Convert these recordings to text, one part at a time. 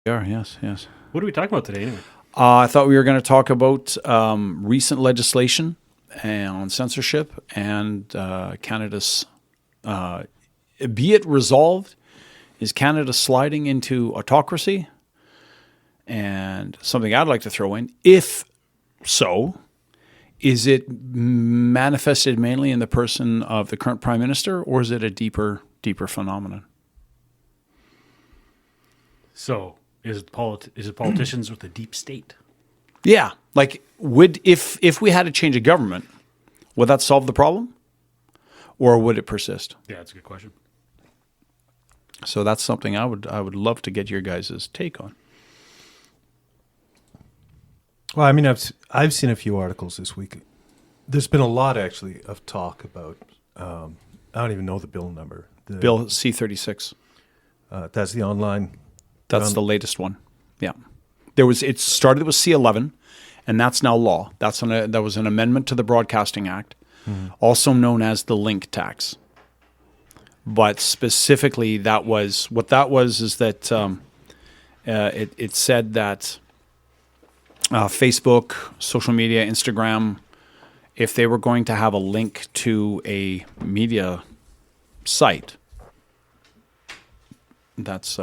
are, yes, yes. What are we talking about today anyway? I thought we were going to talk about recent legislation on censorship and Canada's, be it resolved, is Canada sliding into autocracy? And something I'd like to throw in, if so, is it manifested mainly in the person of the current Prime Minister, or is it a deeper phenomenon? So, is it politicians with a deep state? Yeah, like if we had to change a government, would that solve the problem, or would it persist? Yeah, that's a good question. So that's something I would love to get your guys' take on. Well, I mean, I've seen a few articles this week. There's been a lot actually of talk about. I don't even know the bill number. Bill C-36. That's the online. That's the latest one. Yeah, it started with C-11, and that's now law. That was an amendment to the Broadcasting Act, also known as the link tax. But specifically, is that it said that Facebook, social media, Instagram, if they were going to have a link to a media site, that's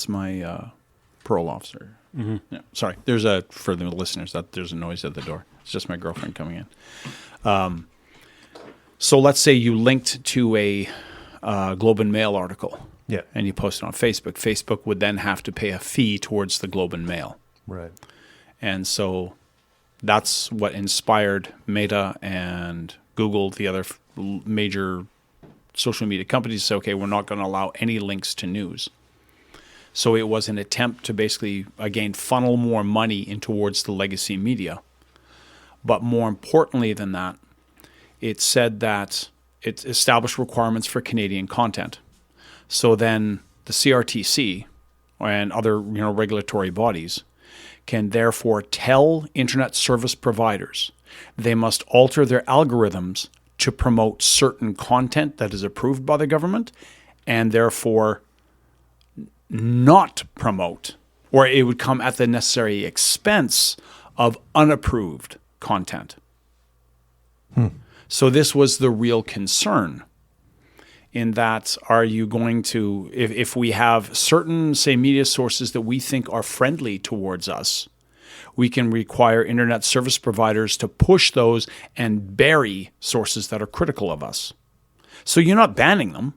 my parole officer. Mm-hmm. Yeah, sorry, for the listeners, there's a noise at the door. It's just my girlfriend coming in. So let's say you linked to a Globe and Mail article, and you post it on Facebook. Facebook would then have to pay a fee towards the Globe and Mail. Right. And so that's what inspired Meta and Google, the other major social media companies, to say, okay, we're not going to allow any links to news. So it was an attempt to basically, again, funnel more money in towards the legacy media. But more importantly than that, it said that it established requirements for Canadian content. So then the CRTC and other regulatory bodies can therefore tell internet service providers they must alter their algorithms to promote certain content that is approved by the government, and therefore not promote, or it would come at the necessary expense of unapproved content. So this was the real concern, in that, are you going to, if we have certain, say, media sources that we think are friendly towards us, we can require internet service providers to push those and bury sources that are critical of us. So you're not banning them.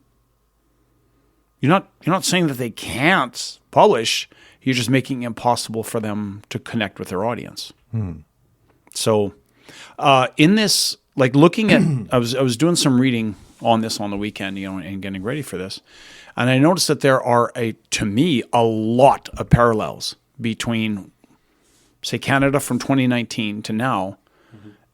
You're not saying that they can't publish. You're just making it impossible for them to connect with their audience. So in this, like looking at, I was doing some reading on this on the weekend, and getting ready for this, and I noticed that there are to me a lot of parallels between, say, Canada from 2019 to now,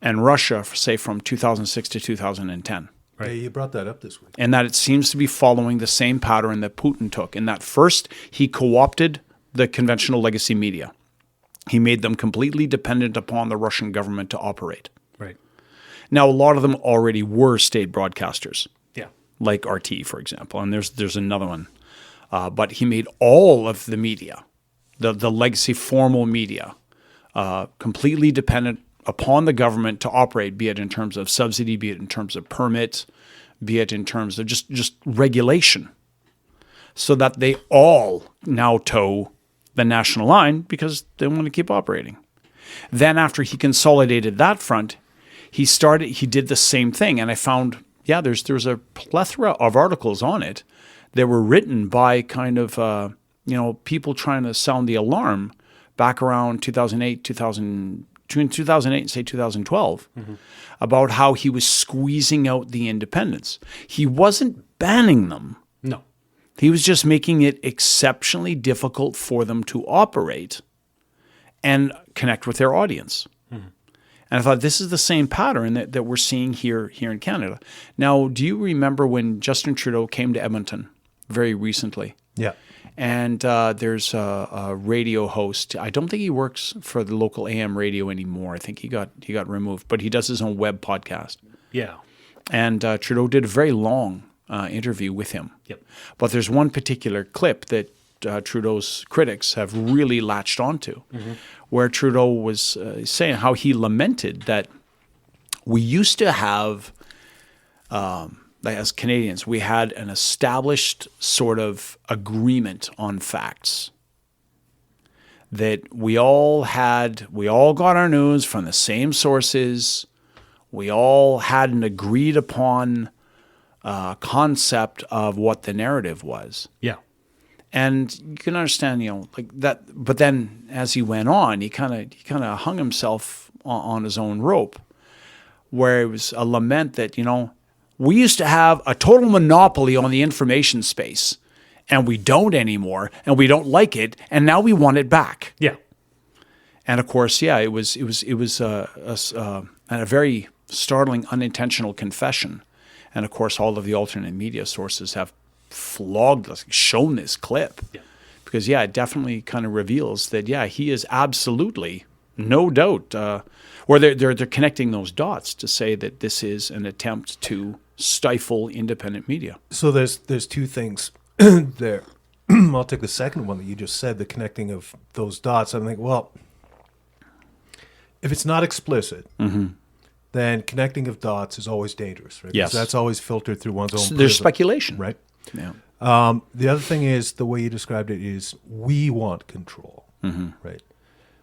and Russia, say, from 2006 to 2010. Right. Hey, you brought that up this week. And that it seems to be following the same pattern that Putin took. In that first, he co-opted the conventional legacy media. He made them completely dependent upon the Russian government to operate. Right. Now, a lot of them already were state broadcasters. Yeah. Like RT, for example. And there's another one. But he made all of the media, the legacy formal media, completely dependent upon the government to operate, be it in terms of subsidy, be it in terms of permit, be it in terms of just regulation, so that they all now toe the national line because they want to keep operating. Then after he consolidated that front, he did the same thing. And I found, there's a plethora of articles on it that were written by kind of, people trying to sound the alarm back around between 2008 and say 2012, about how he was squeezing out the independents. He wasn't banning them. No. He was just making it exceptionally difficult for them to operate and connect with their audience. And I thought, this is the same pattern that we're seeing here in Canada. Now, do you remember when Justin Trudeau came to Edmonton very recently? Yeah. And there's a radio host. I don't think he works for the local AM radio anymore. I think he got removed, but he does his own web podcast. Yeah. And Trudeau did a very long interview with him. Yep. But there's one particular clip that Trudeau's critics have really latched onto, where Trudeau was saying how he lamented that we used to have, as Canadians, we had an established sort of agreement on facts. That we all got our news from the same sources. We all had an agreed upon concept of what the narrative was. Yeah. And you can understand, like that. But then, as he went on, he kind of hung himself on his own rope, where it was a lament that we used to have a total monopoly on the information space, and we don't anymore, and we don't like it, and now we want it back. Yeah. And of course, it was a very startling, unintentional confession. And of course, all of the alternate media sources have flogged us, shown this clip. Yeah. Because, it definitely kind of reveals that, he is absolutely, no doubt, or they're connecting those dots to say that this is an attempt to stifle independent media. So there's two things there. I'll take the second one that you just said, the connecting of those dots. I'm like, well, if it's not explicit, then connecting of dots is always dangerous, right? Yes. Because that's always filtered through one's own So prism, there's speculation. right? Yeah. The other thing is the way you described it is we want control, right?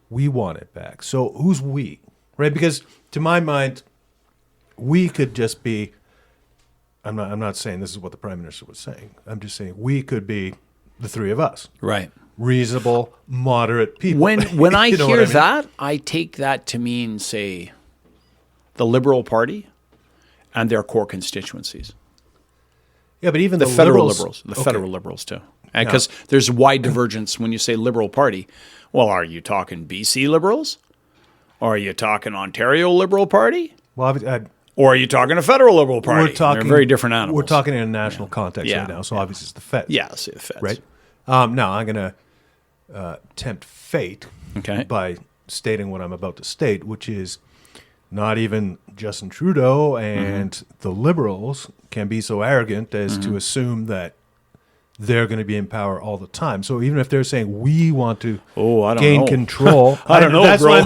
We want it back. So who's we, right? Because to my mind, we could just be. I'm not saying this is what the Prime Minister was saying. I'm just saying we could be the three of us, Right. reasonable, moderate people. When I You know hear what I mean? that, I take that to mean, say, the Liberal Party and their core constituencies. Yeah, but even The federal Liberals, Liberals, federal Liberals too. Because there's wide divergence when you say Liberal Party. Well, are you talking BC Liberals? Or are you talking Ontario Liberal Party? Well, Or are you talking a federal Liberal Party? we're talking They're very different animals. We're talking in a national context Yeah. right now, so obviously it's the Feds. Yeah, say the Feds. Right? Now, I'm going to tempt fate Okay. by stating what I'm about to state, which is not even Justin Trudeau and the Liberals can be so arrogant as to assume that they're going to be in power all the time. So even if they're saying we want to I don't gain know. control, I don't know, that's bro.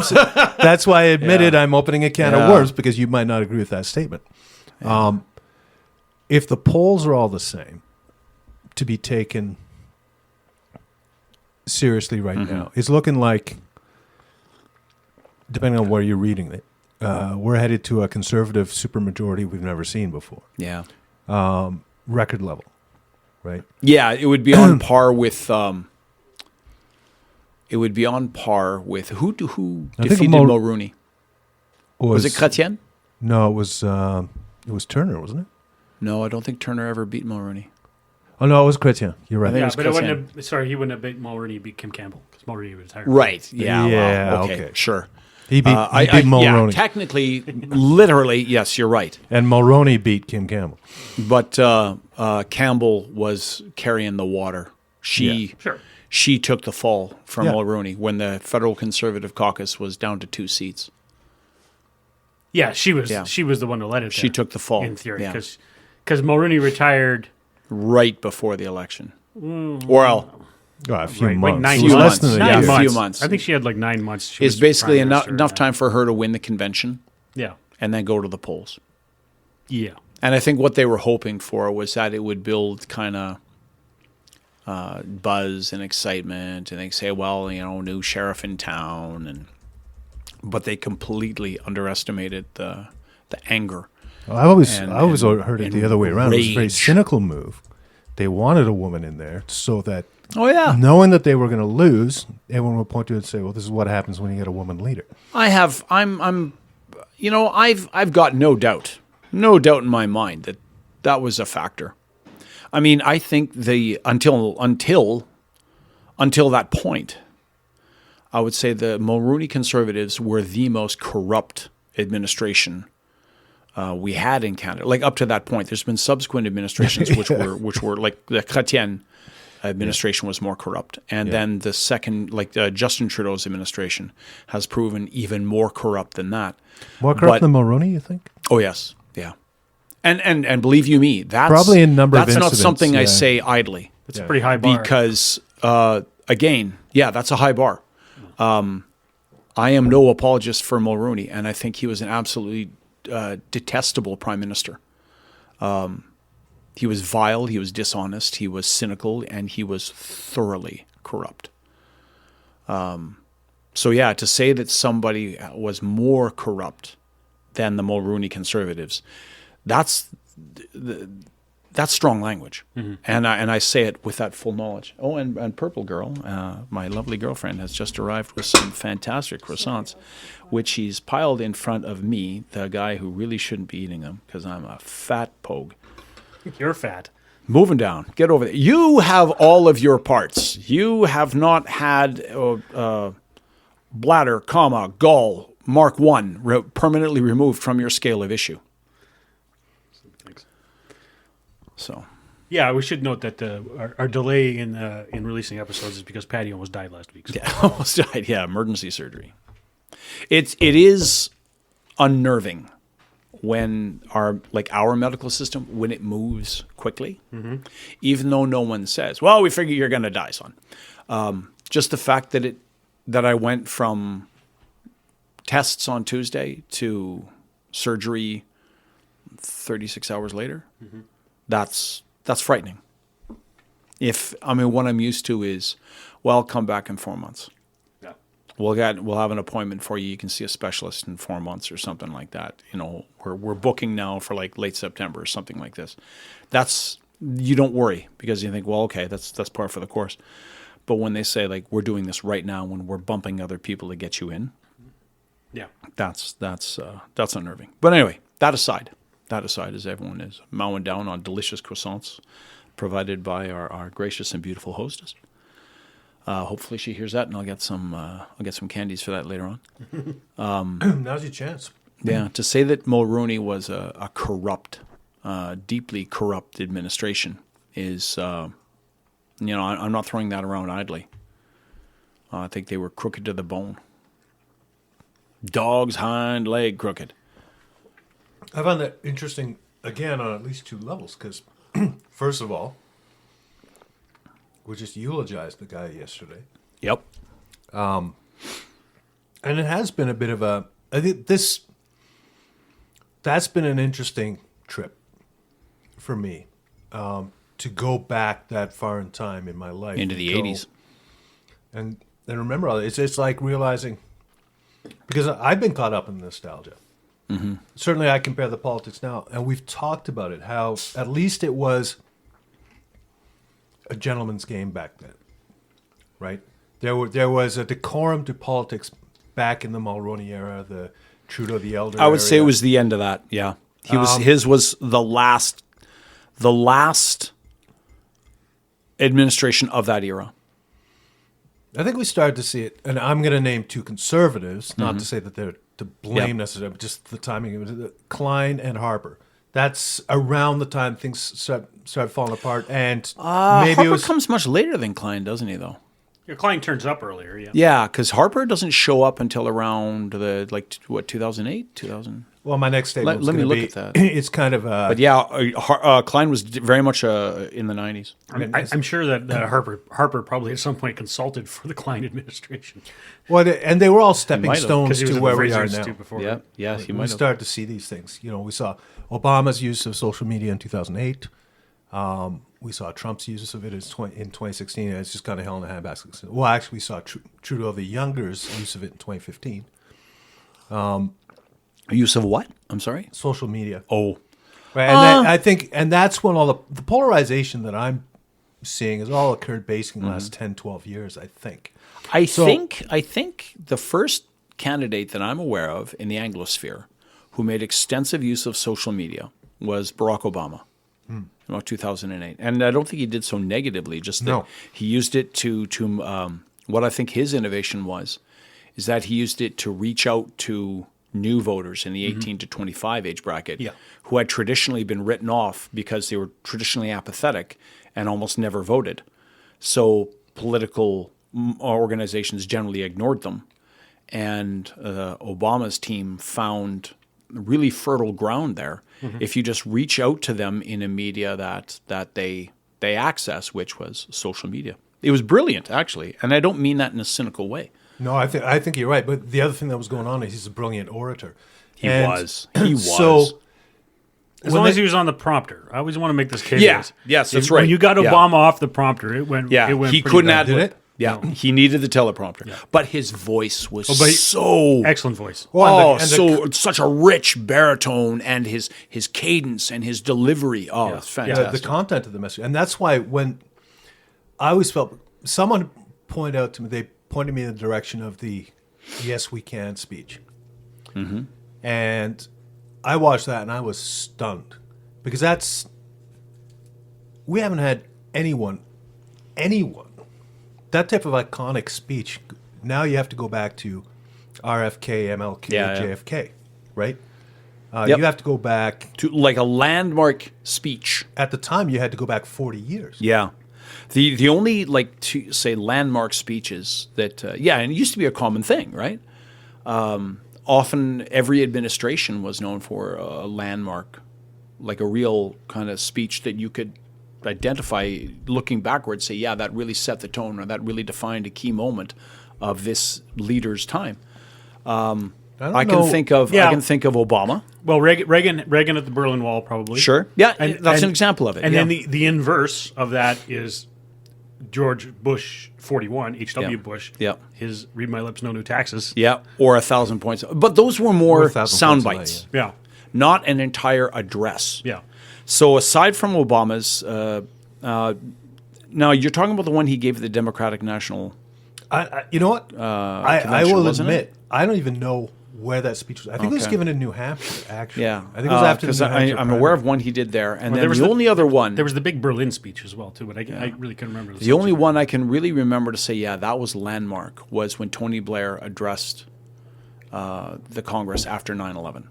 That's why I admitted Yeah. I'm opening a can Yeah. of worms, because you might not agree with that statement. If the polls are all the same, to be taken seriously right now, it's looking like, depending on where you're reading it, we're headed to a conservative supermajority we've never seen before. Yeah. Record level, right? Yeah, it would be on par with. It would be on par with who I think defeated Mulroney? Was it Chrétien? No, it was Turner, wasn't it? No, I don't think Turner ever beat Mulroney. Oh no, it was Chrétien. You're right. I think Yeah, was but it Chrétien. wouldn't have. Sorry, he wouldn't have beat Mulroney. He beat Kim Campbell because Mulroney retired. Right. Yeah. Yeah, Well, okay. okay. Sure. He beat Mulroney, technically, literally, yes, you're right. and Mulroney beat Kim Campbell. But Campbell was carrying the water. Sure. She took the fall from Yeah. Mulroney when the federal Conservative caucus was down to 2 seats. Yeah, she was. Yeah. She was the one who led it. She there, took the fall. in theory Yeah. because Mulroney retired. Right before the election. Well, A few Right, like months. 9 It was months. less than a 9 year. months. months. Few months. I think she had like 9 months. She it's was basically prime enough minister. time for her to win the convention Yeah. and then go to the polls. Yeah. And I think what they were hoping for was that it would build kind of buzz and excitement, and they say, well, new sheriff in town, but they completely underestimated the anger. I always And- heard it and the other way around. It was a very rage. cynical move. They wanted a woman in there so that, Oh yeah, knowing that they were going to lose, everyone would point to it and say, "Well, this is what happens when you get a woman leader." I've got no doubt in my mind that was a factor. I mean, I think until that point, I would say the Mulroney Conservatives were the most corrupt administration we had in Canada. Like up to that point, there's been subsequent administrations which were like the Chrétien administration was more corrupt, and then the second, like Justin Trudeau's administration, has proven even more corrupt than that. More corrupt But- than Mulroney, you think? Oh yes, yeah, and believe you me, that's Probably in number of that's not incidents, something I yeah. say idly, It's a pretty high bar. because again, yeah, that's a high bar. I am no apologist for Mulroney, and I think he was an absolutely detestable prime minister. He was vile, he was dishonest, he was cynical, and he was thoroughly corrupt. So yeah, to say that somebody was more corrupt than the Mulroney Conservatives, that's strong language, and I say it with that full knowledge. Oh, and Purple Girl, my lovely girlfriend, has just arrived with some fantastic croissants, which she's piled in front of me, the guy who really shouldn't be eating them because I'm a fat pogue. You're fat. Moving down, get over there. You have all of your parts. You have not had bladder, gall, Mark 1 permanently removed from your scale of issue. Thanks. So, Yeah, we should note that our delay in releasing episodes is because Patty almost died last week. So. yeah, almost died. Yeah, emergency surgery. It is unnerving when our medical system, when it moves quickly, even though no one says, "Well, we figure you're going to die, son." Just the fact that I went from tests on Tuesday to surgery 36 hours later, that's frightening. What I'm used to is, well, come back in 4 months. Yeah. We'll have an appointment for you. You can see a specialist in 4 months or something like that. We're booking now for like late September or something like this. You don't worry because you think, well, okay, that's par for the course. But when they say like we're doing this right now, when we're bumping other people to get you in, Yeah. that's unnerving. But anyway, that aside, as everyone is mowing down on delicious croissants provided by our gracious and beautiful hostess. Hopefully she hears that, and I'll get some candies for that later on. Now's your chance. Yeah, to say that Mulroney was a corrupt, deeply corrupt administration is, I'm not throwing that around idly. I think they were crooked to the bone. Dog's hind leg crooked. I found that interesting, again, on at least two levels, because first of all, we just eulogized the guy yesterday. Yep. And it has been a bit of I think that's been an interesting trip for me, to go back that far in time in my life. Into the 80s. And remember all this. It's like realizing, because I've been caught up in nostalgia. Mm-hmm. Certainly I compare the politics now, and we've talked about it, how at least it was a gentleman's game back then, right? There was a decorum to politics back in the Mulroney era, the Trudeau the Elder I would say it area. was the end of that. Yeah, his was the last administration of that era. I think we started to see it, and I'm going to name two conservatives, not to say that they're to blame necessarily, but just the timing. It was Klein and Harper. That's around the time things start falling apart, and maybe Harper it was comes much later than Klein, doesn't he? Though. Your client turns up earlier, yeah. Yeah, because Harper doesn't show up until around 2008, 2000. Well, my next statement was Let me going to look be, at that. It's kind of But yeah, Klein was very much in the 90s. I'm sure that Harper probably at some point consulted for the Klein administration. well, and they were all stepping might have, stones 'Cause he was to at the where we Fraser are Institute now. before. Yeah, yeah, he We might have. start to see these things. We saw Obama's use of social media in 2008. We saw Trump's use of it in 2016. It's just kind of hell in a handbasket. Well, actually, we saw Trudeau the Younger's use of it in 2015. Use of what? I'm sorry? Social media. Oh. Right, and I think, and that's when all the polarization that I'm seeing has all occurred basically in the last 10, 12 years, I think. I think the first candidate that I'm aware of in the Anglosphere who made extensive use of social media was Barack Obama. About 2008, and I don't think he did so negatively. Just that he used it to what I think his innovation is that he used it to reach out to new voters in the 18 to 25 age bracket, who had traditionally been written off because they were traditionally apathetic and almost never voted. So political organizations generally ignored them, and Obama's team found really fertile ground there. If you just reach out to them in a media that they access, which was social media. It was brilliant, actually, and I don't mean that in a cynical way. No, I think you're right. But the other thing that was going on is he's a brilliant orator. He was. He was. So As when long as they- he was on the prompter. I always want to make this case. Yeah. Yes, that's right. When you got Yeah. Obama off the prompter, it went. Yeah, it went he pretty couldn't bad. ad Did lib. it? Yeah, he needed the teleprompter, but his voice was but he- so Excellent voice. Well, and the- such a rich baritone, and his cadence and his delivery. Oh, it's the fantastic. content of the message, and that's why when I always felt someone pointed out to me, they pointed me in the direction of the "Yes, we can" speech, and I watched that and I was stunned because we haven't had anyone that type of iconic speech. Now you have to go back to RFK, MLK, Yeah, yeah. JFK, right? Yep. You have to go back. To like a landmark speech. At the time, you had to go back 40 years. Yeah. The only, like, to say landmark speeches that, and it used to be a common thing, right? Often every administration was known for a landmark, like a real kind of speech that you could identify looking backwards, say, yeah, that really set the tone, or that really defined a key moment of this leader's time. I can think of Obama. Well, Reagan at the Berlin Wall, probably. Sure. Yeah, that's an example of it. And yeah. then the inverse of that is George Bush 41, H.W. Yeah. Bush. Yeah. His "Read My Lips, No New Taxes." Yeah, or 1,000 points. But those were more 1,000 sound points a bites, night, Yeah. not an entire address. Yeah. So aside from Obama's, now you're talking about the one he gave at the Democratic National. You know what? I convention, will wasn't admit, it? I don't even know where that speech was. I think it was Okay. given in New Hampshire, actually. Yeah, I think it was after the because New Hampshire I'm primary. aware of one he did there, and Well, then the only other one. There was the big Berlin speech as well, too, but I really couldn't remember. The only one I can really remember to say, yeah, that was landmark, was when Tony Blair addressed the Congress after 9/11,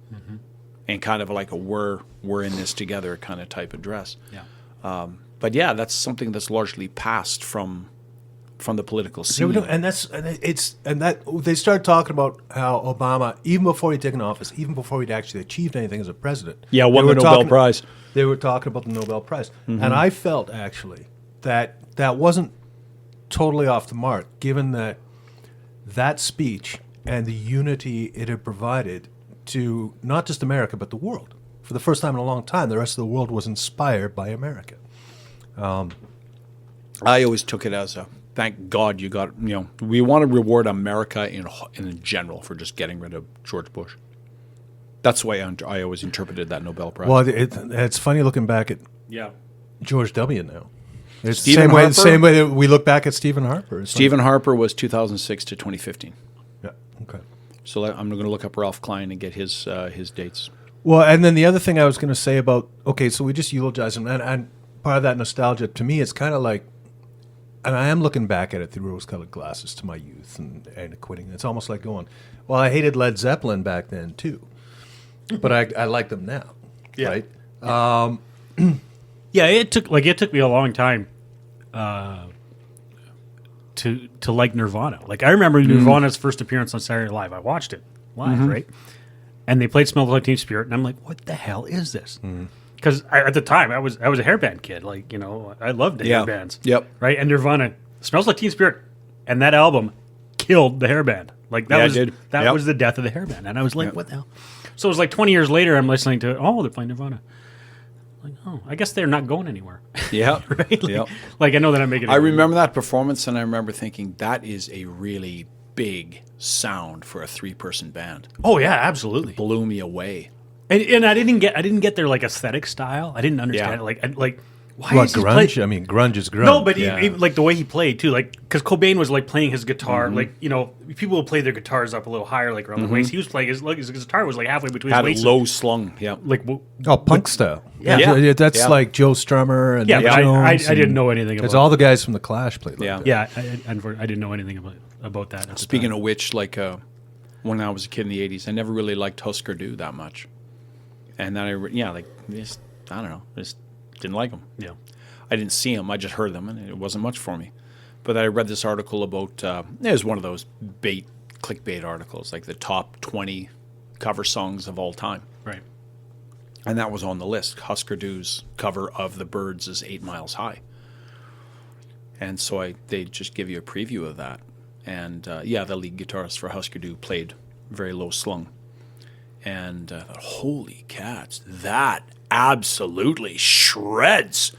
and kind of like a "we're in this together" kind of type address. Yeah. But yeah, that's something that's largely passed from the political Yeah, scene. we don't- and that they started talking about how Obama, even before he'd taken office, even before he'd actually achieved anything as a president, Yeah, won they the were Nobel talking- Prize. They were talking about the Nobel Prize, and I felt actually that wasn't totally off the mark, given that speech and the unity it had provided to not just America but the world. For the first time in a long time, the rest of the world was inspired by America. I always took it as a thank God you got, we want to reward America in general for just getting rid of George Bush. That's the way I always interpreted that Nobel Prize. Well, it's funny looking back at Yeah. George W. now. It's Stephen the Harper? same way that we look back at Stephen Harper. It's Stephen Harper was 2006 to 2015. like- yeah, okay. So I'm going to look up Ralph Klein and get his dates. Well, and then the other thing I was going to say about, okay, so we just eulogize him, and part of that nostalgia, to me, it's kind of like, and I am looking back at it through rose-colored glasses to my youth and quitting. It's almost like going, well, I hated Led Zeppelin back then, too. But I like them now, Yeah. right? Yeah, it took me a long time to like Nirvana. Like I remember Nirvana's first appearance on Saturday Night Live. I watched it live, right? And they played "Smells Like Teen Spirit," and I'm like, "What the hell is this?" Because at the time I was a hairband kid. Like I loved the Yeah. hairbands. Yep. Right, and Nirvana "Smells Like Teen Spirit," and that album killed the hairband. Like that Yeah, it was did. that Yep. was the death of the hairband. And I was like, Yep. "What the hell?" So it was like 20 years later. I'm listening to they're playing Nirvana. Like, oh, I guess they're not going anywhere. Yeah. Right? Like, Yep. like I know that I'm making. I remember that performance, and I remember thinking that is a really big sound for a 3-person band. Oh yeah, absolutely. Blew me away. And I didn't get their like aesthetic style. I didn't understand Yeah. it. Like why What, is he grunge? play- I mean, grunge is grunge. No, but Yeah. he, like the way he played too, like because Cobain was like playing his guitar, like people will play their guitars up a little higher, like around the waist. He was playing his guitar was like halfway between Had his it waist. low slung. Yeah. Like Oh, punk style. Yeah. That's Yeah. like Joe Strummer and yeah, Nick but I Jones. didn't know anything about. It's all the guys from the Clash played like Yeah. that. Yeah, I didn't know anything about that. at the Speaking time. of which, like when I was a kid in the 80s, I never really liked Husker Du that much. And then I just didn't like them. yeah. I didn't see them. I just heard them, and it wasn't much for me. But I read this article about, it was one of those clickbait articles, like the top 20 cover songs of all time. Right. And that was on the list. Husker Du's cover of The Byrds is 8 Miles High. And so they just give you a preview of that. And the lead guitarist for Husker Du played very low slung. And I thought, holy cats, that absolutely shreds.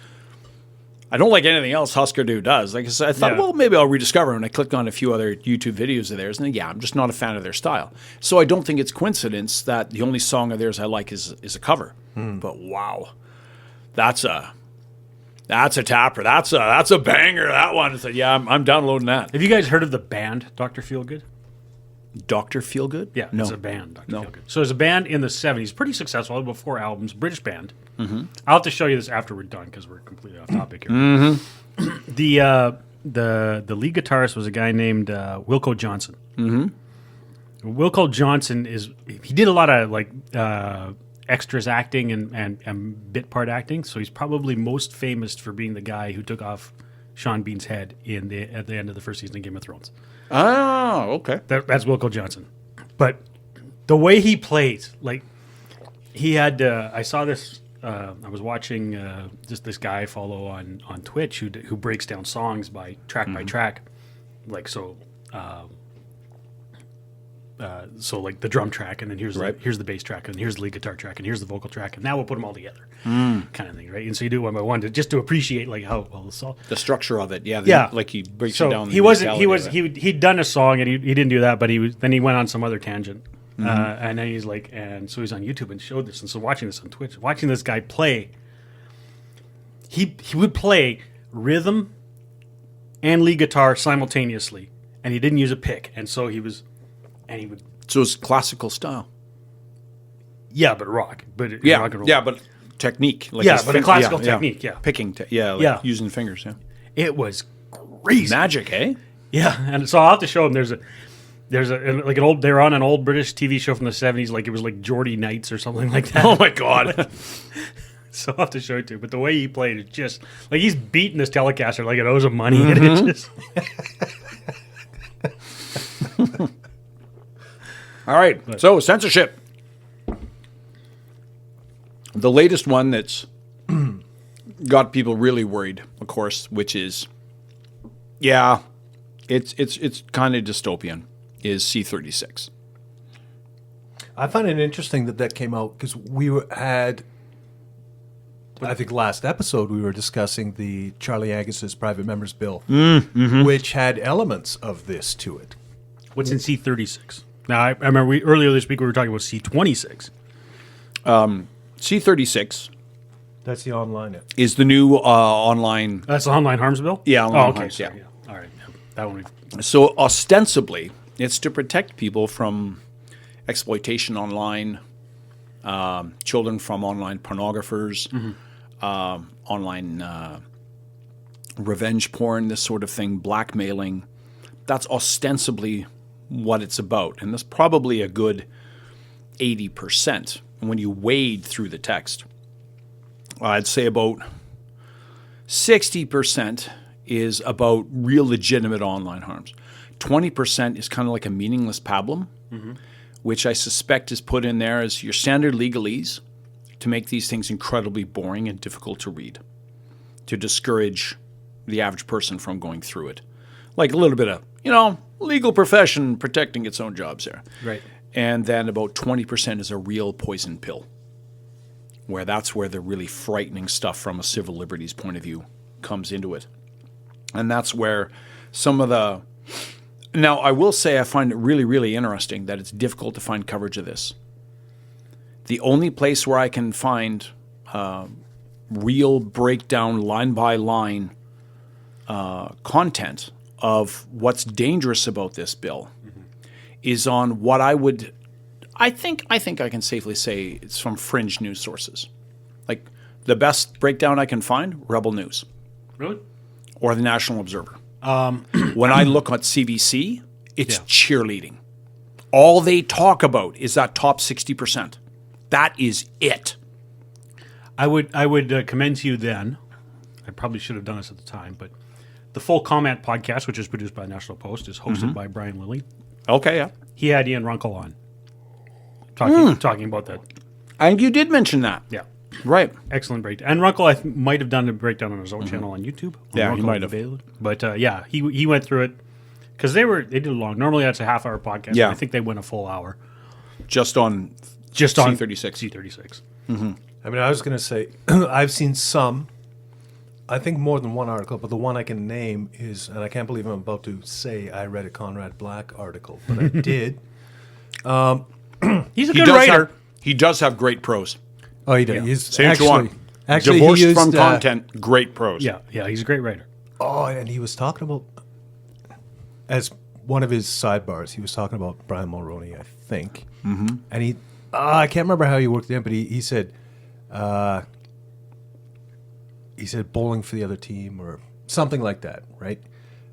I don't like anything else Husker Du does. Like I said, I thought, well, maybe I'll rediscover it. And I clicked on a few other YouTube videos of theirs. And I'm just not a fan of their style. So I don't think it's coincidence that the only song of theirs I like is a cover. But wow, that's a tapper. That's a banger, that one. So, I'm downloading that. Have you guys heard of the band Dr. Feelgood? Dr. Feelgood? Yeah, no. It's a band, Dr. Feelgood. So there's a band in the 70s, pretty successful, about 4 albums, British band. I'll have to show you this after we're done because we're completely off topic here. The lead guitarist was a guy named Wilco Johnson. Wilco Johnson he did a lot of extras acting and bit part acting, so he's probably most famous for being the guy who took off Sean Bean's head at the end of the first season of Game of Thrones. Oh, okay. That's Wilco Johnson. But the way he plays, he had, I saw this, I was watching just this guy I follow on Twitch who breaks down songs by track, so like the drum track, and then here's the bass track, and here's the lead guitar track, and here's the vocal track, and now we'll put them all together, kind of thing, right? And so you do one by one to appreciate how well the structure of it, like he breaks it down. He'd done a song and he didn't do that, but he went on some other tangent, and then so he's on YouTube and showed this, and so watching this on Twitch, watching this guy play, he would play rhythm and lead guitar simultaneously, and he didn't use a pick, and so he would. So it's classical style. Yeah, but rock. But rock and roll. Yeah, but technique. Like a classical technique. Yeah, picking. Using fingers. Yeah, it was crazy. Magic, eh? Yeah, and so I'll have to show him. They were on an old British TV show from the 70s. Like it was like Geordie Nights or something like that. Oh my god. So I'll have to show it to you. But the way he played is just like he's beating this Telecaster like it owes him money, and it just. All right, so censorship. The latest one that's got people really worried, of course, which is, it's kind of dystopian, is C36. I find it interesting that came out because I think last episode we were discussing the Charlie Angus's private members bill, which had elements of this to it. What's in C36? Now, I remember earlier this week we were talking about C26. C36. That's the online. Is the new online. That's the online harms bill? Yeah, online harms, sorry, yeah. All right. Yeah. That one. So ostensibly, it's to protect people from exploitation online, children from online pornographers, online revenge porn, this sort of thing, blackmailing. That's ostensibly what it's about. And that's probably a good 80%. And when you wade through the text, I'd say about 60% is about real legitimate online harms. 20% is kind of like a meaningless pablum, which I suspect is put in there as your standard legalese to make these things incredibly boring and difficult to read, to discourage the average person from going through it. Like a little bit of, legal profession protecting its own jobs there. Right. And then about 20% is a real poison pill, where that's where the really frightening stuff from a civil liberties point of view comes into it. And that's where some of the... Now, I will say I find it really, really interesting that it's difficult to find coverage of this. The only place where I can find real breakdown, line-by-line content of what's dangerous about this bill is on what I think I can safely say it's from fringe news sources. Like the best breakdown I can find, Rebel News. Really? Or the National Observer. When I look at CBC, it's cheerleading. All they talk about is that top 60%. That is it. I would commend to you then. I probably should have done this at the time, but the Full Comment podcast, which is produced by the National Post, is hosted by Brian Lilly. Okay, yeah. He had Ian Runkle on talking about that. And you did mention that. Yeah. Right. Excellent breakdown. And Runkle might have done a breakdown on his own channel on YouTube. Yeah, he Runkle might have. Available. But yeah, he went through it because they did long. Normally that's a half-hour podcast. Yeah. I think they went a full hour. Just on C36. C36. I mean, I was going to say, I've seen some, I think more than one article, but the one I can name is, and I can't believe I'm about to say I read a Conrad Black article, but I did. He's a good writer. He does have great prose. Oh, he did. Yeah. He's Saint actually, divorced he used, from content, great prose. Yeah, he's a great writer. Oh, and he was talking about, as one of his sidebars, he was talking about Brian Mulroney, I think. Mm-hmm. And I can't remember how he worked it in, but he said bowling for the other team or something like that, right?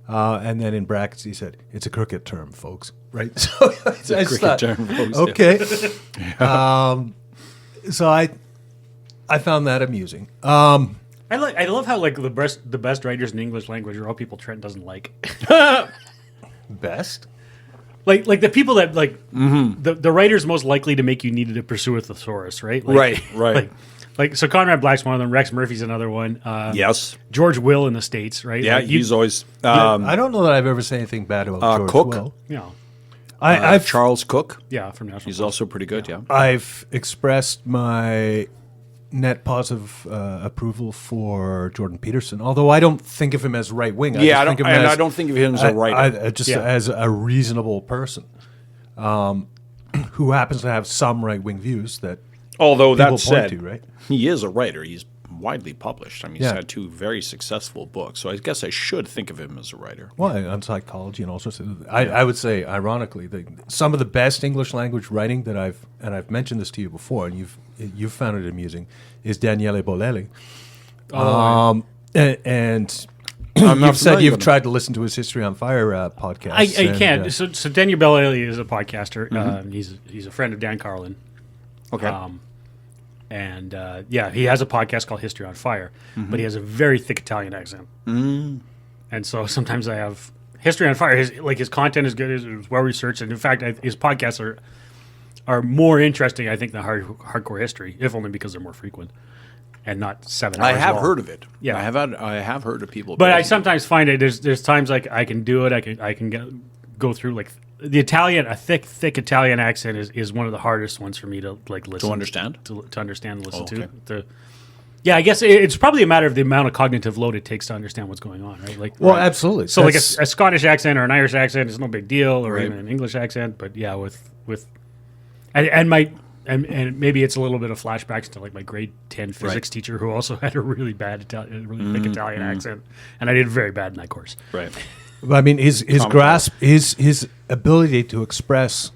And then in brackets he said, it's a cricket term, folks, right? So I just thought, term, folks, okay. So I found that amusing. I love how like the best writers in the English language are all people Trent doesn't like. Best? Like the people that like the writers most likely to make you need to pursue a thesaurus, right? Like, Right. Like so Conrad Black's one of them. Rex Murphy's another one. Yes. George Will in the States, right? Yeah, Like, he's always I don't know that I've ever said anything bad about George Cook. Will. yeah, I've Charles Cook. yeah, from National. He's Post. also pretty good. Yeah. I've expressed my net positive approval for Jordan Peterson, although I don't think of him as right wing. I don't think of him as a writer. Just as a reasonable person who happens to have some right wing views that Although people that said, point to, right? he is a writer. He's widely published. I mean, he's Yeah. had 2 very successful books. So I guess I should think of him as a writer. Well, on psychology and all sorts of. I would say, ironically, some of the best English language writing that I've mentioned this to you before, and you've found it amusing, is Daniele Bolelli. And I'm not you've said familiar you've with him. tried to listen to his History on Fire podcast. I can't. So Daniel Bellelli is a podcaster. He's a friend of Dan Carlin. Okay. And he has a podcast called History on Fire, but he has a very thick Italian accent. And so sometimes I have History on Fire. His content is good. It's well researched, and in fact, his podcasts are more interesting, I think, than hardcore history, if only because they're more frequent and not 7 hours. I have long. heard of it. Yeah. I have heard of people. But I praising it. sometimes find it. There's times like I can do it. I can go through like the Italian. A thick Italian accent is one of the hardest ones for me to like listen To understand? to understand and listen okay. to. Yeah, I guess it's probably a matter of the amount of cognitive load it takes to understand what's going on, right? Like, Well, absolutely. so like That's- a Scottish accent or an Irish accent is no big deal, or Right. even an English accent. But yeah, with and maybe it's a little bit of flashbacks to like my grade 10 physics teacher who also had a really bad really thick Italian accent, and I did very bad in that course. Right. I mean, his grasp, his ability to express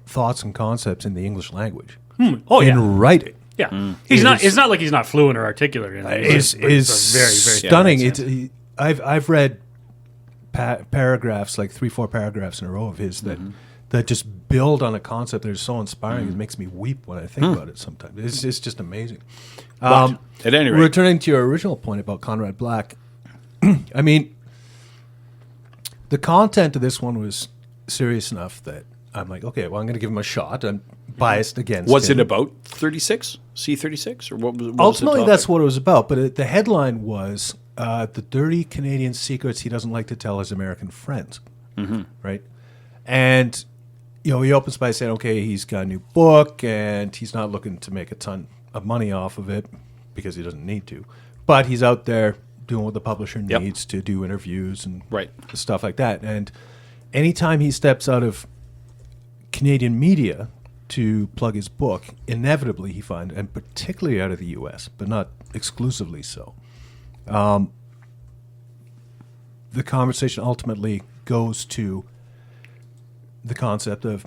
thoughts and concepts in the English language Oh in yeah, writing yeah. He's not. It's not like he's not fluent or articulate. is but it's a very stunning. thick accent. I've read paragraphs, like 3-4 paragraphs in a row of his that just build on a concept that is so inspiring. It makes me weep when I think about it. Sometimes it's just amazing. But at any rate, Returning to your original point about Conrad Black, I mean, the content of this one was serious enough that I'm like, okay, well, I'm going to give him a shot. I'm biased against was him. it about 36? C36? Or what was Ultimately, the that's topic? what it was about. But the headline was the dirty Canadian secrets he doesn't like to tell his American friends. Right? And, he opens by saying, okay, he's got a new book and he's not looking to make a ton of money off of it because he doesn't need to. But he's out there doing what the publisher Yep. needs to do interviews and Right. stuff like that. And anytime he steps out of Canadian media to plug his book, inevitably he finds, and particularly out of the U.S., but not exclusively so, the conversation ultimately goes to the concept of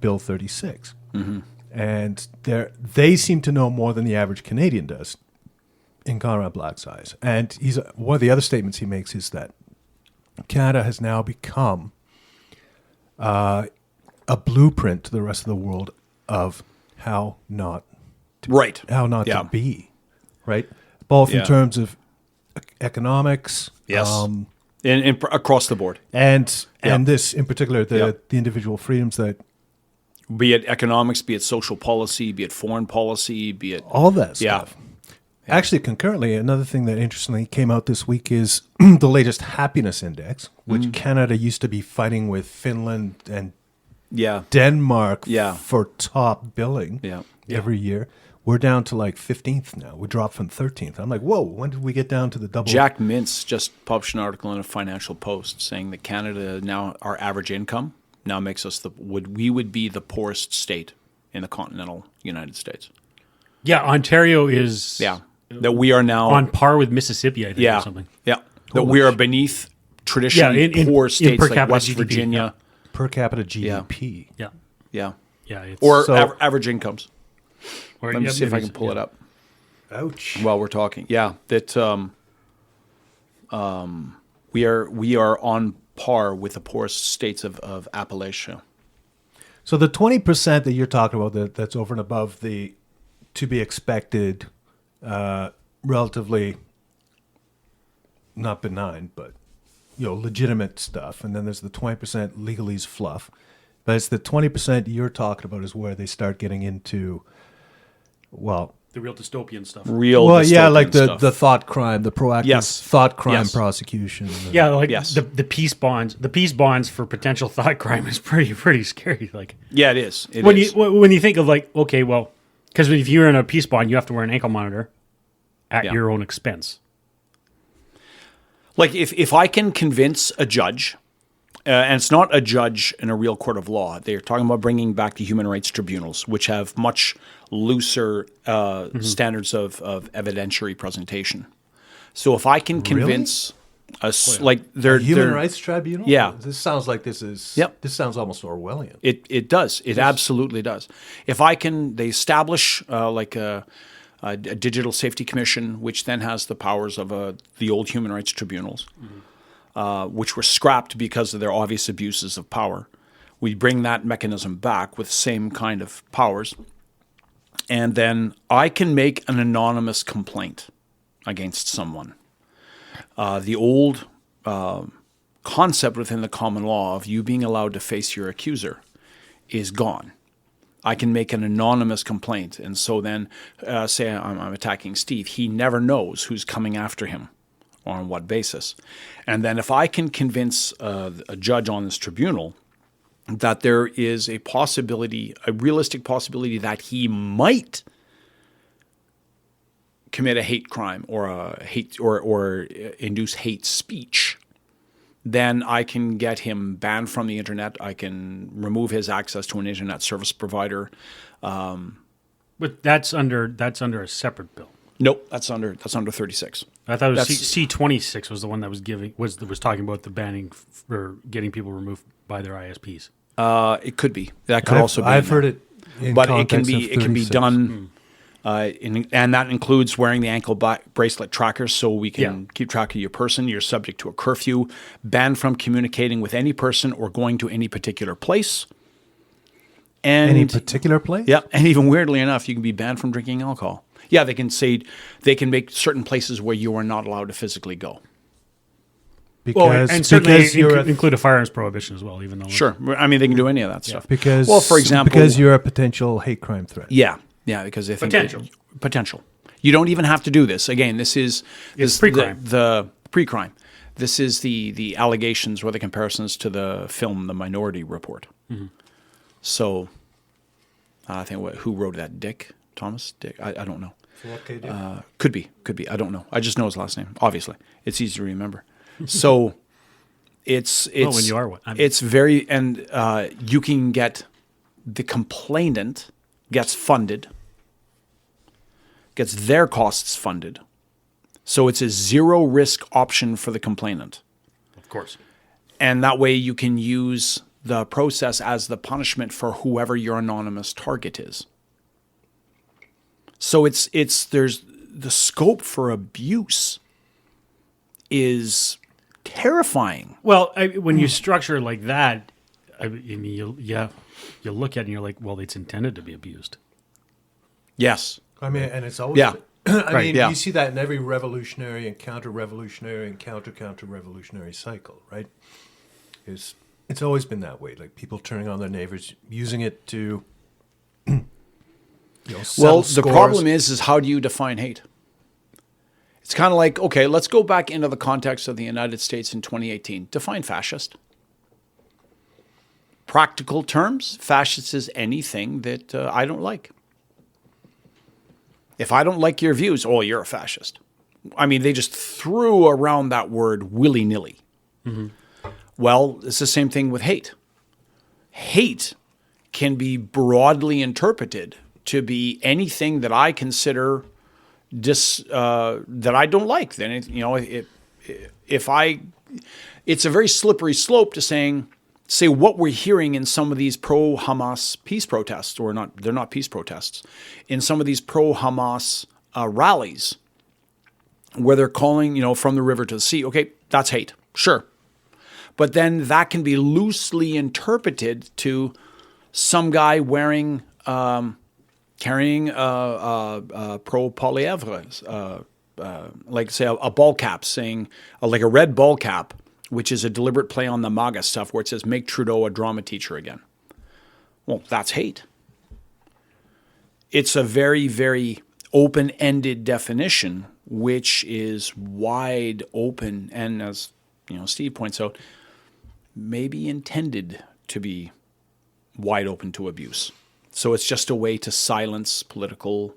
Bill 36. And they seem to know more than the average Canadian does in Conrad Black's eyes. And one of the other statements he makes is that Canada has now become a blueprint to the rest of the world of how not Right. to be, right? Both in Yeah. terms of economics, Yes. In across the board, and Yeah. this in particular, the Yeah. individual freedoms that be it economics, be it social policy, be it foreign policy, be it all that Yeah. stuff. Actually, concurrently, another thing that interestingly came out this week is the latest happiness index, which Canada used to be fighting with Finland and Yeah. Denmark Yeah. for top billing Yeah. every year. We're down to like 15th now. We dropped from 13th. I'm like, whoa, when did we get down to the double? Jack Mintz just published an article in a Financial Post saying that Canada now, our average income now makes us we would be the poorest state in the continental United States. Yeah, Ontario is That we are now on par with Mississippi, I think, or something. Yeah. That we are beneath traditionally poor states per like capita West GDP, Virginia. Per capita GDP. Yeah. Yeah. Yeah. It's, Or So- average incomes. or, Let me yeah, see if I maybe can pull it up Ouch. while we're talking. Yeah. That we are on par with the poorest states of Appalachia. So the 20% that you're talking about that's over and above the to be expected, relatively not benign, but legitimate stuff. And then there's the 20% legalese fluff. But it's the 20% you're talking about is where they start getting into, well, the real dystopian stuff. like the, stuff. the thought crime, the proactive Yes. thought crime Yes. prosecution. Yeah, like Yes. the peace bonds. The peace bonds for potential thought crime is pretty scary. Like Yeah, it is. when you think of like, okay, well, because if you're in a peace bond, you have to wear an ankle monitor at Yeah. your own expense. Like if I can convince a judge, and it's not a judge in a real court of law, they're talking about bringing back the human rights tribunals, which have much looser standards of evidentiary presentation. So if I can convince us, like they're Human they're- Rights Tribunal? Yeah. This sounds like this is. Yep. This sounds almost Orwellian. It does. It absolutely does. If I can, they establish like a digital safety commission, which then has the powers of the old human rights tribunals, which were scrapped because of their obvious abuses of power. We bring that mechanism back with the same kind of powers, and then I can make an anonymous complaint against someone. The old concept within the common law of you being allowed to face your accuser is gone. I can make an anonymous complaint. And so then say I'm attacking Steve. He never knows who's coming after him or on what basis. And then if I can convince a judge on this tribunal that there is a possibility, a realistic possibility that he might commit a hate crime or a hate or induce hate speech, then I can get him banned from the internet. I can remove his access to an internet service provider. But that's under a separate bill. Nope, that's under 36. I thought it was That's- C-26 was the one that was talking about the banning for getting people removed by their ISPs. It could be. That could also be. I've in heard there. it in But it can context be of it can be 36. done, and that includes wearing the ankle bracelet trackers, so we can keep track of your person. You're subject to a curfew, banned from communicating with any person or going to any particular place. And Any particular place? yeah, and even weirdly enough, you can be banned from drinking alcohol. Yeah, they can make certain places where you are not allowed to physically go. Because, and certainly because you're a, include a firearms prohibition as well, even though Sure, I mean they can do any of that stuff. because well, for example, because you're a potential hate crime threat. yeah, because they think Potential. You don't even have to do this. Again, this is pre-crime. The pre-crime. This is the allegations or the comparisons to the film The Minority Report. Mm-hmm. So, I think who wrote that? Dick Thomas. Dick. I don't know. Could be. I don't know. I just know his last name. Obviously, it's easy to remember. So, it's when you are one. it's very and you can get the complainant gets funded. Gets their costs funded. So it's a zero risk option for the complainant. Of course. And that way you can use the process as the punishment for whoever your anonymous target is. So there's the scope for abuse is terrifying. Well, when you structure it like that, I mean, you look at it and you're like, well, it's intended to be abused. Yes. I mean, and it's always. Yeah. I mean, yeah. you see that in every revolutionary and counter-revolutionary and counter-revolutionary cycle, right? It's always been that way. Like people turning on their neighbors, using it to, Well, the problem is how do you define hate? It's kind of like, okay, let's go back into the context of the United States in 2018. Define fascist. Practical terms, fascist is anything that I don't like. If I don't like your views, oh, you're a fascist. I mean, they just threw around that word willy-nilly. Mm-hmm. Well, it's the same thing with hate. Hate can be broadly interpreted to be anything that I consider that I don't like. Then it's a very slippery slope to say what we're hearing in some of these pro-Hamas peace protests, or not, they're not peace protests, in some of these pro-Hamas rallies, where they're calling, from the river to the sea. Okay, that's hate, sure. But then that can be loosely interpreted to some guy carrying pro-poilievre, like say a ball cap, saying like a red ball cap, which is a deliberate play on the MAGA stuff where it says, make Trudeau a drama teacher again. Well, that's hate. It's a very, very open-ended definition, which is wide open. And as Steve points out, maybe intended to be wide open to abuse. So it's just a way to silence political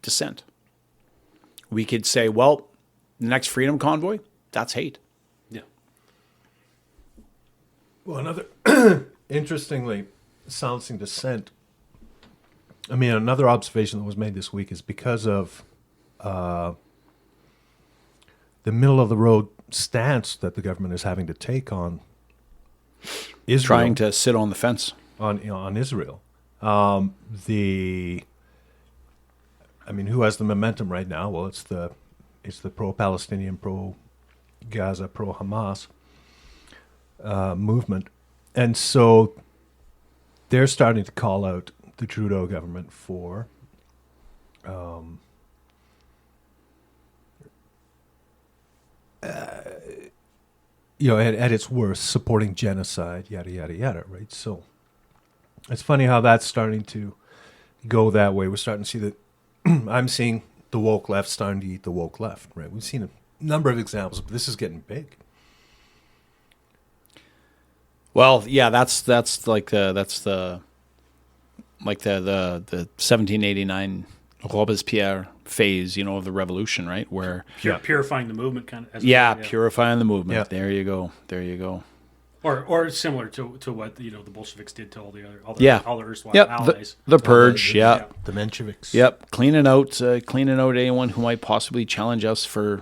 dissent. We could say, well, the next Freedom Convoy, that's hate. Well, another interestingly silencing dissent. I mean, another observation that was made this week is because of the middle of the road stance that the government is having to take on Israel, trying to sit on the fence on Israel. Who has the momentum right now? Well, it's the pro-Palestinian, pro-Gaza, pro-Hamas movement. And so they're starting to call out the Trudeau government for at its worst, supporting genocide, yada, yada, yada, right? So it's funny how that's starting to go that way. We're starting to see that I'm seeing the woke left starting to eat the woke left, right? We've seen a number of examples, but this is getting big. Well, yeah, that's like the 1789 Robespierre phase, of the revolution, right? Where purifying the movement, kind of. Purifying the movement. Yeah. There you go. Or similar to what the Bolsheviks did to all the erstwhile Yep. allies. The purge. The Mensheviks. Yep. Cleaning out anyone who might possibly challenge us for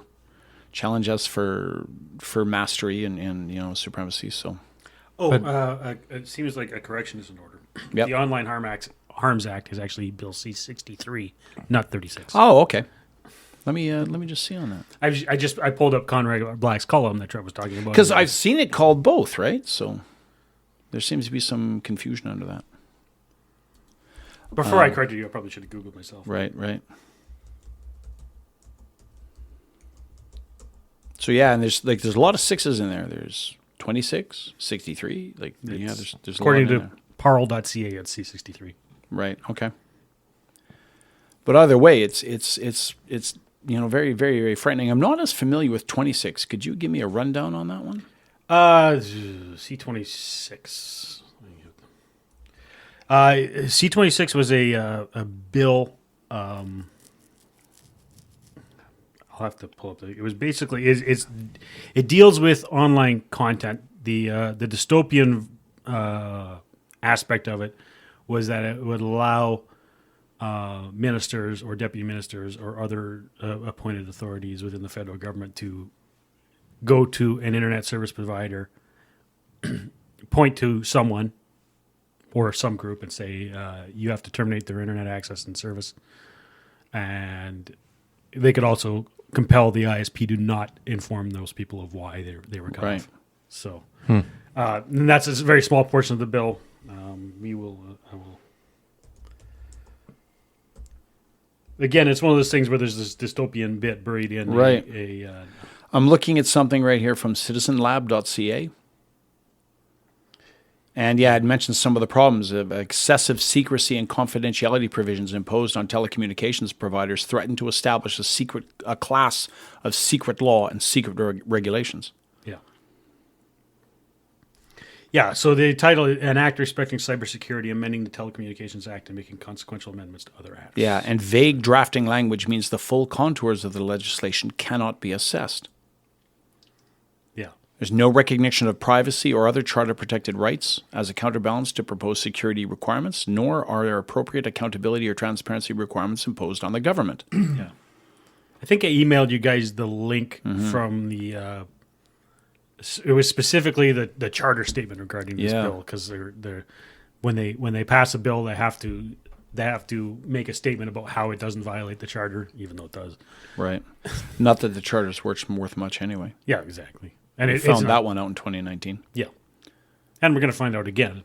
mastery and supremacy. So. It seems like a correction is in order. Yep. The Online Harms Act is actually Bill C-63, not 36. Oh, okay. Let me just see on that. I pulled up Conrad Black's column that Trev was talking about. Because I've seen it called both, right? So there seems to be some confusion under that. Before I corrected you, I probably should have Googled myself. Right. So yeah, and there's a lot of sixes in there. There's 26, 63. There's according a lot in to there. parle.ca, it's C63. Right. Okay. But either way, it's very, very, very frightening. I'm not as familiar with 26. Could you give me a rundown on that one? C26. C26 was a bill. I'll have to pull up. It was basically it deals with online content. The dystopian aspect of it was that it would allow ministers or deputy ministers or other appointed authorities within the federal government to go to an internet service provider, point to someone or some group and say, you have to terminate their internet access and service. And they could also compel the ISP to not inform those people of why they were cut off. So and that's a very small portion of the bill. I will. Again, it's one of those things where there's this dystopian bit buried in. Right. I'm looking at something right here from citizenlab.ca. And yeah, it mentions some of the problems of excessive secrecy and confidentiality provisions imposed on telecommunications providers threaten to establish a class of secret law and secret regulations. Yeah. Yeah, so the title, An Act Respecting Cybersecurity, amending the Telecommunications Act and making consequential amendments to other acts. Yeah, and vague drafting language means the full contours of the legislation cannot be assessed. Yeah. There's no recognition of privacy or other charter-protected rights as a counterbalance to proposed security requirements, nor are there appropriate accountability or transparency requirements imposed on the government. Yeah. I think I emailed you guys the link from the... it was specifically the charter statement regarding this bill, because they're when they pass a bill, they have to make a statement about how it doesn't violate the charter, even though it does. Right. Not that the charter's worth much anyway. Yeah, exactly. And we found that one out in 2019. Yeah. And we're going to find out again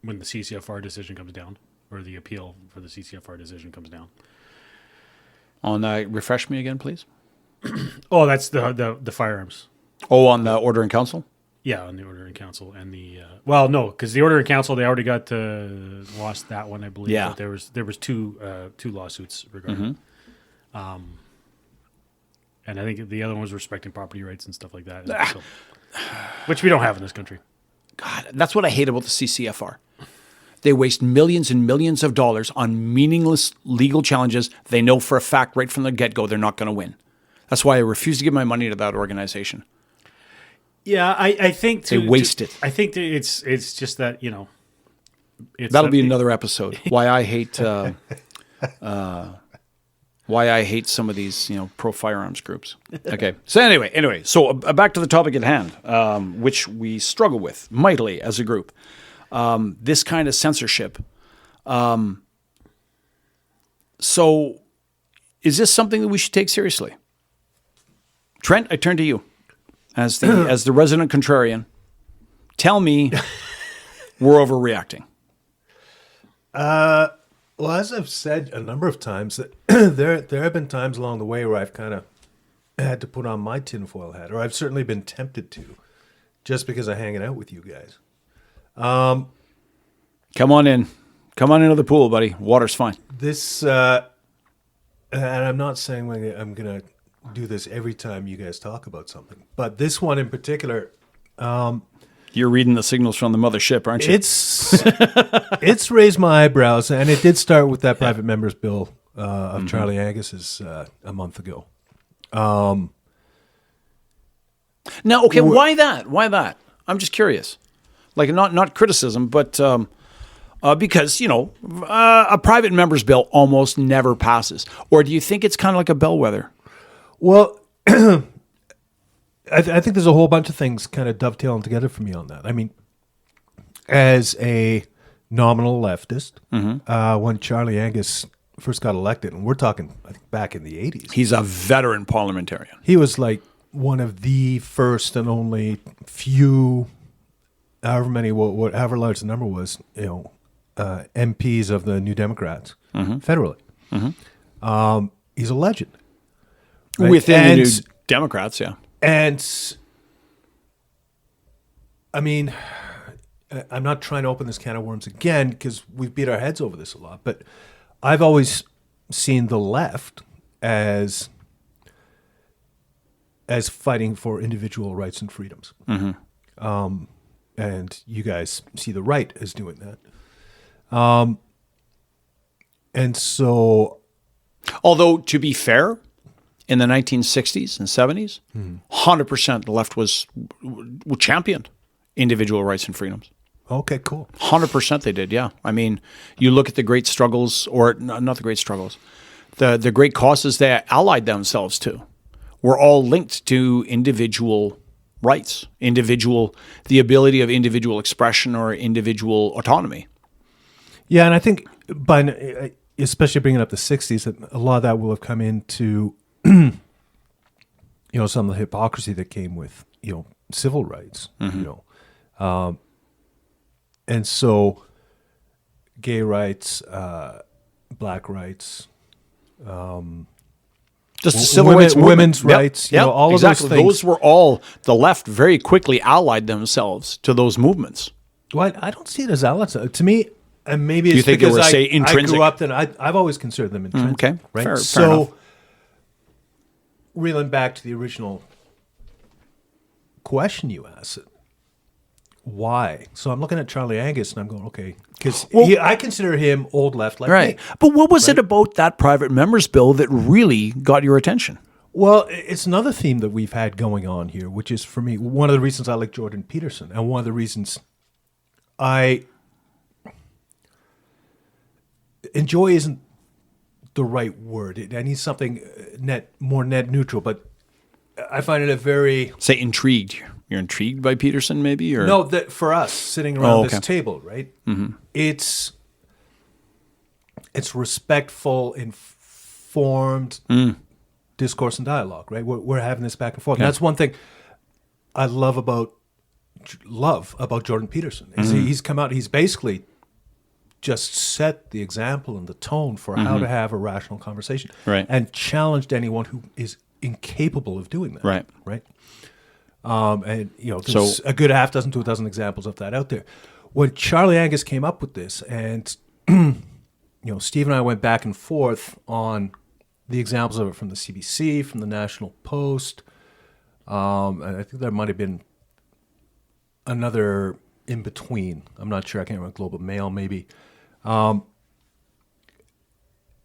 when the CCFR decision comes down, or the appeal for the CCFR decision comes down. On refresh me again, please. Oh, that's the firearms. Oh, on the Order in Council? Yeah, on the Order in Council and the well, no, because the Order in Council, they already got lost that one, I believe. Yeah. But there was two lawsuits regarding. And I think the other one was respecting property rights and stuff like that, so, which we don't have in this country. God, that's what I hate about the CCFR. They waste millions and millions of dollars on meaningless legal challenges they know for a fact right from the get-go they're not going to win. That's why I refuse to give my money to that organization. Yeah, I think they waste it. I think it's just that, that'll be another episode. Why I hate why I hate some of these pro firearms groups. Okay, so anyway, so back to the topic at hand, which we struggle with mightily as a group. This kind of censorship. So, is this something that we should take seriously? Trent, I turn to you as the resident contrarian. Tell me we're overreacting. Well, as I've said a number of times, that there have been times along the way where I've kind of had to put on my tinfoil hat, or I've certainly been tempted to, just because I'm hanging out with you guys. Come on in. Come on into the pool, buddy. Water's fine. This, and I'm not saying I'm going to do this every time you guys talk about something, but this one in particular... You're reading the signals from the mothership, aren't you? It's raised my eyebrows, and it did start with that private member's bill of Charlie Angus's a month ago. Now, okay, why that? Why that? I'm just curious. Like, not criticism, but because, a private member's bill almost never passes. Or do you think it's kind of like a bellwether? Well, I think there's a whole bunch of things kind of dovetailing together for me on that. I mean, as a nominal leftist, when Charlie Angus first got elected, and we're talking, I think, back in the 80s. He's a veteran parliamentarian. He was like one of the first and only few, however large the number was, MPs of the New Democrats federally. He's a legend. Right? Within the New Democrats, yeah. And, I mean, I'm not trying to open this can of worms again because we've beat our heads over this a lot, but I've always seen the left as fighting for individual rights and freedoms. And you guys see the right as doing that. And so... Although, to be fair... In the 1960s and 70s, 100% the left was championed individual rights and freedoms. Okay, cool. 100% they did, yeah. I mean, you look at the great struggles, or not the great struggles, the great causes they allied themselves to were all linked to individual rights, the ability of individual expression or individual autonomy. Yeah, and I think, especially bringing up the 60s, that a lot of that will have come into... some of the hypocrisy that came with, civil rights, and so gay rights, black rights. There's Just the civil rights movement. Women's rights, Yep. all exactly. of those things. Those were all, the left very quickly allied themselves to those movements. Well, I don't see it as allies. To me, and maybe it's You think they because were, I say, intrinsic? grew up, and I've always considered them intrinsic. Okay, right? fair So, enough. reeling back to the original question you asked, why? So I'm looking at Charlie Angus, and I'm going, okay, because I consider him old left like Right. me. But what was it about that private members bill that really got your attention? Well, it's another theme that we've had going on here, which is, for me, one of the reasons I like Jordan Peterson, and one of the reasons I enjoy isn't the right word. I need something more net neutral, but I find it a very... Say intrigued. You're intrigued by Peterson, maybe? Or? No, that for us, sitting around okay. this table, right? Mm-hmm. It's respectful, informed discourse and dialogue, right? We're having this back and forth. Yeah. And that's one thing I love about Jordan Peterson. Is he's come out, he's basically just set the example and the tone for how to have a rational conversation, Right. and challenged anyone who is incapable of doing that, Right. right? And there's a good half dozen to a dozen examples of that out there. When Charlie Angus came up with this, and Steve and I went back and forth on the examples of it from the CBC, from the National Post, and I think there might have been another in between. I'm not sure. I can't remember. Global Mail, maybe.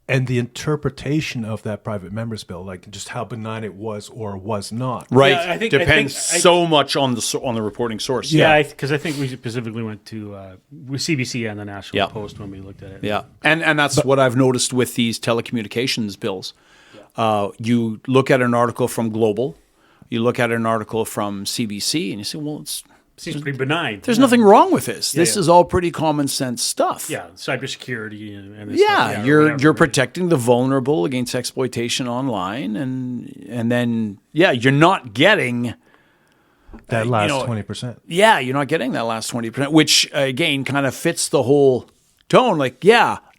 And the interpretation of that private members bill, like just how benign it was or was not. Right. Yeah, I think- Depends I think- so much on the reporting source. Yeah, because I think we specifically went to CBC and the National Yeah. Post when we looked at it. Yeah, and that's what I've noticed with these telecommunications bills. You look at an article from Global, you look at an article from CBC, and you say, well, Seems pretty benign. there's nothing wrong with this. This yeah. is all pretty common sense stuff. Yeah, cybersecurity and this Yeah, stuff. you're whatever. protecting the vulnerable against exploitation online, and then you're not getting That last know, 20%. Yeah, you're not getting that last 20%, which again kind of fits the whole tone. Like,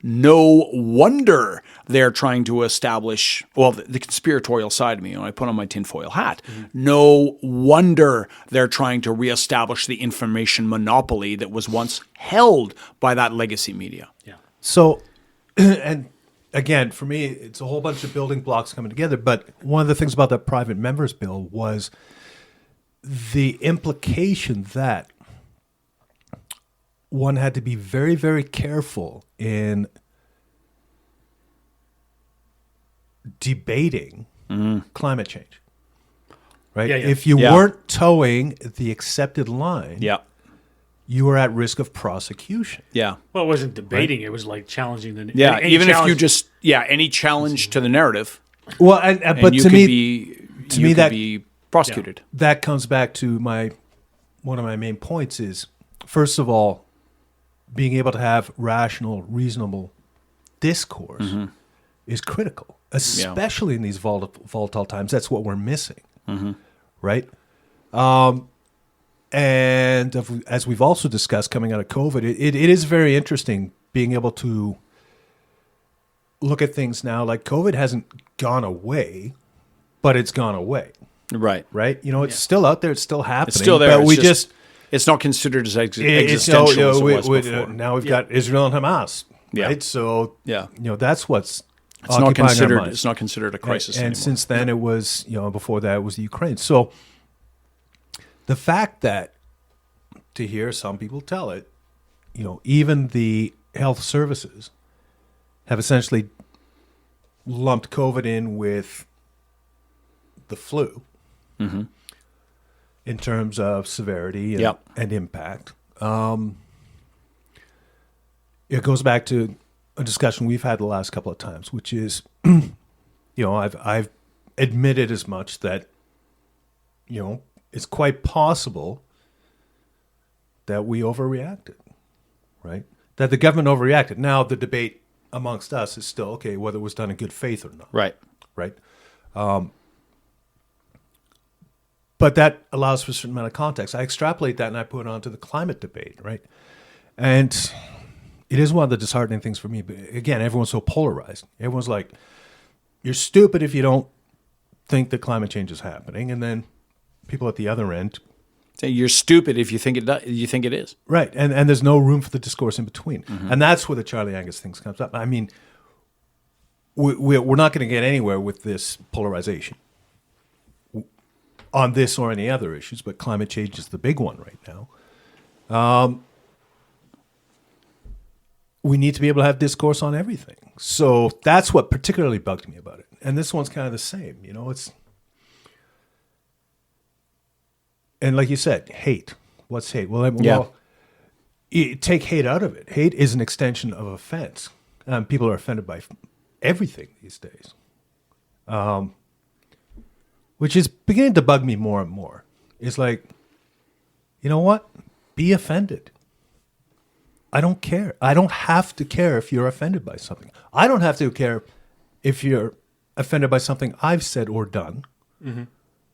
no wonder they're trying to establish, the conspiratorial side of me, I put on my tinfoil hat. Mm-hmm. No wonder they're trying to reestablish the information monopoly that was once held by that legacy media. Yeah. So, and again, for me, it's a whole bunch of building blocks coming together. But one of the things about that private members bill was the implication that one had to be very, very careful in debating climate change. Right? Yeah, yeah. If you Yeah. weren't towing the accepted line, Yeah, you were at risk of prosecution. yeah. Well, it wasn't debating. It was like challenging the... Yeah, any even if you challenge- just any challenge to the narrative, Well, and and but you to could me, be that- be prosecuted. that comes back to one of my main points is, first of all, being able to have rational, reasonable discourse is critical, especially in these volatile times. That's what we're missing, right? And as we've also discussed coming out of COVID, it is very interesting being able to look at things now. Like COVID hasn't gone away, but it's gone away, Right. right? It's still out there. It's still happening. It's still there. But it's it's not considered as existential as it was before. now we've got Israel and Hamas, Yeah. right? So Yeah. that's what's It's not occupying our considered. minds. It's not considered a crisis and anymore. since then it was, before that it was the Ukraine. So the fact that, to hear some people tell it, even the health services have essentially lumped COVID in with the flu in terms of severity and, Yep. and impact. It goes back to a discussion we've had the last couple of times, which is, I've admitted as much that, it's quite possible that we overreacted, right? That the government overreacted. Now the debate amongst us is still, okay, whether it was done in good faith or not, Right. right? But that allows for a certain amount of context. I extrapolate that and I put it onto the climate debate, right? And it is one of the disheartening things for me. But again, everyone's so polarized. Everyone's like, you're stupid if you don't think that climate change is happening, and then people at the other end. Say you're stupid if you think it does, you think it is. Right, and there's no room for the discourse in between. And that's where the Charlie Angus thing comes up. I mean, we're not going to get anywhere with this polarization on this or any other issues, but climate change is the big one right now. We need to be able to have discourse on everything. So that's what particularly bugged me about it. And this one's kind of the same. You know, and like you said, hate. What's hate? Well, take hate out of it. Hate is an extension of offense. People are offended by everything these days, which is beginning to bug me more and more. It's like, you know what? Be offended. I don't care. I don't have to care if you're offended by something. I don't have to care if you're offended by something I've said or done.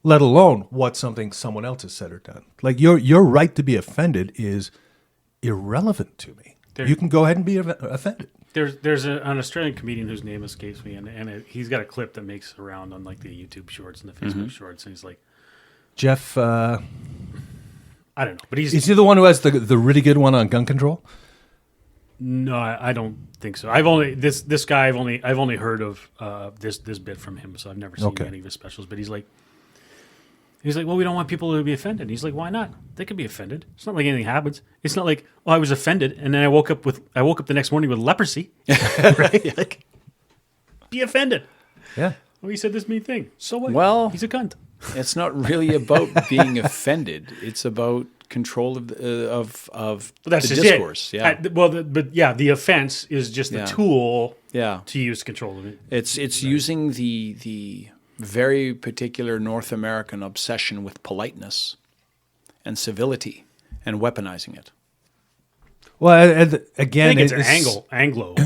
Let alone what someone else has said or done. Like your right to be offended is irrelevant to me. You can go ahead and be offended. There's an Australian comedian whose name escapes me, and he's got a clip that makes around on like the YouTube Shorts and the Facebook Shorts, and he's like, Jeff. I don't know, but is he the one who has the really good one on gun control? No, I don't think so. I've only this guy. I've only heard of this bit from him, so I've never seen any of his specials. But he's like, well, we don't want people to be offended. And he's like, why not? They can be offended. It's not like anything happens. It's not like, oh, I was offended, and then I woke up the next morning with leprosy. Right? Like, be offended. Yeah. Oh, he said this mean thing. So what? Well, he's a cunt. It's not really about being offended. It's about control of That's the just discourse. It. Yeah. The offense is just the tool. Yeah. To use control of it. It's using the very particular North American obsession with politeness and civility and weaponizing it. Well, again, I think it's an Anglo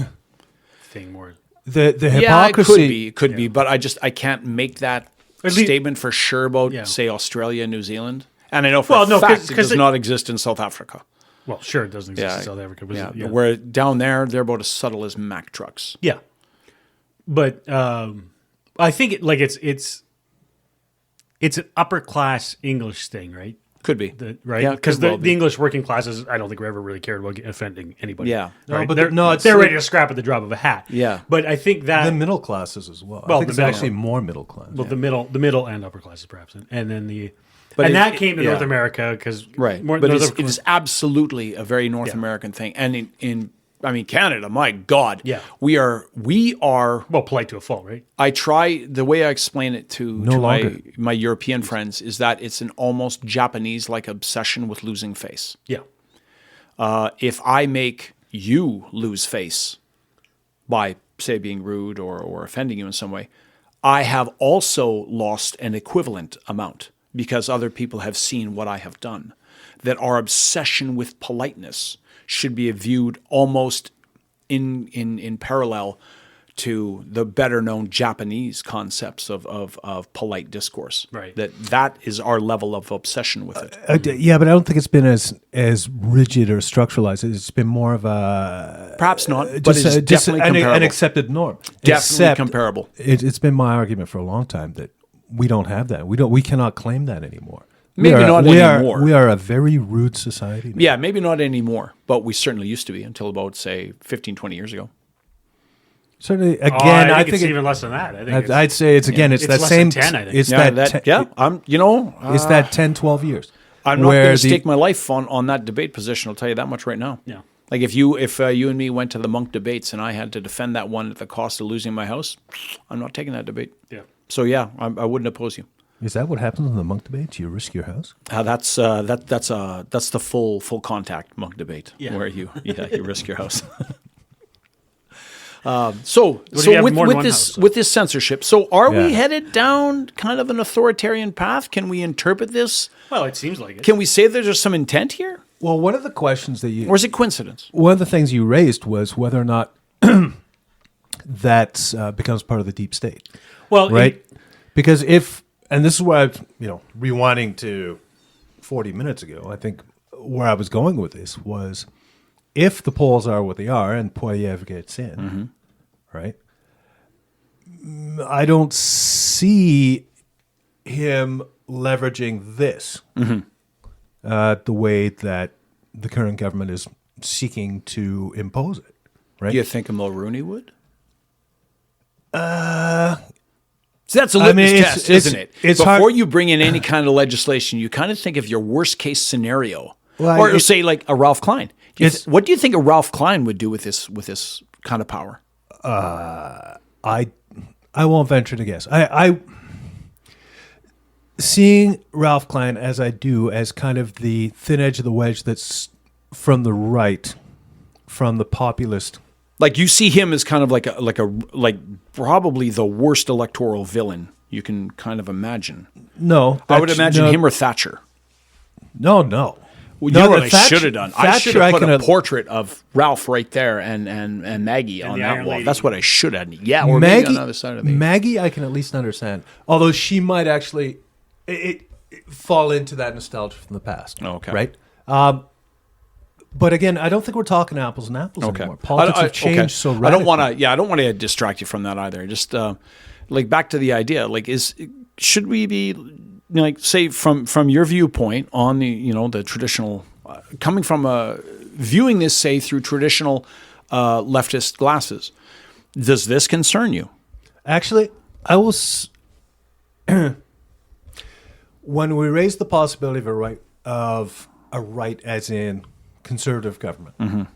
thing more. The hypocrisy. Yeah, it could be, but I can't make that statement for sure about say Australia and New Zealand. And I know for a fact it does not exist in South Africa. Well, sure, it doesn't exist in South Africa. But where down there, they're about as subtle as Mack trucks. Yeah. But I think it's an upper class English thing, right? Could be. Right? Because the English working classes, I don't think we ever really cared about offending anybody. Yeah. Right? No, but they're ready to scrap at the drop of a hat. Yeah. But I think that the middle classes as well. Well, I think it's actually more middle class. Well, the middle and upper classes perhaps, and then that came to North America because it is absolutely a very North American thing, and in Canada, my God, we are well polite to a fault, right? I try the way I explain it to my European friends is that it's an almost Japanese-like obsession with losing face. Yeah. If I make you lose face by say being rude or offending you in some way, I have also lost an equivalent amount because other people have seen what I have done. That our obsession with politeness should be viewed almost in parallel to the better known Japanese concepts of polite discourse. Right. That is our level of obsession with it. Yeah, but I don't think it's been as rigid or structuralized. It's been more of a perhaps not, but it's definitely comparable. An accepted norm. Definitely comparable. It's been my argument for a long time that we don't have that. We cannot claim that anymore. Maybe not anymore. We are a very rude society now. Yeah, maybe not anymore, but we certainly used to be until about, say, 15, 20 years ago. Certainly, again, I think it's even less than that. I'd say it's it's that less same. than 10, I think. It's it's that 10, 12 years. I'm not going to stake my life on that debate position. I'll tell you that much right now. Yeah. Like if you and me went to the Monk debates and I had to defend that one at the cost of losing my house, I'm not taking that debate. Yeah. So yeah, I wouldn't oppose you. Is that what happens in the Monk debates? You risk your house? That's the full contact Monk debate where you risk your house. So with this censorship, so are we headed down kind of an authoritarian path? Can we interpret this? Well, it seems like it. Can we say there's some intent here? Well, one of the questions or is it coincidence? One of the things you raised was whether or not that becomes part of the deep state. Well, right? Because and this is where rewinding to 40 minutes ago, I think where I was going with this was if the polls are what they are and Poilievre gets in, right? I don't see him leveraging this the way that the current government is seeking to impose it, right? Do you think a Mulrooney would? So that's a litmus test, isn't it? It's Before hard. you bring in any kind of legislation, you kind of think of your worst case scenario, Well, or say like a Ralph Klein. What do you think a Ralph Klein would do with this kind of power? I won't venture to guess. I seeing Ralph Klein as I do as kind of the thin edge of the wedge that's from the right, from the populist. Like you see him as kind of like probably the worst electoral villain you can kind of imagine. No, I would imagine him or Thatcher. No. Well, you No, know what no, I Thatcher- should have done? I should Thatcher, have put I a can- portrait of Ralph right there and Maggie on the that Iron wall. Lady. That's what I should have. Yeah, or maybe on the other side of me. Maggie, I can at least understand. Although she might actually it fall into that nostalgia from the past. Okay. Right? But again, I don't think we're talking apples and apples anymore. Politics have changed so radically. I don't want to distract you from that either. Just like back to the idea, like should we be like say from your viewpoint on the traditional coming from viewing this say through traditional leftist glasses, does this concern you? Actually, I will. When we raise the possibility of a right, as in conservative government,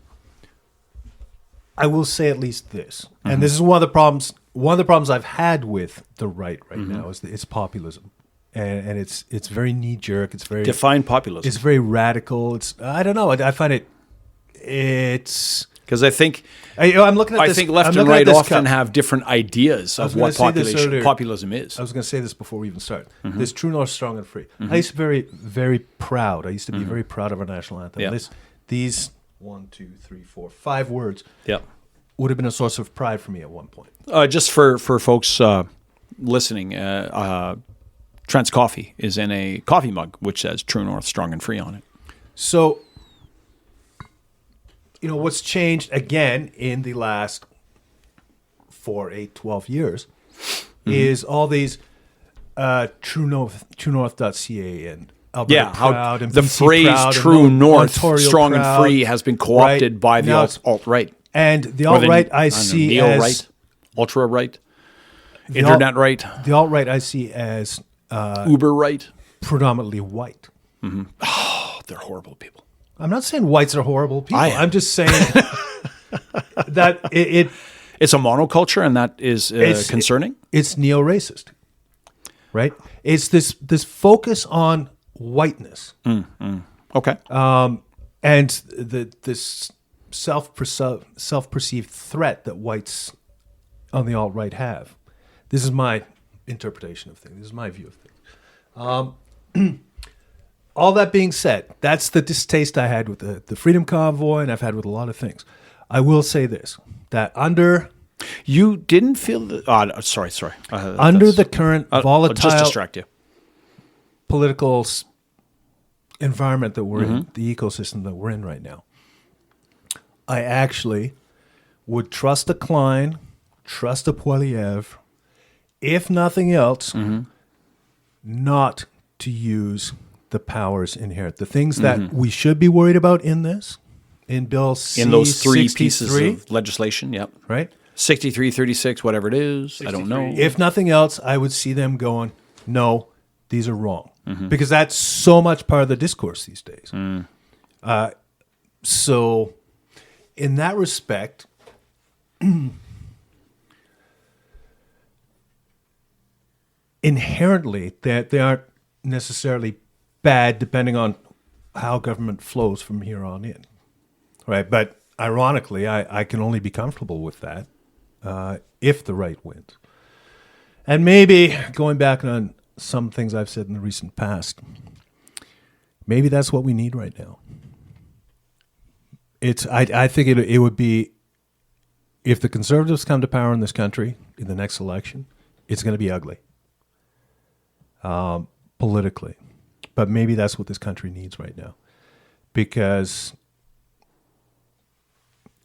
I will say at least this, and this is one of the problems. One of the problems I've had with the right now is that it's populism, and it's very knee jerk. It's very Define populism. It's very radical. I don't know. I find it's. Because I think I'm looking at this. I think left I'm and looking at right this often cup. have different ideas of what gonna say this earlier. populism is. I was going to say this before we even start. This True North, Strong and Free. I used to be very, very proud. I used to be very proud of our national anthem. Yeah. These 1, 2, 3, 4, 5 words Yep. would have been a source of pride for me at one point. Just for folks listening, Trent's Coffee is in a coffee mug which says True North, Strong and Free on it. So, what's changed again in the last 4, 8, 12 years is all these truenorth.ca and Alberta Proud and the BC phrase Proud True and North, Ontario Strong Proud, and Free has been co-opted right? by the Now it's- alt-right. And the alt-right I see neo as right, ultra right, the internet right, The alt-right I see as uber right. predominantly white. Oh, they're horrible people. I'm not saying whites are horrible people. I am. I'm just saying that It's a monoculture, and that is concerning. it's neo-racist, right? It's this focus on whiteness Okay. and this self-perceived threat that whites on the alt-right have. This is my interpretation of things. This is my view of things. All that being said, that's the distaste I had with the Freedom Convoy, and I've had with a lot of things. I will say this, that under You didn't feel the. Sorry. under the current I'll volatile just distract you. political environment that we're in, the ecosystem that we're in right now, I actually would trust a Klein, trust a Poilievre, if nothing else, not to use the powers inherent. The things that we should be worried about in this, in Bill C, In those three 63, pieces of legislation, yep. right? 63, 36, whatever it is. I don't know. 63. If nothing else, I would see them going, no, these are wrong. Because that's so much part of the discourse these days. So, in that respect, inherently, they aren't necessarily bad depending on how government flows from here on in. Right? But ironically, I can only be comfortable with that if the right wins. And maybe going back on some things I've said in the recent past, maybe that's what we need right now. I think it would be, if the Conservatives come to power in this country in the next election, it's going to be ugly politically. But maybe that's what this country needs right now, because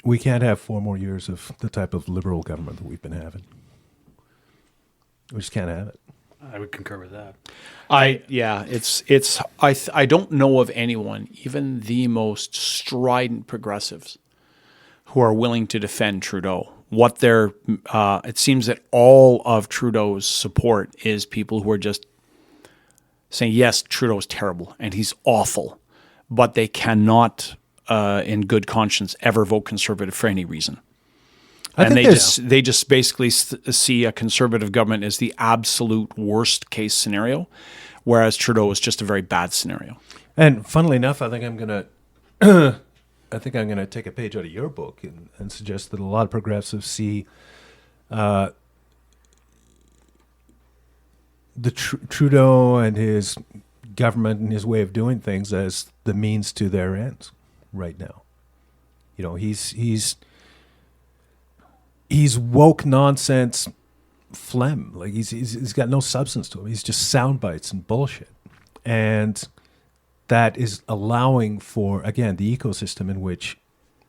we can't have 4 more years of the type of liberal government that we've been having. We just can't have it. I would concur with that. I don't know of anyone, even the most strident progressives, who are willing to defend Trudeau. It seems that all of Trudeau's support is people who are just saying, yes, Trudeau's terrible and he's awful, but they cannot, in good conscience, ever vote Conservative for any reason. And they just basically see a Conservative government as the absolute worst case scenario, whereas Trudeau is just a very bad scenario. And funnily enough, I think I'm gonna take a page out of your book and suggest that a lot of progressives see Trudeau and his government and his way of doing things as the means to their ends right now. You know, he's woke nonsense phlegm. Like he's got no substance to him. He's just sound bites and bullshit. And that is allowing for, again, the ecosystem in which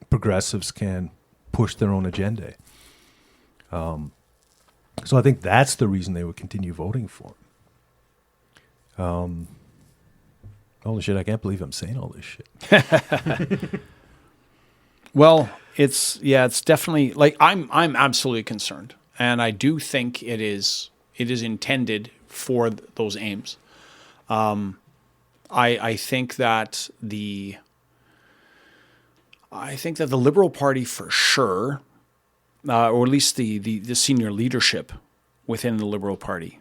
progressives can push their own agenda. So I think that's the reason they would continue voting for him. Holy shit, I can't believe I'm saying all this shit. Well, it's definitely, like, I'm absolutely concerned, and I do think it is intended for those aims. I think that the Liberal Party, for sure, or at least the senior leadership within the Liberal Party,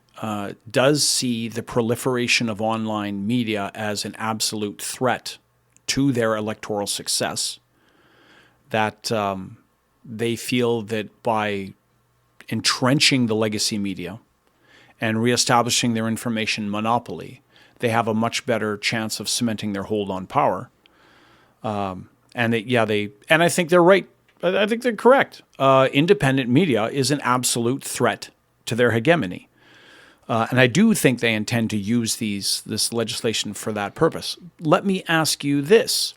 does see the proliferation of online media as an absolute threat to their electoral success. That they feel that by entrenching the legacy media and reestablishing their information monopoly, they have a much better chance of cementing their hold on power. And I think they're right. I think they're correct. Independent media is an absolute threat to their hegemony. And I do think they intend to use this legislation for that purpose. Let me ask you this.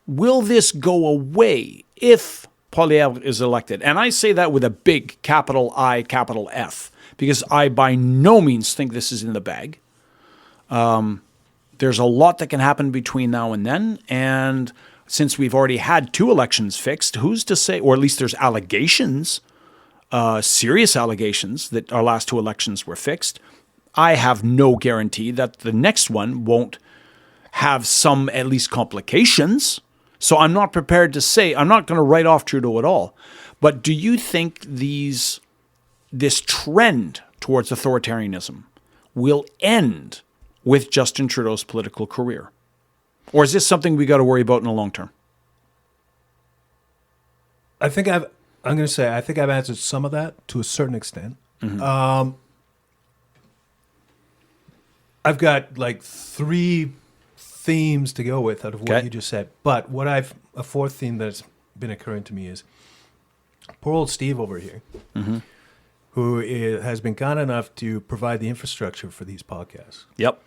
Will this go away if Poilievre is elected? And I say that with a big capital I, capital F, because I by no means think this is in the bag. There's a lot that can happen between now and then. And since we've already had 2 elections fixed, who's to say, or at least there's allegations, serious allegations that our last 2 elections were fixed. I have no guarantee that the next one won't have some at least complications. So I'm not prepared to say, I'm not going to write off Trudeau at all. But do you think this trend towards authoritarianism will end with Justin Trudeau's political career? Or is this something we got to worry about in the long term? I think I've answered some of that to a certain extent. Mm-hmm. I've got like 3 themes to go with out of what you just said. But a 4th theme that's been occurring to me is poor old Steve over here, mm-hmm. who has been kind enough to provide the infrastructure for these podcasts. Yep.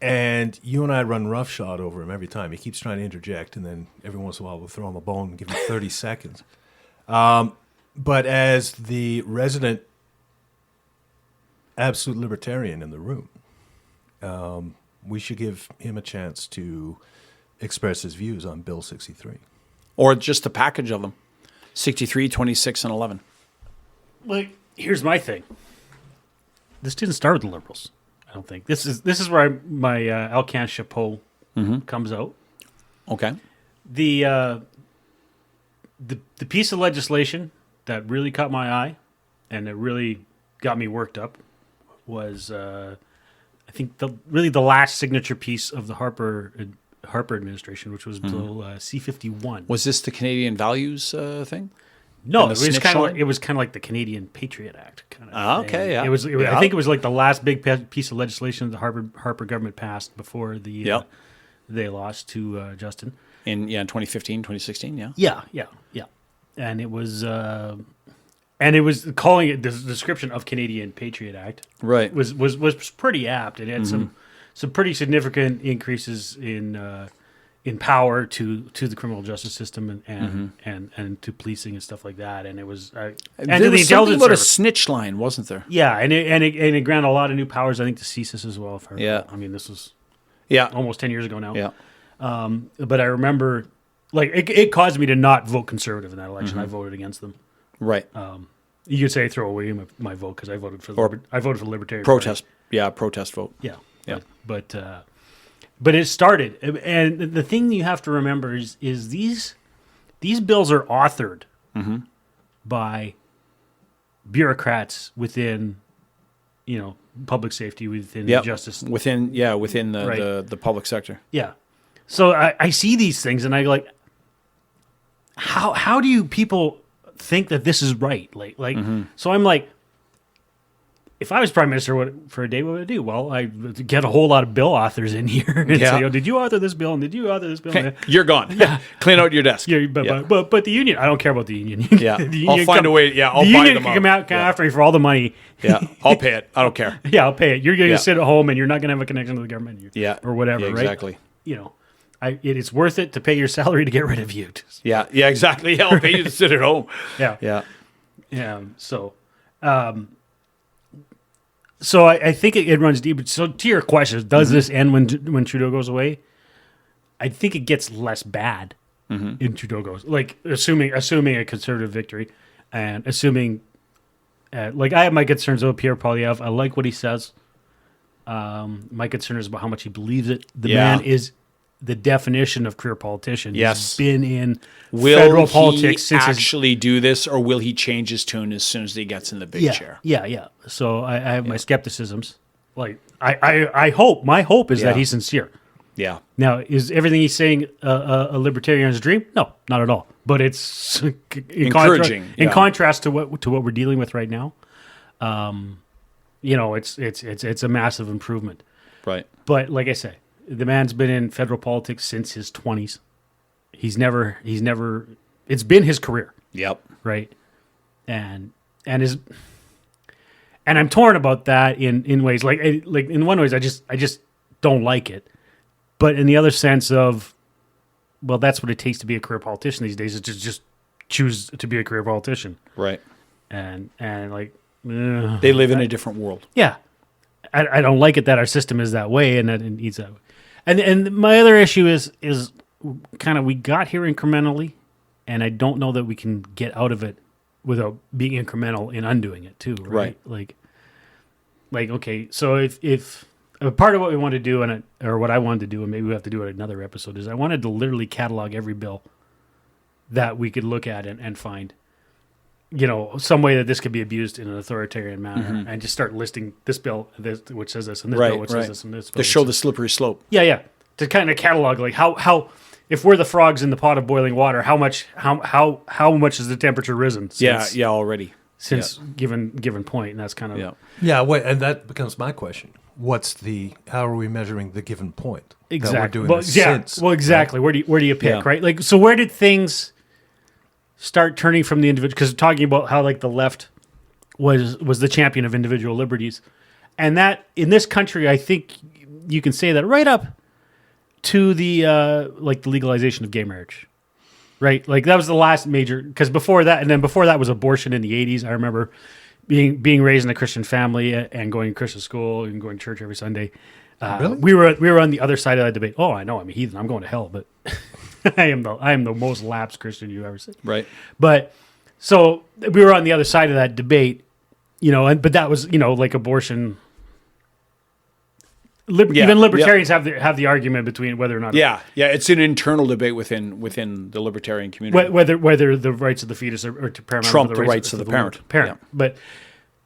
And you and I run roughshod over him every time. He keeps trying to interject, and then every once in a while we'll throw him a bone and give him 30 seconds. But as the resident absolute libertarian in the room, we should give him a chance to express his views on Bill 63. Or just a package of them. 63, 26, and 11. Well, here's my thing. This didn't start with the Liberals, I don't think. This is where my Alcan chapeau comes out. Okay. The piece of legislation that really caught my eye and it really got me worked up was... I think the last signature piece of the Harper administration, which was Bill C-51. Was this the Canadian Values thing? No, it was kind of like the Canadian Patriot Act kind of thing. Okay, yeah. I think it was like the last big piece of legislation the Harper government passed before they lost to Justin. In 2015, 2016, yeah. Yeah. And it was calling it the description of Canadian Patriot Act. Right. Was pretty apt. It had some pretty significant increases in in power to the criminal justice system and to policing and stuff like that. And it was and There to the was something intelligence about a service. snitch line, wasn't there? Yeah, and it granted a lot of new powers, I think, to CSIS as well. I mean, this was Yeah. almost 10 years ago now. Yeah. But I remember, like, it caused me to not vote conservative in that election. I voted against them. Right. You could say throw away my vote because I voted for the Libertarian Protest. Yeah. Protest vote. Party. Yeah. But it started, and the thing you have to remember is these bills are authored by bureaucrats within, public safety, within Yep. justice. Within the, Right. the public sector. Yeah. So I see these things and I go like, how do you people think that this is right? Like, so I'm like, if I was prime minister for a day, what would I do? Well, I would get a whole lot of bill authors in here and say, "Oh, did you author this bill? And did you author this bill?" You're gone. Yeah. Clean out your desk. Yeah, but the union, I don't care about the union. Yeah. The union I'll find a way. Yeah. I'll the buy union them can out. come out after me for all the money. Yeah. I'll pay it. I don't care. Yeah, I'll pay it. You're going to Yeah. sit at home and you're not going to have a connection to the government. Yeah. Or whatever, Yeah, right? exactly. It's worth it to pay your salary to get rid of you. Yeah. Yeah. Exactly. Yeah. I'll pay you to sit at home. Yeah. Yeah. Yeah. So I think it runs deep. So to your question, does this end when Trudeau goes away? I think it gets less bad in Trudeau goes. Like assuming a conservative victory, and assuming, like I have my concerns about Pierre Poilievre. I like what he says. My concern is about how much he believes it. The man is the definition of career politician. Yes. He's been in Will federal he politics since his actually do this, or will he change his tune as soon as he gets in the big chair? Yeah. So I have my skepticisms. Like I hope, my hope is that Yeah. he's sincere. Yeah. Now, is everything he's saying a libertarian's dream? No, not at all. But it's Encouraging, in yeah. contrast to what we're dealing with right now. It's a massive improvement. Right. But like I say, the man's been in federal politics since his 20s. He's never. It's been his career. Yep. Right, and I'm torn about that in ways like in one ways I just don't like it, but in the other sense of, well, that's what it takes to be a career politician these days, is to just choose to be a career politician, Right. and like They live in a different world. yeah, I don't like it that our system is that way and that it needs that way. And my other issue is kind of, we got here incrementally, and I don't know that we can get out of it without being incremental in undoing it too. Right. Like okay, so if a part of what we want to do, or what I wanted to do, and maybe we have to do it in another episode, is I wanted to literally catalog every bill that we could look at and find, some way that this could be abused in an authoritarian manner, and just start listing this bill, this which says this, and this bill which says this, and this bill To show the slippery slope. Yeah. To kind of catalog like how if we're the frogs in the pot of boiling water, how much has the temperature risen since, already. since given point, and that's kind of Yeah, and that becomes my question. How are we measuring the given point? exactly. That we're doing Well, this since, well, exactly. right? Where do you pick, Yeah. right? Like, so where did things start turning from the individual? Because talking about how like the left was the champion of individual liberties, and that in this country, I think you can say that right up to the the legalization of gay marriage, right? Like that was the last major, because before that was abortion in the 80s. I remember being raised in a Christian family and going to Christian school and going to church every Sunday. Really? We were on the other side of that debate. Oh, I know, I'm a heathen, I'm going to hell, but I am the most lapsed Christian you've ever seen. Right. But so we were on the other side of that debate, but that was like abortion. Even libertarians have the argument between whether or not It's an internal debate within the libertarian community. whether the rights of the fetus are to paramount Trump to the rights of the parent. Yeah.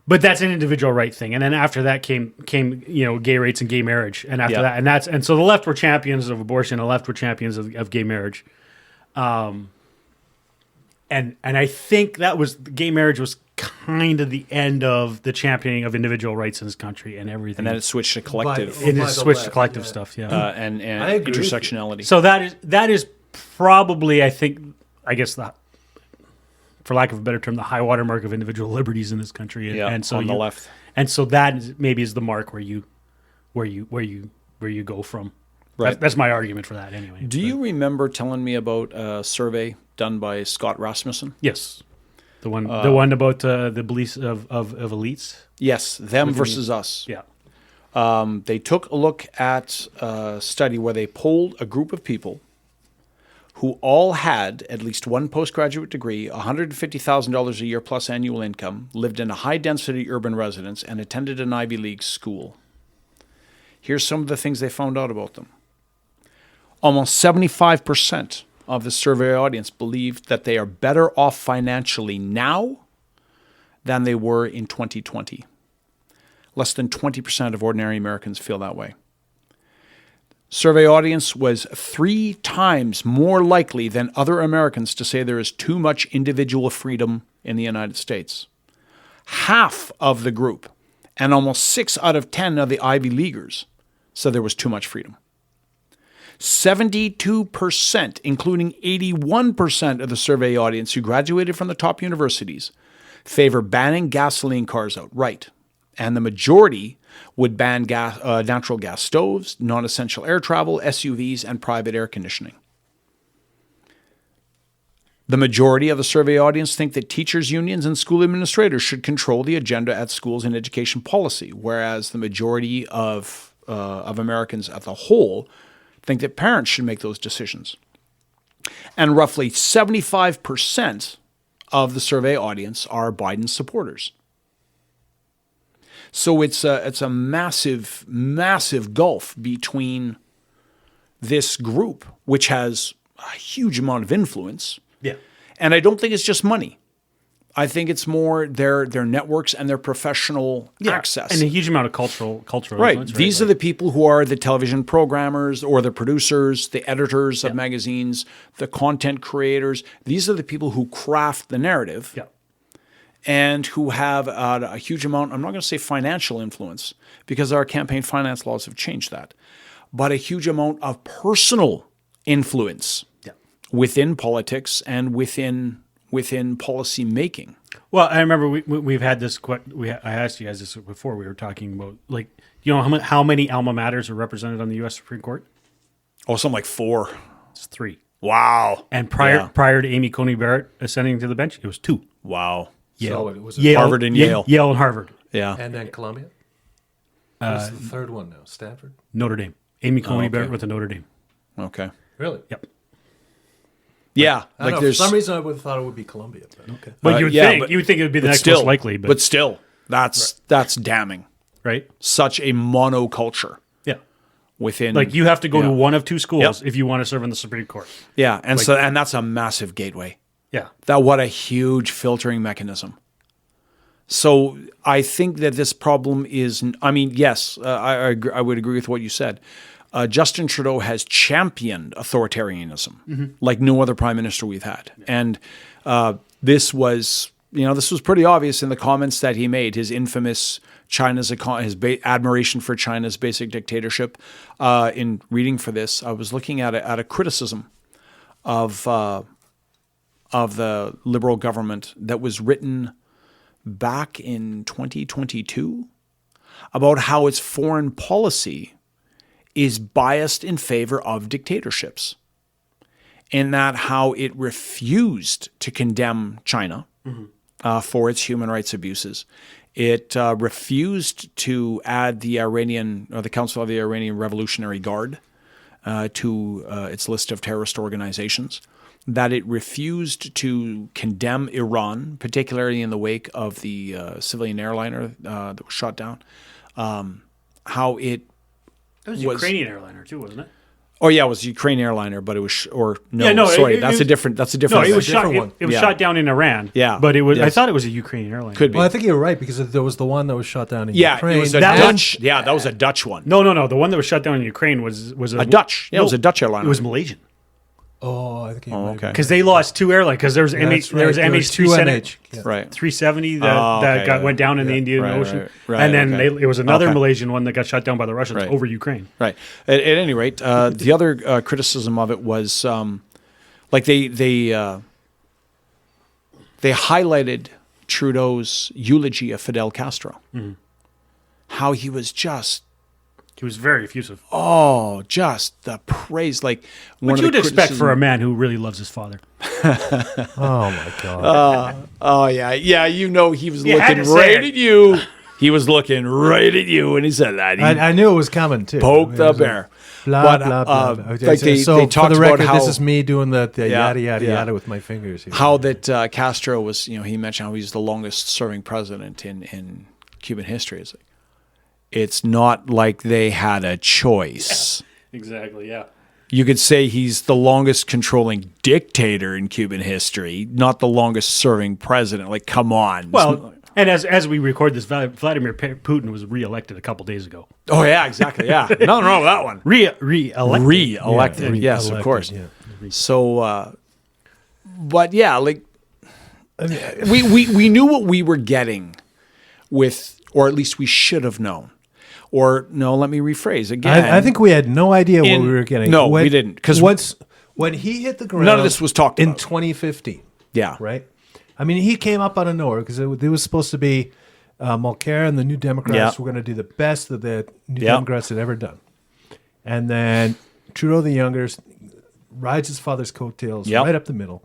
But that's an individual right thing, and then after that came gay rights and gay marriage, and after that, and so the left were champions of abortion, the left were champions of gay marriage, and I think that was gay marriage was kind of the end of the championing of individual rights in this country and everything. And then it switched to collective It has switched to collective stuff, and I agree with you. intersectionality. So that is probably, I guess, for lack of a better term, the high watermark of individual liberties in this country. And so on the left. And so that is the mark where you go from. Right. That's my argument for that anyway. Do you remember telling me about a survey done by Scott Rasmussen? Yes. The one about the beliefs of elites. Yes, them versus us. Yeah. They took a look at a study where they polled a group of people who all had at least one postgraduate degree, $150,000 a year plus annual income, lived in a high-density urban residence, and attended an Ivy League school. Here's some of the things they found out about them. Almost 75% of the survey audience believed that they are better off financially now than they were in 2020. Less than 20% of ordinary Americans feel that way. Survey audience was 3 times more likely than other Americans to say there is too much individual freedom in the United States. Half of the group, and almost 6 out of 10 of the Ivy Leaguers, said there was too much freedom. 72%, including 81% of the survey audience who graduated from the top universities, favor banning gasoline cars outright. And the majority would ban natural gas stoves, non-essential air travel, SUVs, and private air conditioning. The majority of the survey audience think that teachers' unions and school administrators should control the agenda at schools and education policy, whereas the majority of Americans as a whole think that parents should make those decisions. And roughly 75% of the survey audience are Biden supporters. So it's a massive, massive gulf between this group, which has a huge amount of influence. Yeah. And I don't think it's just money. I think it's more their networks and their professional access. And a huge amount of cultural Right. influence. These are the people who are the television programmers or the producers, the editors of magazines, the content creators. These are the people who craft the narrative. Yeah. And who have a huge amount, I'm not going to say financial influence, because our campaign finance laws have changed that, but a huge amount of personal influence within politics and within policy making. Well, I remember we've had this. I asked you guys this before. We were talking about, like, you know, how many alma maters are represented on the U.S. Supreme Court? Oh, something like 4. It's 3. Wow. And prior to Amy Coney Barrett ascending to the bench, it was 2. Wow. So it was Harvard and Yale. Yale and Harvard. Yeah. And then Columbia? What's the third one now? Stanford? Notre Dame. Amy Coney Barrett with the Notre Dame. Okay. Really? Yep. Yeah. I don't know. For some reason, I would have thought it would be Columbia. But okay. But you would think it would be the next most likely. But still, that's damning. Right? Such a monoculture. Yeah. Within, like, you have to go to one of 2 schools if you want to serve in the Supreme Court. Yeah, and and that's a massive gateway. Yeah. What a huge filtering mechanism. So I think that this problem is, I mean, yes, I would agree with what you said. Justin Trudeau has championed authoritarianism like no other prime minister we've had. And this was pretty obvious in the comments that he made, his infamous his admiration for China's basic dictatorship. In reading for this, I was looking at a criticism of the Liberal government that was written back in 2022 about how its foreign policy is biased in favor of dictatorships, in that how it refused to condemn China for its human rights abuses. It refused to add the Council of the Iranian Revolutionary Guard to its list of terrorist organizations, that it refused to condemn Iran, particularly in the wake of the civilian airliner that was shot down. How it was Ukrainian airliner too, wasn't it? Oh yeah, it was a Ukrainian airliner, but it was that's a different. That's a different. No, it was shot. It was shot down in Iran. Yeah, but it was. Yes. I thought it was a Ukrainian airliner. Could be. Well, I think you're right, because there was the one that was shot down in Ukraine. It was a Dutch. That was a Dutch one. No. The one that was shot down in Ukraine was a Dutch. Yeah, it was a Dutch airliner. It was Malaysian. Oh, I think you're right. Okay. Because they lost 2 airlines. Because there was MH370 that went down in the Indian Ocean, and then it was another Malaysian one that got shot down by the Russians over Ukraine. Right. At any rate, the other criticism of it was like they highlighted Trudeau's eulogy of Fidel Castro, how he was just He was very effusive. Oh, just the praise. Like one What of you'd the expect for a criticism- man who really loves his father. Oh my God. Oh yeah, yeah. You know, he was You had looking to say right it. at you. He was looking right at you when he said that. He I knew it was coming too. poked It the was like, bear. Blah, But, blah, blah, blah. Okay, like so they for talked the about record, how this is me doing the Yeah, yada yada yeah. yada with my fingers here. how that Castro was. You know, he mentioned how he's the longest serving president in Cuban history. It's not like they had a choice. Exactly, yeah. You could say he's the longest controlling dictator in Cuban history, not the longest serving president. Like, come on. Well, and as we record this, Vladimir Putin was reelected a couple days ago. Oh yeah, exactly. Yeah, nothing wrong with that one. Re-elected. Re-elected, yes, of Elected, course. yeah. So, but yeah, like we knew what we were getting with, or at least we should have known. Or no, let me rephrase again. I think we had no idea what we were getting. No, we didn't, because when he hit the ground, none of this was talked in about. 2015. Yeah, Right. I mean, he came up out of nowhere because it was supposed to be Mulcair and the New Democrats Yeah. were going to do the best that the New Yeah. Democrats had ever done, and then Trudeau the Younger rides his father's coattails Yep. right up the middle,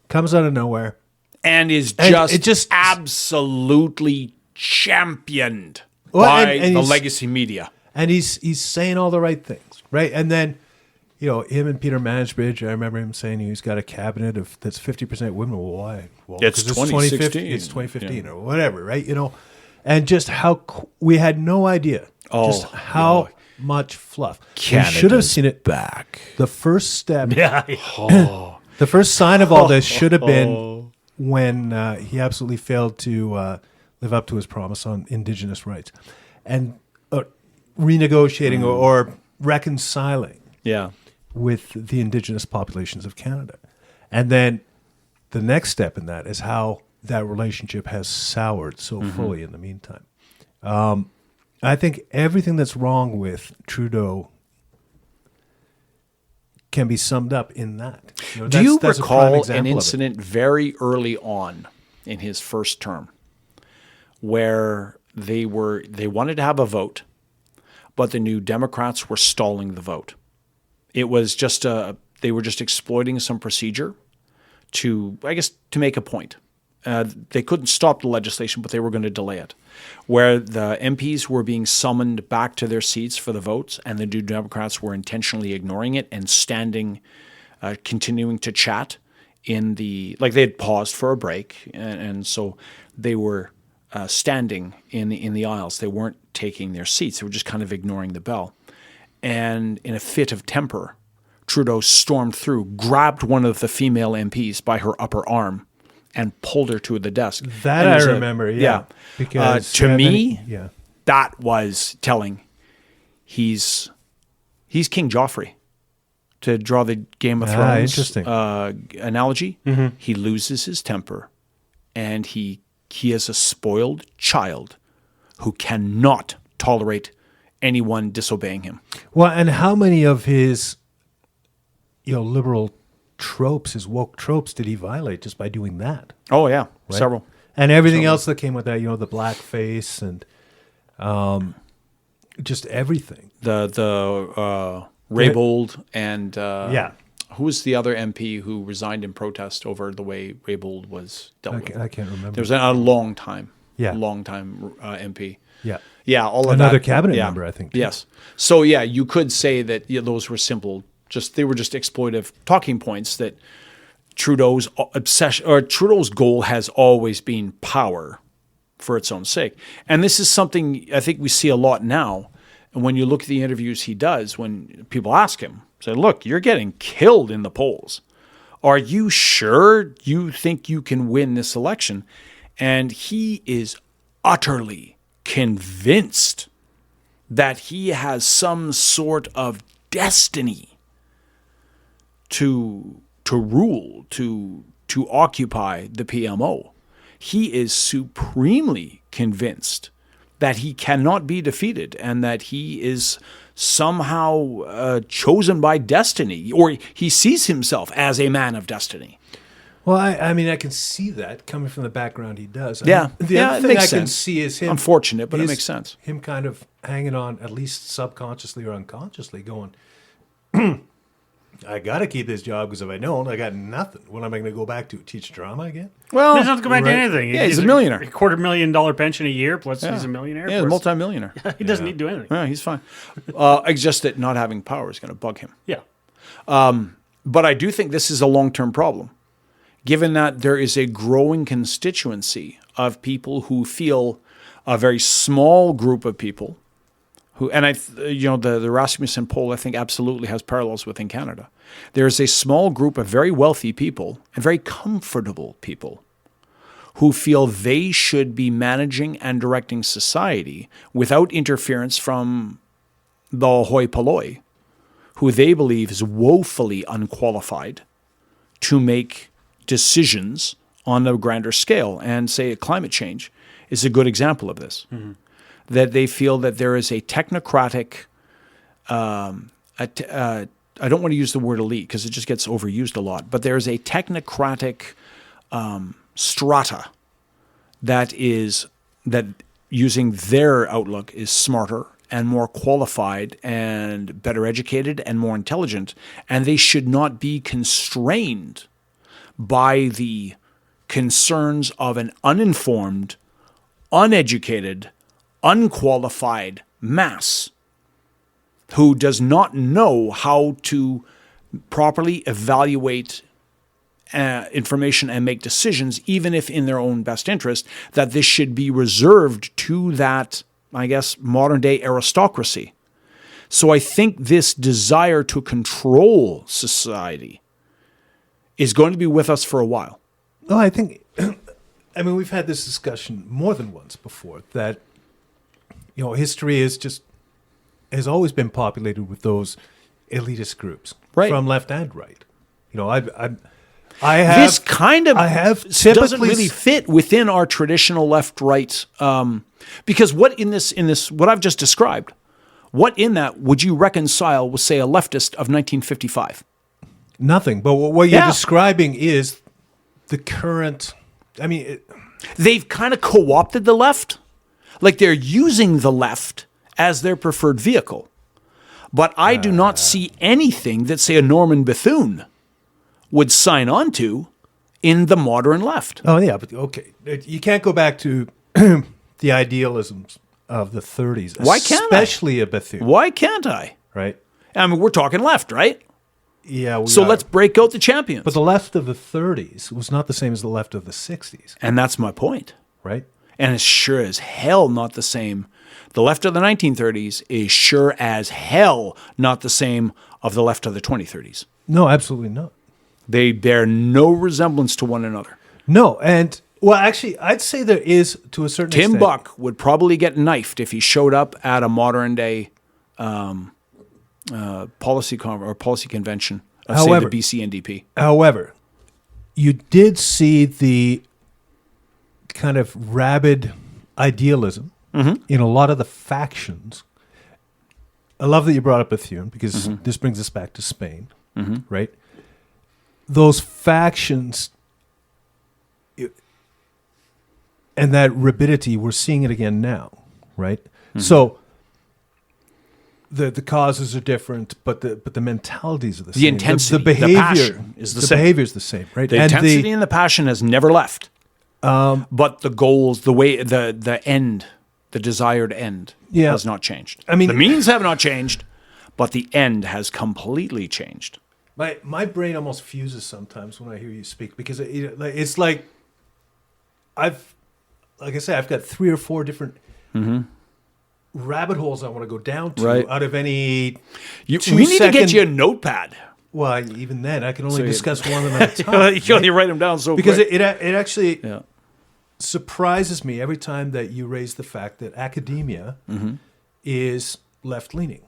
comes out of nowhere. and is And just, it just- absolutely championed Well, by and the he's- legacy media. And he's saying all the right things, right? And then, him and Peter Mansbridge, I remember him saying he's got a cabinet that's 50% women. Well, why? Well, It's 'cause 2016. It's 2015 or whatever, right? And just how we had no idea just how much fluff. We should have seen it back. The first step, Yeah. the first sign of all this should have been when he absolutely failed to live up to his promise on Indigenous rights and renegotiating or reconciling Yeah. with the Indigenous populations of Canada. And then the next step in that is how that relationship has soured so fully in the meantime. I think everything that's wrong with Trudeau can be summed up in that. Do you that's a prime recall an example of it. incident very early on in his first term where they wanted to have a vote, but the New Democrats were stalling the vote? It was just they were just exploiting some procedure to make a point. They couldn't stop the legislation, but they were going to delay it. Where the MPs were being summoned back to their seats for the votes, and the New Democrats were intentionally ignoring it and standing, continuing to chat they had paused for a break, and so they were standing in the aisles. They weren't taking their seats. They were just kind of ignoring the bell. And in a fit of temper, Trudeau stormed through, grabbed one of the female MPs by her upper arm, and pulled her to the desk. That And it I was remember, yeah. Because to me, yeah. that was telling. He's King Joffrey. To draw the Game of Thrones interesting. Analogy, he loses his temper, and he is a spoiled child who cannot tolerate anyone disobeying him. Well, and how many of his liberal tropes, his woke tropes, did he violate just by doing that? Oh yeah, Right? several. And everything else that came with that, the blackface and just everything. The Raybould and Yeah. who was the other MP who resigned in protest over the way Raybould was dealt with? I can't remember. There was a long time, Yeah. MP. Yeah. Yeah, all of Another that. cabinet Yeah. member, I think, too. Yes. So yeah, you could say that those were simple. They were just exploitive talking points that Trudeau's obsession or Trudeau's goal has always been power for its own sake. And this is something I think we see a lot now. And when you look at the interviews he does, when people ask him, say, look, you're getting killed in the polls. Are you sure you think you can win this election? And he is utterly convinced that he has some sort of destiny to rule, to occupy the PMO. He is supremely convinced that he cannot be defeated and that he is somehow chosen by destiny, or he sees himself as a man of destiny. Well, I mean, I can see that coming from the background he does. I Yeah. mean, the Yeah, other it thing makes I can sense. see is him. Unfortunate, but it is makes sense. Him kind of hanging on, at least subconsciously or unconsciously, going, I got to keep this job because if I don't, I got nothing. What am I going to go back to? Teach drama again? He Well, doesn't have to go back to Right. anything. Yeah, he's a millionaire. A $250,000 pension a year, plus yeah. he's a millionaire. Yeah, he's a plus- multimillionaire. he doesn't need to do anything. Yeah, he's fine. It's just that not having power is going to bug him. Yeah. But I do think this is a long-term problem, given that there is a growing constituency of people who feel, a very small group of people who, and the Rasmussen poll, I think, absolutely has parallels within Canada. There's a small group of very wealthy people and very comfortable people who feel they should be managing and directing society without interference from the hoi polloi, who they believe is woefully unqualified to make decisions on a grander scale. And say climate change is a good example of this. Mm-hmm. That they feel that there is a technocratic, I don't want to use the word elite because it just gets overused a lot, but there is a technocratic strata that using their outlook is smarter and more qualified and better educated and more intelligent, and they should not be constrained by the concerns of an uninformed, uneducated, unqualified mass who does not know how to properly evaluate information and make decisions, even if in their own best interest, that this should be reserved to that, I guess, modern day aristocracy. So I think this desire to control society is going to be with us for a while. Well, I think, I mean, we've had this discussion more than once before that, history has always been populated with those elitist groups, right, from left and right. I have this kind of doesn't really fit within our traditional left-right, because what in this what I've just described, what in that would you reconcile with, say, a leftist of 1955? Nothing. But what you're describing is the current. I mean, they've kind of co-opted the left, like they're using the left as their preferred vehicle. But I do not see anything that, say, a Norman Bethune would sign on to in the modern left. Oh, yeah, but okay. You can't go back to the idealisms of the 30s. Why can't I? Especially a Bethune. Why can't I? Right? I mean, we're talking left, right? Yeah. So let's break out the champions. But the left of the 30s was not the same as the left of the 60s. And that's my point. Right? And it's sure as hell not the same. The left of the 1930s is sure as hell not the same of the left of the 2030s. No, absolutely not. They bear no resemblance to one another. No, and well, actually, I'd say there is to a certain extent. Tim Buck would probably get knifed if he showed up at a modern day policy convention of, say, the BC NDP. However, you did see the kind of rabid idealism in a lot of the factions. I love that you brought up Bethune because this brings us back to Spain, right? Those factions and that rabidity, we're seeing it again now, right? So the causes are different, but the mentalities are the same. The intensity, the behavior, passion is the same. behavior is the same, right? The intensity and the passion has never left. But the goals, the way, the end, the desired end has not changed. I mean, the means have not changed, but the end has completely changed. My brain almost fuses sometimes when I hear you speak because it's like I've got 3 or 4 different rabbit holes I want to go down to out of any. We need to get you a notepad. Well, even then, I can only discuss one of them at a time. You only write them down because quick. it actually surprises me every time that you raise the fact that academia is left leaning,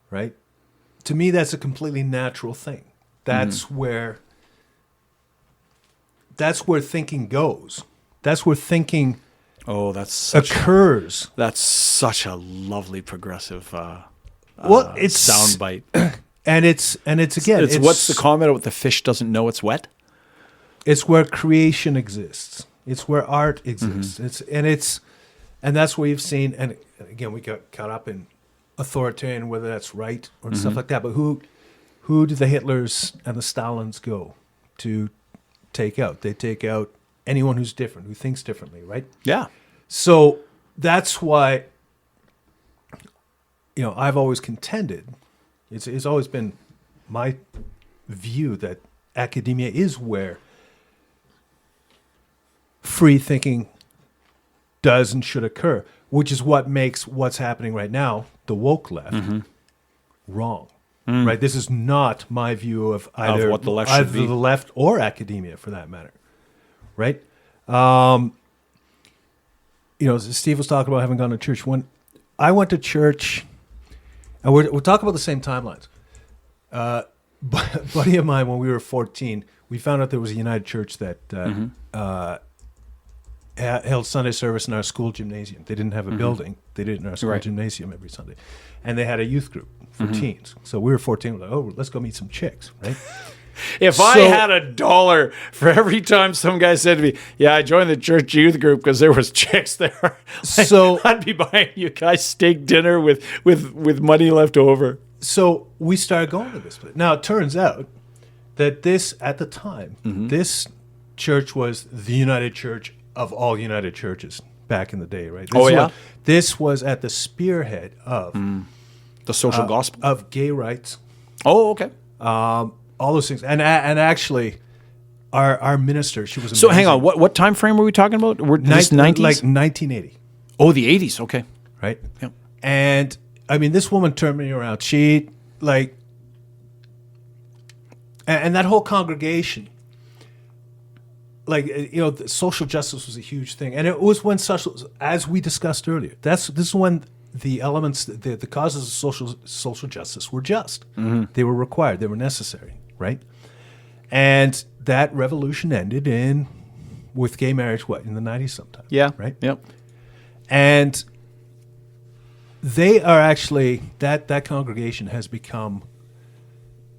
right? To me, that's a completely natural thing. That's where thinking goes. That's where thinking occurs. That's such a lovely progressive it's soundbite. And it's again. It's what's the comment about the fish doesn't know it's wet? It's where creation exists. It's where art exists. And that's where you've seen. And again, we got caught up in authoritarian, whether that's right or stuff like that. But who do the Hitlers and the Stalins go to take out? They take out anyone who's different, who thinks differently, right? Yeah. So that's why, I've always contended. It's always been my view that academia is where free thinking does and should occur, which is what makes what's happening right now, the woke left, wrong. Right? This is not my view of either what the left should be. the left or academia, for that matter. Right? Steve was talking about having gone to church. When I went to church, and we're talking about the same timelines. Buddy of mine, when we were 14, we found out there was a United Church that held Sunday service in our school gymnasium. They didn't have a building. They did it in our school gymnasium every Sunday. And they had a youth group for teens. So we were 14. We're like, oh, let's go meet some chicks, right? If I had $1 for every time some guy said to me, "Yeah, I joined the church youth group because there was chicks there," so I'd be buying you guys steak dinner with money left over. So we started going to this place. Now, it turns out that this, at the time, this church was the United Church of all United churches back in the day, right? This was at the spearhead of the social gospel of gay rights. Oh, okay. All those things, and actually, our minister, she was amazing. So hang on, what time frame were we talking about? This 90s? Like 1980. Oh, the 80s. Okay, right. Yep. And I mean, this woman turned me around. She and that whole congregation, social justice was a huge thing, and it was when as we discussed earlier, this is when the elements, the causes of social justice were just. They were required. They were necessary, right? And that revolution ended with gay marriage, in the 90s sometime. Yeah. Right? Yep. And they are actually, that congregation has become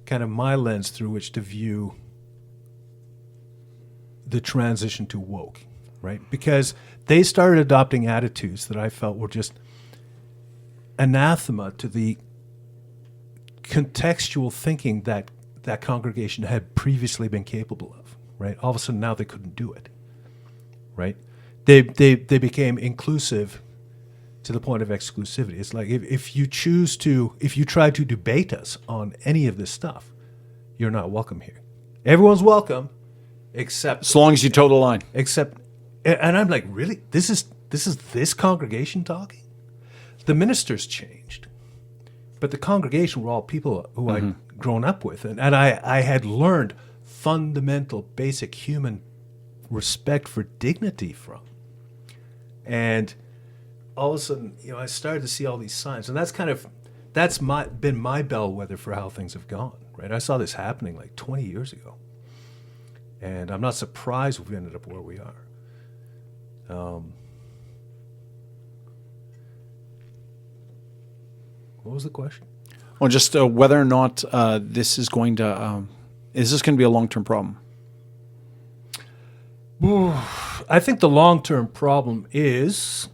kind of my lens through which to view the transition to woke, right? Because they started adopting attitudes that I felt were just anathema to the contextual thinking that congregation had previously been capable of, right? All of a sudden now they couldn't do it, right? They became inclusive to the point of exclusivity. It's like if you try to debate us on any of this stuff, you're not welcome here. Everyone's welcome, except as long as you toe the line. And I'm like, really? This is this congregation talking? The ministers changed, but the congregation were all people who I'd grown up with, and I had learned fundamental, basic human respect for dignity from. And all of a sudden, I started to see all these signs, and that's been my bellwether for how things have gone, right? I saw this happening like 20 years ago, and I'm not surprised we've ended up where we are. What was the question? Well, just whether or not this is going to is this going to be a long-term problem? I think the long-term problem is,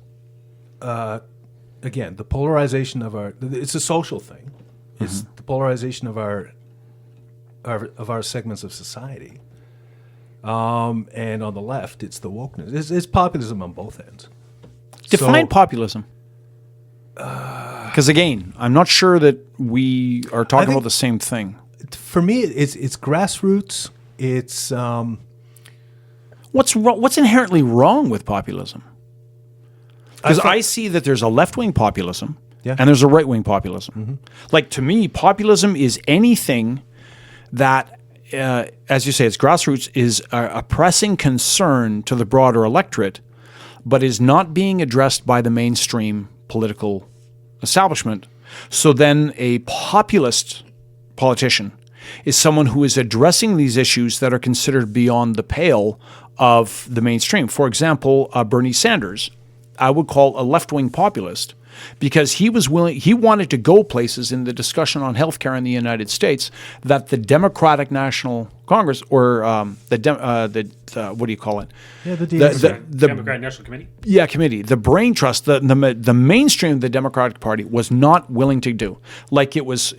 again, the polarization of our. It's a social thing. It's the polarization of our segments of society. And on the left, it's the wokeness. It's populism on both ends. Define populism. Because again, I'm not sure that we are talking about the same thing. For me, it's grassroots. It's what's inherently wrong with populism? Because I see that there's a left-wing populism and there's a right-wing populism. Like, to me, populism is anything that, as you say, it's grassroots, is a pressing concern to the broader electorate, but is not being addressed by the mainstream political establishment. So then a populist politician is someone who is addressing these issues that are considered beyond the pale of the mainstream. For example, Bernie Sanders I would call a left-wing populist, because he wanted to go places in the discussion on healthcare in the United States that the Democratic National Congress, or what do you call it? Yeah, the DNC. The Democratic National Committee. Yeah, committee. The brain trust, the mainstream of the Democratic Party was not willing to do. Like it was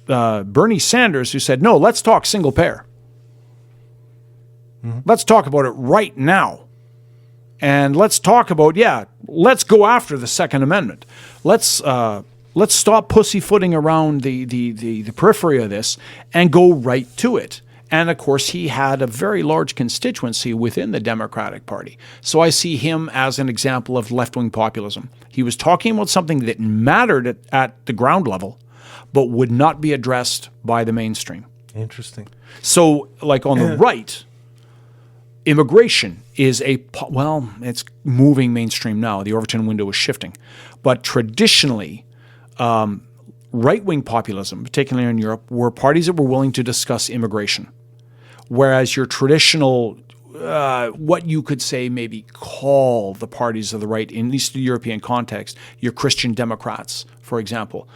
Bernie Sanders who said, no, let's talk single payer. Let's talk about it right now. And let's talk about, let's go after the Second Amendment. Let's stop pussyfooting around the periphery of this and go right to it. And of course, he had a very large constituency within the Democratic Party. So I see him as an example of left-wing populism. He was talking about something that mattered at the ground level, but would not be addressed by the mainstream. Interesting. So, like on the right, immigration is it's moving mainstream now. The Overton window is shifting. But traditionally, right-wing populism, particularly in Europe, were parties that were willing to discuss immigration. Whereas your traditional, what you could say maybe call the parties of the right, in at least the European context, your Christian Democrats, for example,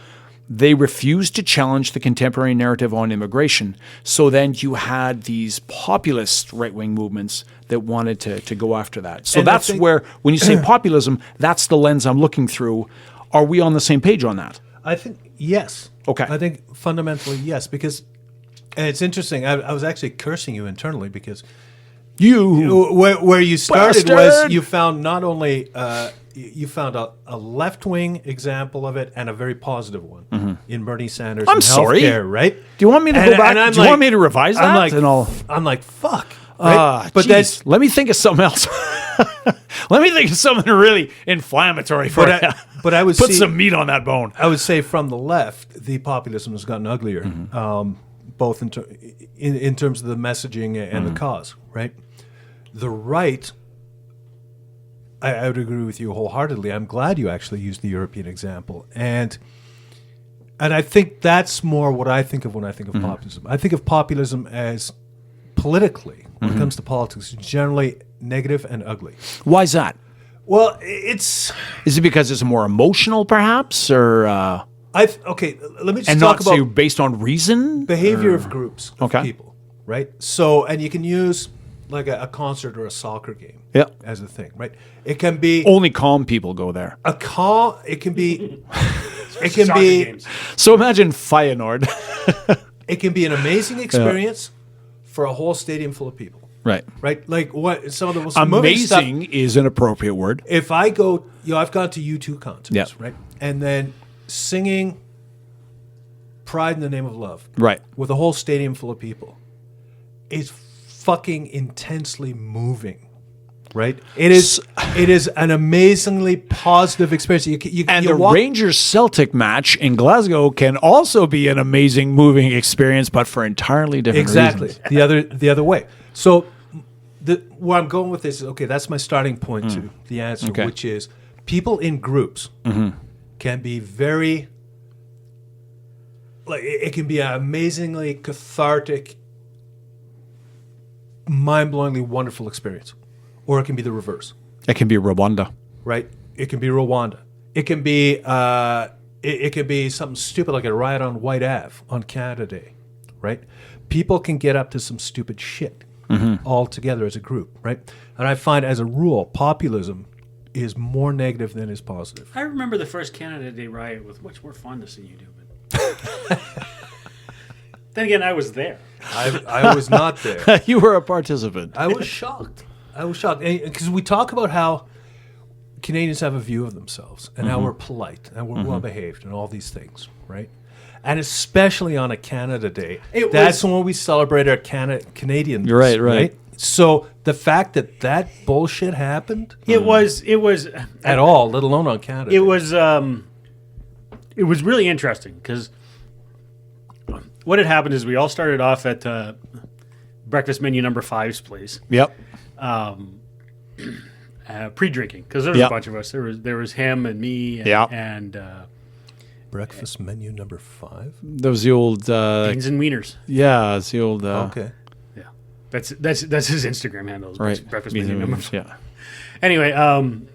they refused to challenge the contemporary narrative on immigration. So then you had these populist right-wing movements that wanted to go after that. So that's where, when you say populism, that's the lens I'm looking through. Are we on the same page on that? I think yes. Okay. I think fundamentally yes, because and it's interesting. I was actually cursing you internally because where you started bastard! was you found not only you found a left wing example of it and a very positive one in Bernie Sanders. I'm and sorry, healthcare, right? Do you want me to go back? Do you want me to revise that? I'm like fuck. Right? But that's, let me think of something else. Let me think of something really inflammatory for you. But I would put some meat on that bone. I would say from the left, the populism has gotten uglier, both in terms of the messaging and the cause. Right, the right. I would agree with you wholeheartedly. I'm glad you actually used the European example, and I think that's more what I think of when I think of populism. I think of populism as politically, when it comes to politics, generally negative and ugly. Why is that? Well, is it because it's more emotional, perhaps, or okay? Let me just and talk not about say based on reason, behavior of groups of Okay. people, right? So, and you can use like a concert or a soccer game, as a thing, right? It can be only calm people go there. It can be. It can Soccer be. games. So imagine Feyenoord. It can be an amazing experience for a whole stadium full of people. Right. Right? Like what some of the most moving stuff. Amazing is an appropriate word. If I go, I've gone to U2 concerts, Yeah. right? And then singing Pride in the Name of Love. Right. With a whole stadium full of people. It's fucking intensely moving. Right? It is an amazingly positive experience. And the Rangers-Celtic match in Glasgow can also be an amazing, moving experience, but for entirely different reasons. The other way. So where I'm going with this is, okay, that's my starting point to the answer, which is people in groups can be very, like, it can be an amazingly cathartic, mind-blowingly wonderful experience. Or it can be the reverse. It can be Rwanda. Right? It can be Rwanda. It can be it can be something stupid like a riot on White Ave on Canada Day. Right? People can get up to some stupid shit all together as a group. Right? And I find, as a rule, populism is more negative than is positive. I remember the first Canada Day riot with much more fondness than you do. But then again, I was there. I was not there. You were a participant. I was shocked. Because we talk about how Canadians have a view of themselves and how we're polite and we're well-behaved and all these things, right? And especially on a Canada Day, that's when we celebrate our Canadians. You're right. So the fact that bullshit happened, it was at all, let alone on Canada Day. It was really interesting because what had happened is we all started off at breakfast menu number 5's place. Yep. Pre-drinking because there was a bunch of us. There was him and me and breakfast menu number 5. That was the old beans and wieners. Yeah, it's the old okay. Yeah, that's his Instagram handle. Right. Breakfast menu number 5. Yeah. Anyway,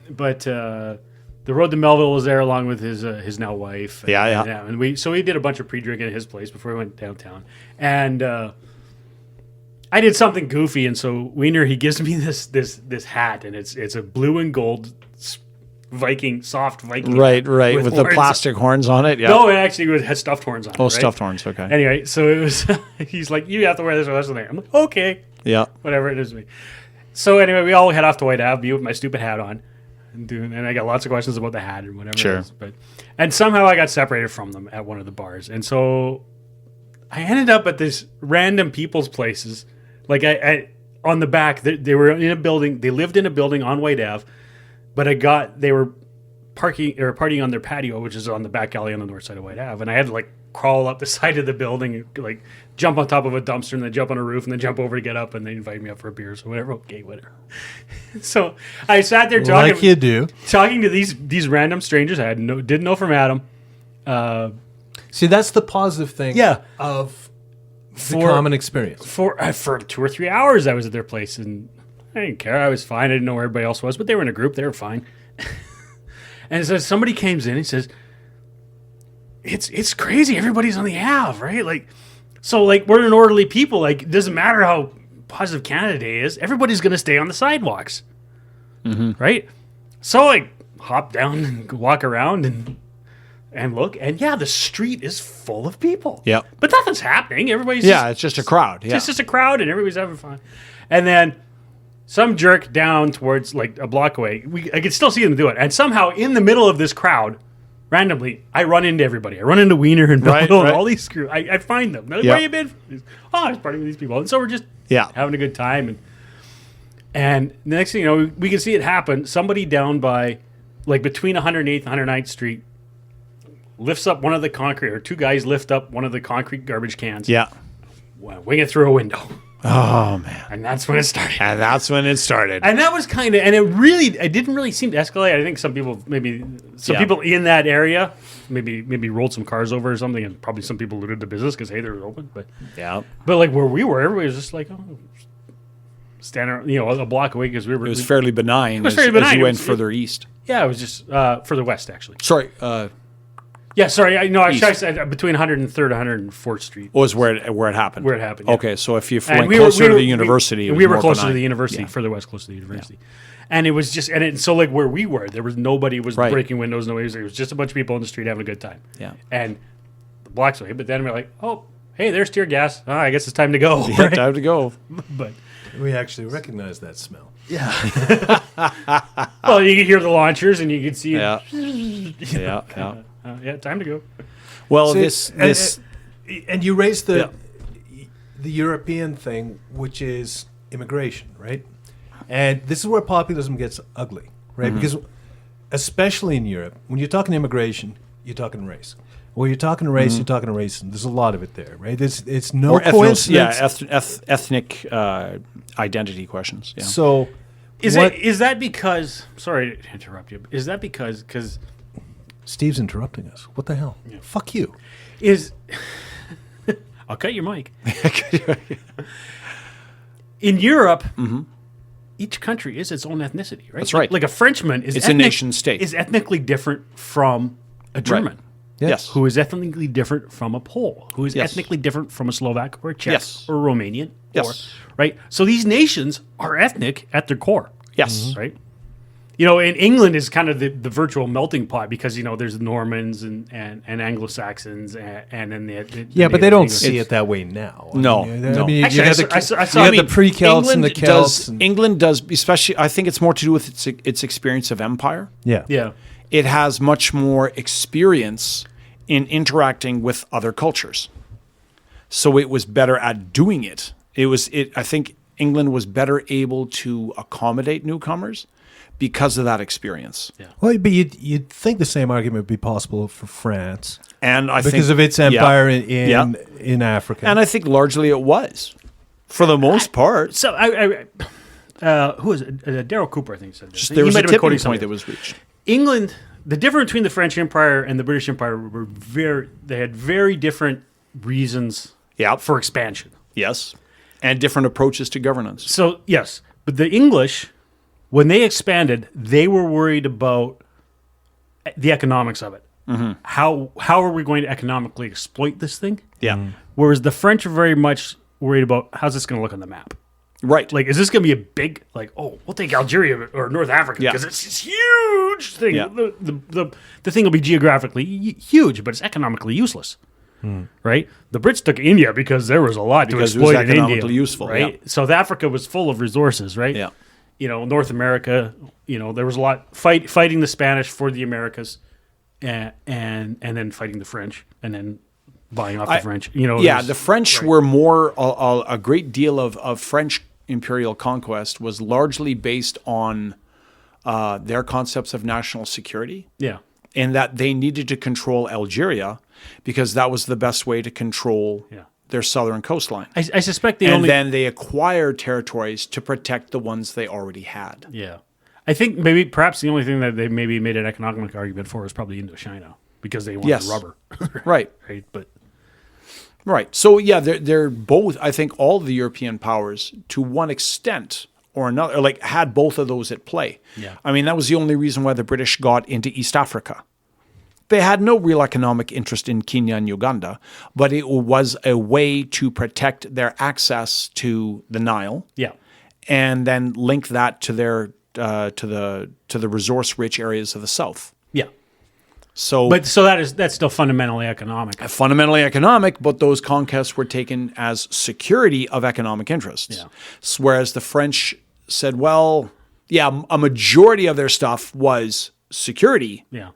but the road to Melville was there along with his now wife. Yeah. And we did a bunch of pre-drinking at his place before we went downtown. And I did something goofy, and so Wiener, he gives me this hat, and it's a blue and gold soft Viking. Right, with the horns. plastic horns on it. Yeah. No, it actually had stuffed horns on it. Oh, right? stuffed horns. Okay. Anyway, so it was. He's like, you have to wear this or that's the thing. I'm like, okay, Yeah. whatever it is. Me. So anyway, we all head off to White Ave, me with my stupid hat on, and I got lots of questions about the hat and whatever. Sure. It is, and somehow I got separated from them at one of the bars, and so I ended up at this random people's places. Like I on the back, they were in a building. They lived in a building on White Ave, but they were partying on their patio, which is on the back alley on the north side of White Ave, and I had to like crawl up the side of the building and like jump on top of a dumpster and then jump on a roof and then jump over to get up, and they invited me up for a beer, so whatever. Okay, whatever. So I sat there talking, like you do. talking to these random strangers I didn't know from Adam. See, that's the positive thing. Yeah. Of the common experience. For 2 or 3 hours, I was at their place, and I didn't care. I was fine. I didn't know where everybody else was, but they were in a group. They were fine. And so somebody comes in and says, "It's crazy. Everybody's on the Ave, right? Like, so like we're an orderly people. Like, it doesn't matter how positive Canada Day is. Everybody's going to stay on the sidewalks, right? So I hop down and walk around and look, and yeah, the street is full of people. Yeah. But nothing's happening. Everybody's It's just a crowd. Yeah. it's just a crowd, and everybody's having fun. And then some jerk down towards like a block away. I could still see them do it. And somehow in the middle of this crowd, randomly, I run into everybody. I run into Wiener and Right, Bill and right. all these screws. I find them. They're like, Yeah. where you been? Oh, I was partying with these people. And so we're just having a good time. And the next thing you know, we can see it happen. Somebody down by, like between 108th and 109th Street, lifts up one of the concrete, or two guys lift up one of the concrete garbage cans. Yeah. Wing it through a window. Oh man. And that's when it started. And that's when it started. And that was kind of, and it didn't really seem to escalate. I think some people, people in that area, maybe rolled some cars over or something, and probably some people looted the business because hey, they were open. But like where we were, everybody was just like, standing, a block away because we were. It was fairly benign. was fairly benign. As you It went was- further east. Yeah, it was just further west actually. Sorry. Yeah, sorry. I East. said between 103rd and 104th Street. Was where it happened. Where it happened. Yeah. Okay, so if you And went closer to the university, it was we were more closer to benign. the university, Yeah. further west, close to the university. And it was just, so like where we were, there was nobody was Right. breaking windows, nobody was there. It was just a bunch of people on the street having a good time. Yeah. And the blocks away, but then we're like, oh, hey, there's tear gas. Oh, I guess it's time to go. Yeah, right? time to go. But We actually recognize that smell. well, you could hear the launchers and you could see, Yeah. Yeah. time to go. Well, See, this and you raised the European thing, which is immigration, right? And this is where populism gets ugly, right? Because especially in Europe, when you're talking immigration, you're talking race. When you're talking race, you're talking racism. There's a lot of it there, right? It's no or coincidence. ethnic identity questions. Yeah. So Is that because, sorry to interrupt you, is that because Steve's interrupting us. What the hell? Fuck you. I'll cut your mic. In Europe, each country is its own ethnicity, right? That's right. Like a Frenchman is It's a nation state. is ethnically different from a German, Yes. who is ethnically different from a Pole, who is Yes. ethnically different from a Slovak or a Czech Yes. or a Romanian. Yes. Right? So these nations are ethnic at their core. Yes. Right? In England is kind of the virtual melting pot because, there's Normans and Anglo-Saxons and then the But they don't English. see it that way now. No, I no. mean, Actually, you got I saw- the pre-Celts and the Celts. England does, especially. I think it's more to do with its experience of empire. Yeah. It has much more experience in interacting with other cultures, so it was better at doing it. I think England was better able to accommodate newcomers because of that experience. Yeah. Well, but you'd think the same argument would be possible for France, And I because think, of its empire Yeah. in Africa. And I think largely it was, for the most part. So who was it? Daryl Cooper, I think, said this. Just there He was might a have been tipping quoting point somebody. that was reached. England, the difference between the French Empire and the British Empire they had very different reasons Yeah. for expansion. Yes. And different approaches to governance. So, yes, but the English when they expanded, they were worried about the economics of it. How are we going to economically exploit this thing? Yeah. Whereas the French are very much worried about how's this going to look on the map. Right. Like, is this going to be a big, like, oh, we'll take Algeria or North Africa Yeah. because it's this huge thing. Yeah. The thing will be geographically huge, but it's economically useless. Right? The Brits took India because there was a lot Because to it was exploit in India. economically useful, Right? yeah. South Africa was full of resources, right? Yeah. North America, there was a lot fighting the Spanish for the Americas and then fighting the French and then buying off the French. The French were more a great deal of French imperial conquest was largely based on their concepts of national security. Yeah. And that they needed to control Algeria because that was the best way to control their southern coastline. I suspect and then they acquired territories to protect the ones they already had. Yeah. I think perhaps the only thing that they maybe made an economic argument for is probably Indochina because they wanted rubber. Right. Right. But right. So, yeah, they're both, I think all the European powers, to one extent or another, like had both of those at play. Yeah. I mean, that was the only reason why the British got into East Africa. They had no real economic interest in Kenya and Uganda, but it was a way to protect their access to the Nile. yeah. And then link that to their to the resource-rich areas of the south. Yeah. So, But that's still fundamentally economic. fundamentally economic, but those conquests were taken as security of economic interests. Yeah. Whereas the French said, well, yeah, a majority of their stuff was security, Yeah.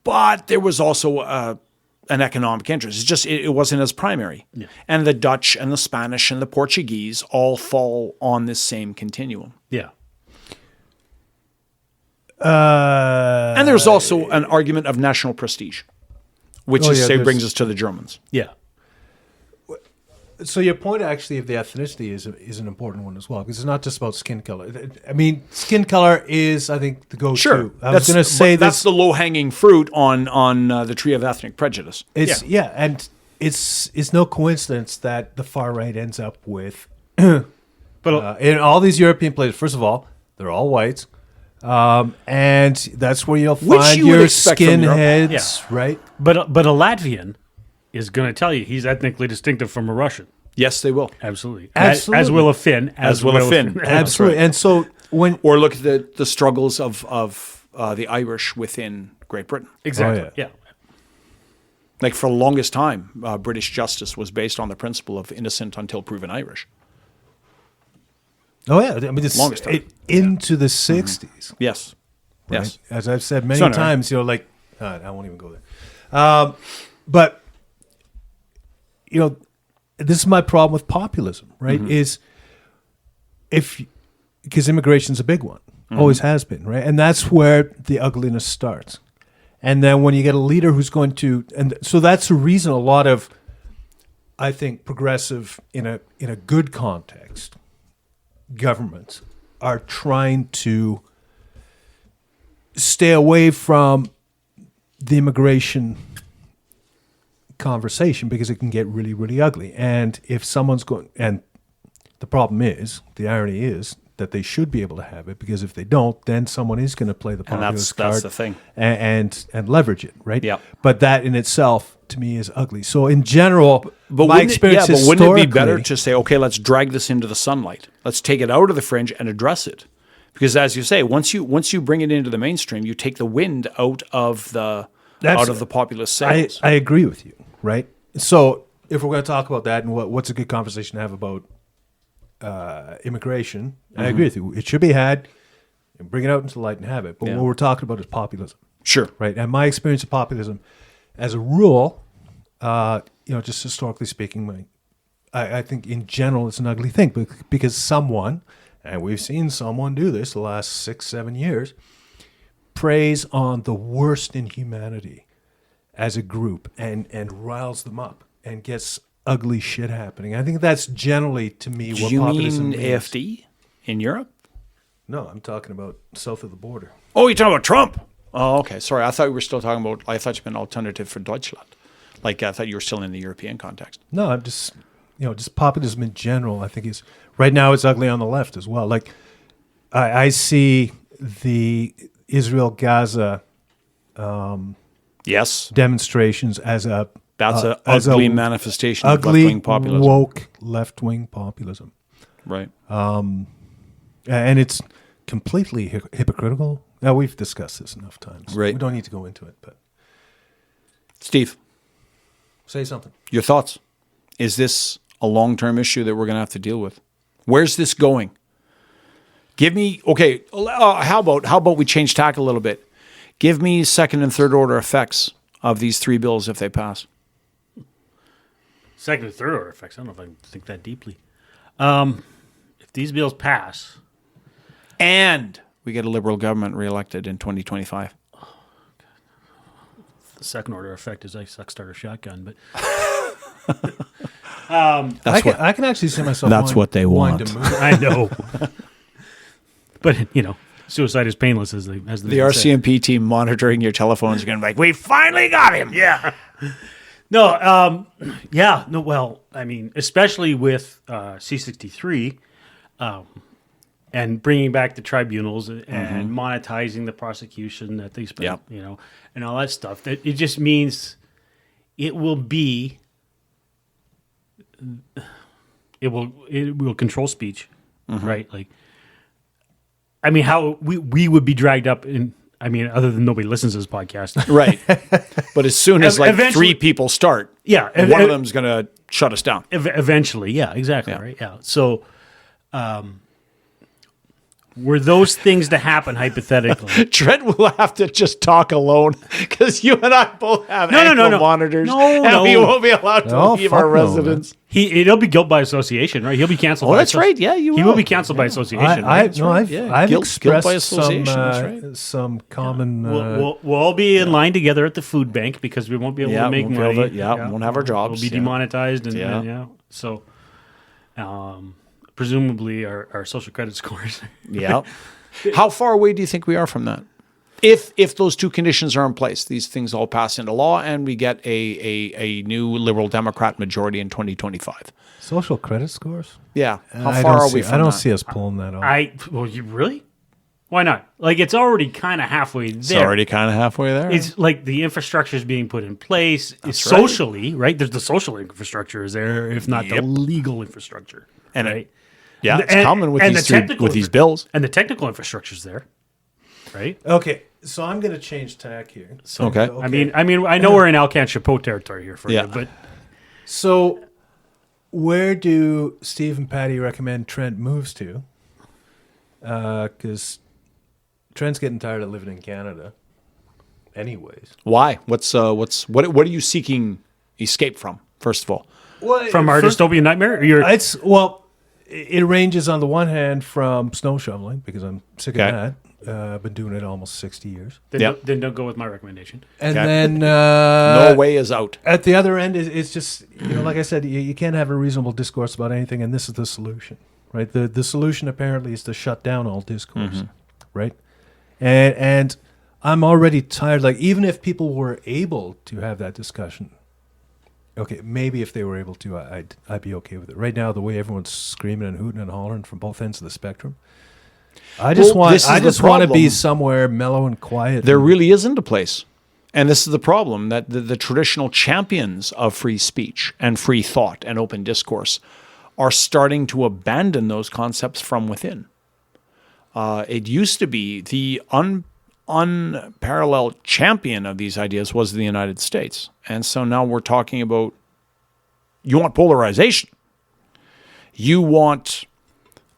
but there was also an economic interest. It's just it wasn't as primary. Yeah. And the Dutch and the Spanish and the Portuguese all fall on this same continuum. Yeah. And there's also an argument of national prestige, which brings us to the Germans. Yeah. So your point actually of the ethnicity is an important one as well, because it's not just about skin color. I mean, skin color is, I think, the go-to. Sure, I was going to say that's the low-hanging fruit on the tree of ethnic prejudice. And it's no coincidence that the far right ends up with But in all these European places. First of all, they're all whites, and that's where you'll Which find you would your expect from Europe. skinheads, right? but a Latvian is going to tell you he's ethnically distinctive from a Russian. Yes, they will. Absolutely. Absolutely. As will a Finn. As will a Finn. Absolutely. And so when Or look at the struggles of the Irish within Great Britain. Exactly. Oh, yeah. Like for the longest time, British justice was based on the principle of innocent until proven Irish. oh yeah, I mean it's Longest time. into the 60s. Yes. Right? Yes. As I've said many So no. times, like I won't even go there. But this is my problem with populism, right? Mm-hmm. Is because immigration's a big one, Mm-hmm. always has been, right? And that's where the ugliness starts. And then when you get a leader who's going to, and so that's the reason a lot of, I think, progressive in a good context, governments are trying to stay away from the immigration conversation because it can get really, really ugly. And if someone's going, and the problem is, the irony is that they should be able to have it, because if they don't, then someone is going to play the And populist that's card the thing. and leverage it, right? Yeah. But that in itself, to me, is ugly. So in general, But my experience but wouldn't it be better historically- to say, okay, let's drag this into the sunlight. Let's take it out of the fringe and address it. Because as you say, once you bring it into the mainstream, you take the wind out of the populist sails. I agree with you, right? So if we're going to talk about that and what's a good conversation to have about immigration, I agree with you. It should be had, and bring it out into the light and have it. But Yeah. what we're talking about is populism, Sure. right? And my experience of populism, as a rule, just historically speaking, I think in general it's an ugly thing, because someone, and we've seen someone do this the last 6-7 years, preys on the worst in humanity as a group and riles them up and gets ugly shit happening. I think that's generally, to me, Do what you populism mean means. AFD in Europe? No, I'm talking about south of the border. Oh, you're talking about Trump. Oh, okay. Sorry, I thought we were still talking about. I thought you meant alternative for Deutschland. Like I thought you were still in the European context. No, I'm just populism in general, I think is, right now it's ugly on the left as well. Like, I see the Israel-Gaza Yes, demonstrations as an that's an ugly manifestation of ugly, left-wing populism. woke left-wing populism. Right. And it's completely hypocritical. Now, we've discussed this enough times. Right. We don't need to go into it, but Steve, say something. your thoughts? Is this a long-term issue that we're going to have to deal with? Where's this going? Give me, okay, how about we change tack a little bit? Give me second and third order effects of these three bills if they pass. Second and third order effects. I don't know if I think that deeply. If these bills pass, And we get a Liberal government reelected in 2025. the second order effect is I suck starter shotgun. But I can actually see myself. That's what they wanting want. to move. I know. But suicide is painless, as the The RCMP team monitoring your telephones are going to be like, we finally got him. Yeah. No, yeah, no, well, I mean, especially with C-63 and bringing back the tribunals and monetizing the prosecution that they spend, Yep. And all that stuff. That it just means it will be, it will control speech, right? Like, I mean, how we would be dragged up in, I mean, other than nobody listens to this podcast. Right. But as soon as Eventually- three people start, Yeah. one of them's going to shut us down. Eventually, yeah, exactly, Yeah. right? Yeah. So, were those things to happen hypothetically? Trent will have to just talk alone because you and I both have No, ankle no. monitors. No, and no. we won't be allowed to Oh, leave fuck our no, residence. It'll be guilt by association, right? He'll be canceled. Oh, by that's right. Yeah, you He will. will be canceled by association. I've Yeah, guilt expressed by association, that's right. some common. We'll all be in line together at the food bank because we won't be able Yeah, to make won't be able money. to- won't have our jobs. We'll be Yeah. demonetized, and Yeah. and, so presumably our social credit scores. Yeah. How far away do you think we are from that? If those two conditions are in place, these things all pass into law, and we get a new Liberal Democrat majority in 2025. social credit scores. Yeah. How I far don't are see, we from I don't that? see us pulling that off. Well, you really? Why not? Like, it's already kind of halfway there. It's already kind of halfway there. It's like the infrastructure is being put in place. It's right. socially, right? There's the social infrastructure is there, if not the Yep. legal infrastructure, And right? yeah, it's And- coming with and these the technical with these bills. And the technical infrastructure is there, right? Okay, so I'm going to change tack here. So, Okay. I mean, I know we're in Alcan Chapeau territory here for Yeah. you, but So, where do Steve and Patty recommend Trent moves to? Because Trent's getting tired of living in Canada. Anyways, Why? What are you seeking escape from? First of all, from our dystopian nightmare, it ranges on the one hand from snow shoveling because I'm sick Okay. of that. I've been doing it almost 60 years, Yep. then don't go with my recommendation. and Okay. then no way is out. at the other end, it's just like I said, you can't have a reasonable discourse about anything, and this is the solution, right? The solution apparently is to shut down all discourse, right? And I'm already tired. Like, even if people were able to have that discussion, okay, maybe if they were able to, I'd be okay with it. Right now, the way everyone's screaming and hooting and hollering from both ends of the spectrum, I just Well, this is the want to be problem. somewhere mellow and quiet. There really isn't a place. And this is the problem, that the traditional champions of free speech and free thought and open discourse are starting to abandon those concepts from within. It used to be the unparalleled champion of these ideas was the United States. And so now we're talking about, you want polarization. You want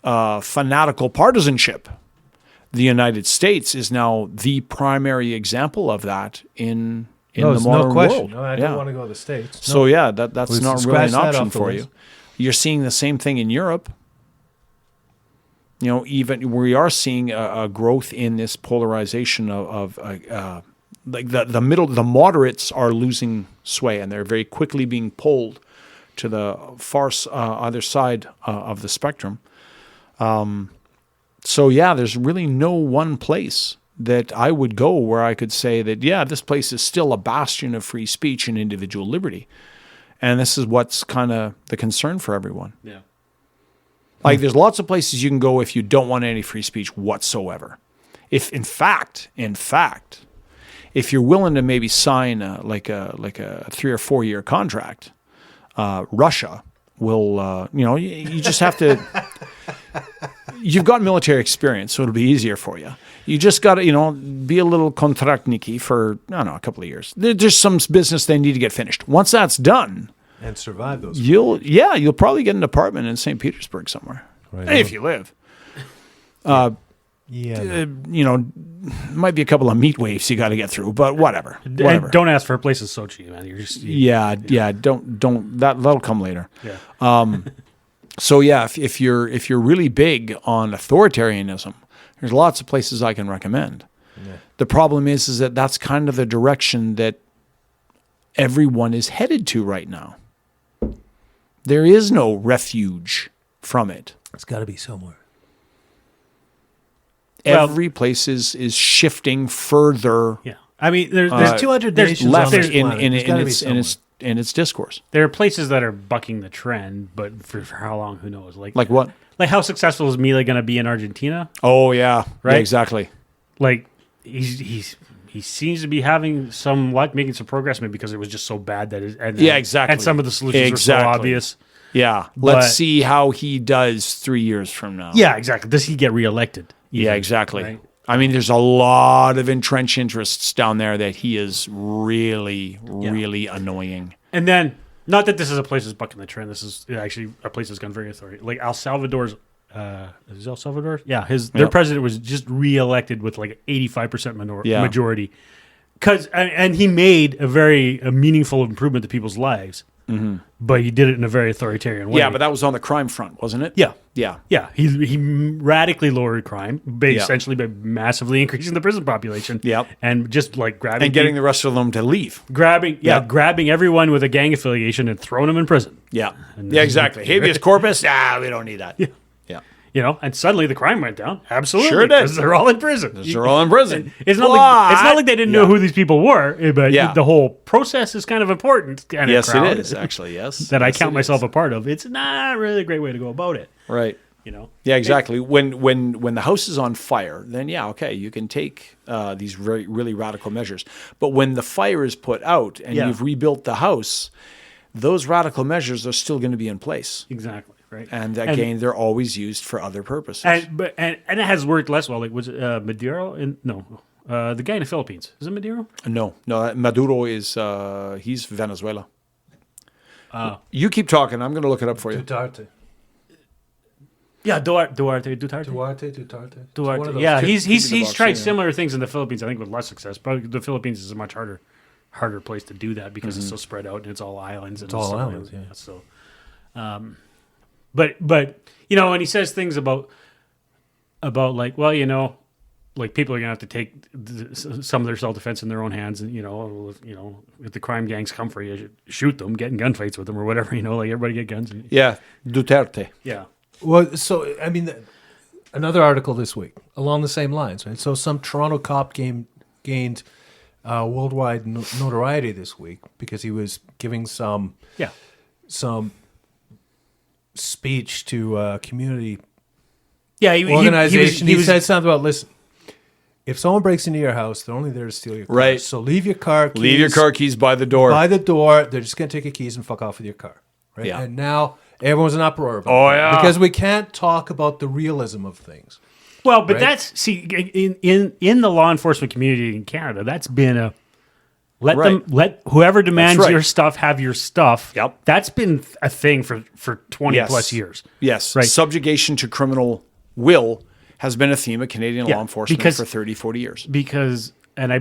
fanatical partisanship. The United States is now the primary example of that in the there's modern no question. world. No, I don't want to go to the States. So yeah, that's Let's not really scratch an that option off the for list. you. You're seeing the same thing in Europe. Even we are seeing a growth in this polarization of like the moderates are losing sway, and they're very quickly being pulled to the far other side of the spectrum. So yeah, there's really no one place that I would go where I could say that, yeah, this place is still a bastion of free speech and individual liberty. And this is what's kind of the concern for everyone. Yeah. Like there's lots of places you can go if you don't want any free speech whatsoever. If in fact, if you're willing to maybe sign like a 3 or 4 year contract, Russia will, you just have to. You've got military experience, so it'll be easier for you. You just got to, be a little kontraktniki for, I don't know, a couple of years. There's some business they need to get finished. Once that's done, and survive those. You'll probably get an apartment in St. Petersburg somewhere, Right if on. you live. Might be a couple of meat waves you got to get through, but whatever. And Whatever. don't ask for a place in Sochi, man. You're just Don't. That'll come later. yeah. So yeah, if you're really big on authoritarianism, there's lots of places I can recommend. Yeah. The problem is that that's kind of the direction that everyone is headed to right now. There is no refuge from it. It's got to be somewhere. Well- Every place is shifting further Yeah. I mean, there's 200 there's nations left on this in planet. There's gotta be somewhere. its discourse. there are places that are bucking the trend, but for how long, who knows? Like what? Like how successful is Mila going to be in Argentina? Oh yeah, Right? Yeah, exactly. Like he seems to be having some luck, making some progress, maybe because it was just so bad that Yeah, exactly. And some of the solutions were so Exactly. obvious. Yeah, But- let's see how he does 3 years from now. Yeah, exactly. Does he get reelected? Yeah, even, exactly. right? I mean, there's a lot of entrenched interests down there that he is really, really annoying. And then, not that this is a place that's bucking the trend. This is actually a place that's gone very authoritarian. Like El Salvador's, is El Salvador? Yeah, their Yep. president was just reelected with like 85% Yeah. majority. And he made a meaningful improvement to people's lives, but he did it in a very authoritarian way. Yeah, but that was on the crime front, wasn't it? yeah. Yeah. Yeah, he radically lowered crime, Yeah. essentially by massively increasing the prison population. Yep. And just like grabbing And getting the rest of them to leave. grabbing Yep. grabbing everyone with a gang affiliation and throwing them in prison. Yeah. Yeah, exactly. Habeas corpus? We don't need that. Yeah. Yeah. And suddenly the crime went down. Absolutely, Sure did. because they're all in prison. They're all in prison. It's not like they didn't know who these people were, but Yeah. the whole process is kind of important. Kind Yes, of crowd it is, actually, yes. that I Yes, count it myself is. a part of. It's not really a great way to go about it. Right. Yeah, exactly. When the house is on fire, then okay, you can take these really radical measures. But when the fire is put out and Yeah. you've rebuilt the house, those radical measures are still going to be in place. Exactly. Right. And again, they're always used for other purposes. And it has worked less well. Like was it Maduro? The guy in the Philippines, is it Maduro? No, Maduro is he's Venezuela. You keep talking. I'm going to look it up for you. Duterte. Yeah, Duarte. Duterte. Yeah, Could be he's the box, tried yeah. similar things in the Philippines. I think with less success. But the Philippines is a much harder place to do that because it's so spread out and it's all islands. It's all islands, yeah. So, but and he says things about like, well, like people are gonna have to take some of their self defense in their own hands, and if the crime gangs come for you, shoot them, get in gunfights with them or whatever. Like everybody get guns. Yeah, Duterte. Yeah. Well, so I mean, another article this week along the same lines, right? So some Toronto cop gained worldwide notoriety this week because he was giving some speech to a community Yeah, organization. He was said something about, listen, if someone breaks into your house, they're only there to steal your car. Right. So leave your car keys. Leave your car keys by the door. by the door. They're just going to take your keys and fuck off with your car. Right. Yeah. And now everyone's in uproar about Oh, that yeah. because we can't talk about the realism of things. Well, but Right? in the law enforcement community in Canada, that's been a Right. let whoever demands That's right. your stuff have your stuff. Yep. That's been a thing for 20 Yes. plus years. Yes. Right. Subjugation to criminal will has been a theme of Canadian Yeah, law enforcement because- for 30, 40 years. Because I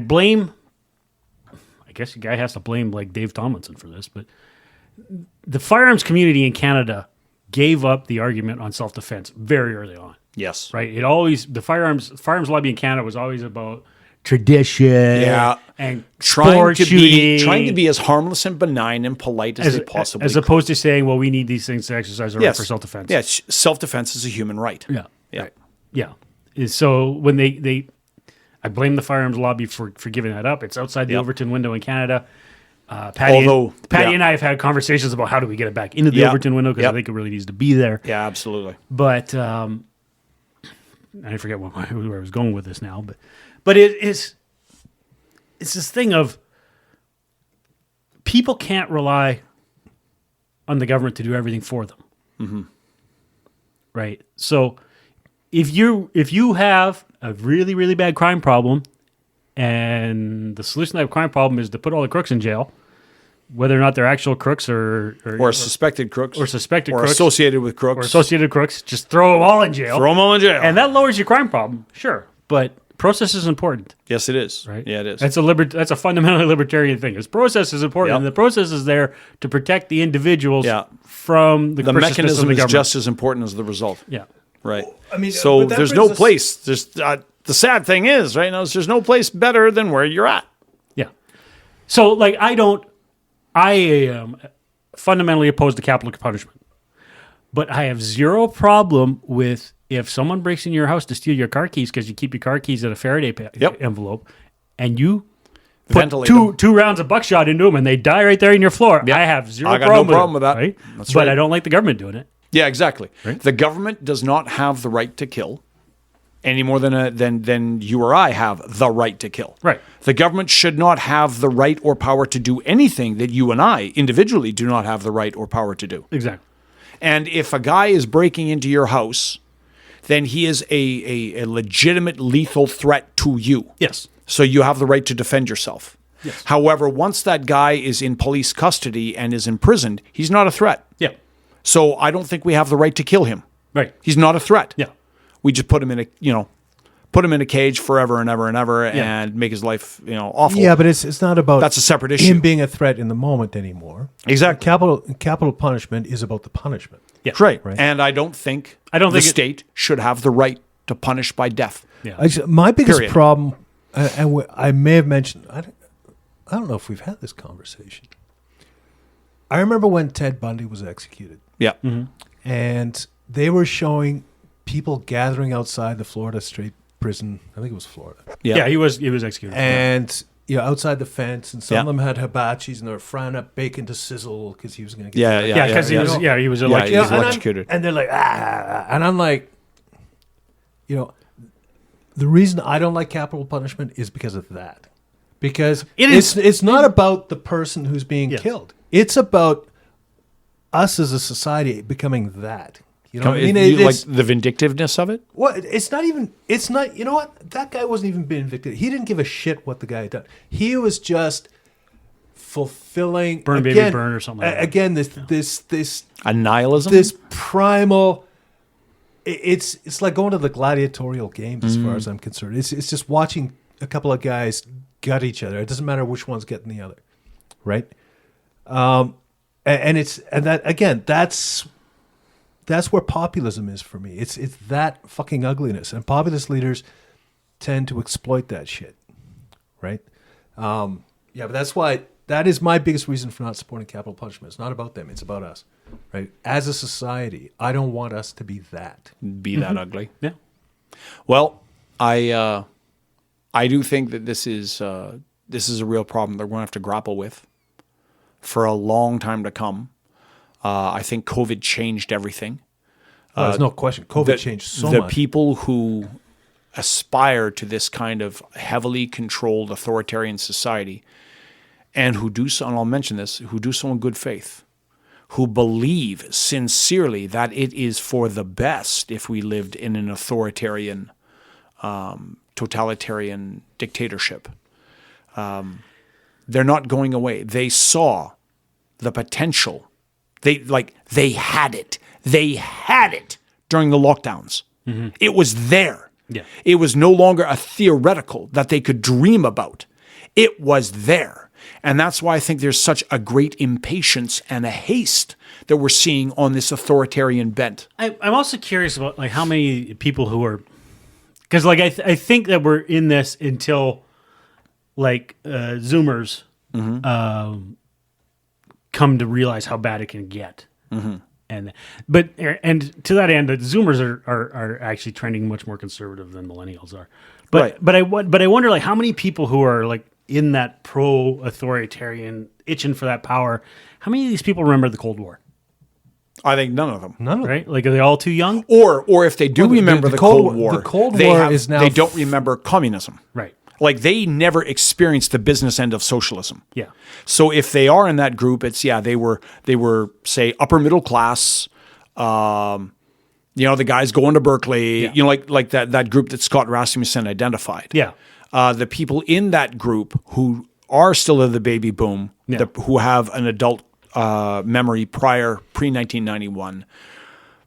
guess the guy has to blame like Dave Tomlinson for this, but the firearms community in Canada gave up the argument on self-defense very early on. Yes. Right? The firearms lobby in Canada was always about tradition and Trying sport shooting, trying to be as harmless and benign and polite as they possibly as opposed to saying, well, we need these things to exercise our right for self-defense. Yes, self-defense is a human right. Yeah. Yeah. Yeah. So when I blame the firearms lobby for giving that up. It's outside the Yep. Overton window in Canada. Patty Although- yeah. and I have had conversations about how do we get it back into the Yeah. Overton window because I Yep. think it really needs to be there. Yeah, absolutely. But I forget where I was going with this now. But it's this thing of people can't rely on the government to do everything for them. Mm-hmm. Right. So if you have a really, really bad crime problem and the solution to that crime problem is to put all the crooks in jail, whether or not they're actual crooks or Suspected crooks. or suspected or crooks associated with crooks. or associated crooks, just throw them all in jail. Throw them all in jail. And that lowers your crime problem, sure. But process is important, yes, it is. right? Yeah, it is. That's a fundamentally libertarian thing. Is process is important, Yep. and the process is there to protect the individuals Yeah. from the the capriciousness of mechanism the is government. just as important as the result. Yeah. Right. I mean, so but that there's brings no us- place. There's the sad thing is, right now, there's no place better than where you're at. Yeah. So, like, I am fundamentally opposed to capital punishment, but I have zero problem with if someone breaks in your house to steal your car keys because you keep your car keys in a Faraday Yep. envelope, and you put Ventilate them. two rounds of buckshot into them and they die right there in your floor. Yep. I have zero I got problem, no problem with that. Right? That's but right. I don't like the government doing it. Yeah, exactly. Right. The government does not have the right to kill any more than you or I have the right to kill. Right. The government should not have the right or power to do anything that you and I individually do not have the right or power to do. Exactly. And if a guy is breaking into your house, then he is a legitimate lethal threat to you. Yes. So you have the right to defend yourself. Yes. However, once that guy is in police custody and is imprisoned, he's not a threat. Yeah. So I don't think we have the right to kill him. Right. He's not a threat. Yeah. We just put him in a cage forever and ever and ever and make his life, awful. Yeah, but it's not about That's a separate issue. him being a threat in the moment anymore. Exactly. Capital punishment is about the punishment. Yeah. Right. Right. And I don't think think the it- state should have the right to punish by death. Yeah. My biggest Period. problem, and I may have mentioned, I don't know if we've had this conversation. I remember when Ted Bundy was executed, Yeah. and they were showing people gathering outside the Florida State Prison. I think it was Florida. Yeah. He was executed. And outside the fence, and some Yeah. of them had hibachis, and they were frying up bacon to sizzle because he was going to get. Yeah. yeah, because he was yeah. he was Yeah, elected. he was and I'm- electrocuted. and they're like, and I'm like, the reason I don't like capital punishment is because of that. Because it's not about the person who's being Yes. killed. It's about us as a society becoming that. You know what I mean? You like It's, the vindictiveness of it? well, it's not. You know what? That guy wasn't even being vindictive. He didn't give a shit what the guy had done. He was just fulfilling Burn, baby, burn or something like that. Again, this A nihilism? this primal. It's like going to the gladiatorial games, as far as I'm concerned. It's just watching a couple of guys gut each other. It doesn't matter which one's getting the other, right? That's where populism is for me. It's that fucking ugliness, and populist leaders tend to exploit that shit, right? But that's why that is my biggest reason for not supporting capital punishment. It's not about them; it's about us, right? As a society, I don't want us to be that. Be that ugly. Yeah. Well, I do think that this is a real problem that we're going to have to grapple with for a long time to come. I think COVID changed everything. There's no question. COVID changed so the much. people who aspire to this kind of heavily controlled authoritarian society and who do so, and I'll mention this, who do so in good faith, who believe sincerely that it is for the best if we lived in an authoritarian, totalitarian dictatorship. They're not going away. They saw the potential. They had it. They had it during the lockdowns. Mm-hmm. It was there. Yeah. It was no longer a theoretical that they could dream about. It was there. And that's why I think there's such a great impatience and a haste that we're seeing on this authoritarian bent. I'm also curious about like how many people who are, because like I think that we're in this until like Zoomers come to realize how bad it can get. Mm-hmm. And to that end, the Zoomers are actually trending much more conservative than millennials are. But Right. I wonder like how many people who are like in that pro-authoritarian itching for that power. How many of these people remember the Cold War? I think none of them. None of Right? Like, are they all too young? Or if they do remember the Cold War, the Cold they War have- is now they don't remember communism. Right. Like they never experienced the business end of socialism. Yeah. So if they are in that group, it's they were say upper middle class. The guys going to Berkeley. Yeah. Like that group that Scott Rasmussen identified. Yeah. The people in that group who are still in the baby boom, Yeah. who have an adult memory pre-1991,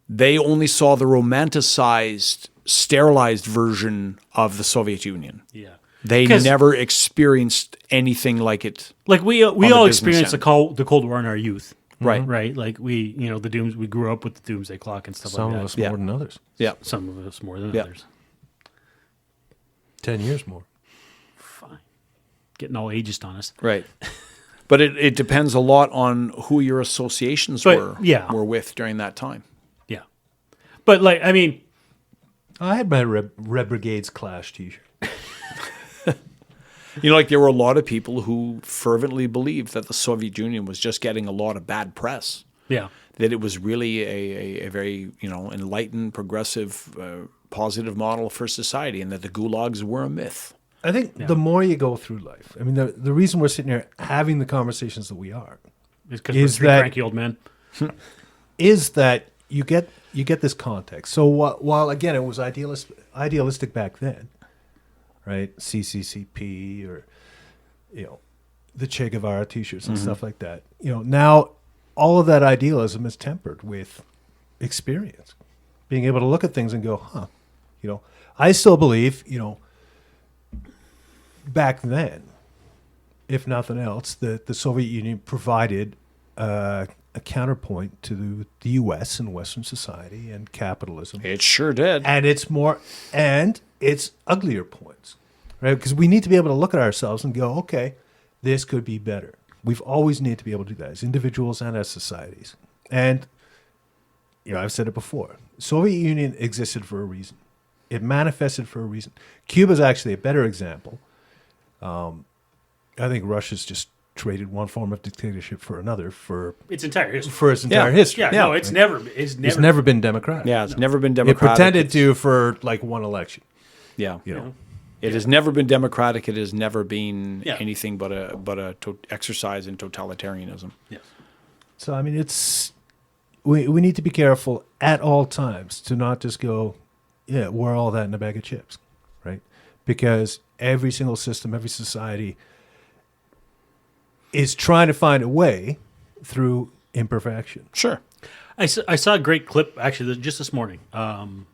they only saw the romanticized, sterilized version of the Soviet Union. Yeah. They 'Cause- never experienced anything like it. Like we the all business experienced end. the Cold War in our youth. Right. Right. Like we grew up with the doomsday clock and stuff Some like of that. us Yeah. more than others. Yeah. Some of us more than Yeah. others. 10 years more. Fine. Getting all ageist on us. Right. But it depends a lot on who your associations But, were yeah. with during that time. Yeah. But like, I mean, I had my Red Brigade's Clash t-shirt. Like there were a lot of people who fervently believed that the Soviet Union was just getting a lot of bad press. yeah. That it was really a very enlightened, progressive, positive model for society, and that the gulags were a myth. I think the more you go through life, I mean, the reason we're sitting here having the conversations that we are It's because we're Is three that- cranky old men. is that you get this context. So while again it was idealistic back then, right? CCCP or the Che Guevara T-shirts and stuff like that. Now all of that idealism is tempered with experience, being able to look at things and go, huh? I still believe, back then, if nothing else, that the Soviet Union provided a counterpoint to the U.S. and Western society and capitalism, It sure did. and its uglier points, right? Because we need to be able to look at ourselves and go, okay, this could be better. We've always needed to be able to do that as individuals and as societies. And I've said it before: Soviet Union existed for a reason. It manifested for a reason. Cuba's actually a better example. I think Russia's just traded one form of dictatorship for another for Its entire history. its entire Yeah. history. Yeah, no, it's never. It's never been democratic. Yeah, it's never been It democratic. pretended It's- to for like one election. Yeah. You know. It has never been democratic. It has never been Yeah. anything but a exercise in totalitarianism. Yes. So I mean, we need to be careful at all times to not just go, yeah, we're all that in a bag of chips, right? Because every single system, every society is trying to find a way through imperfection. Sure. I saw a great clip actually just this morning on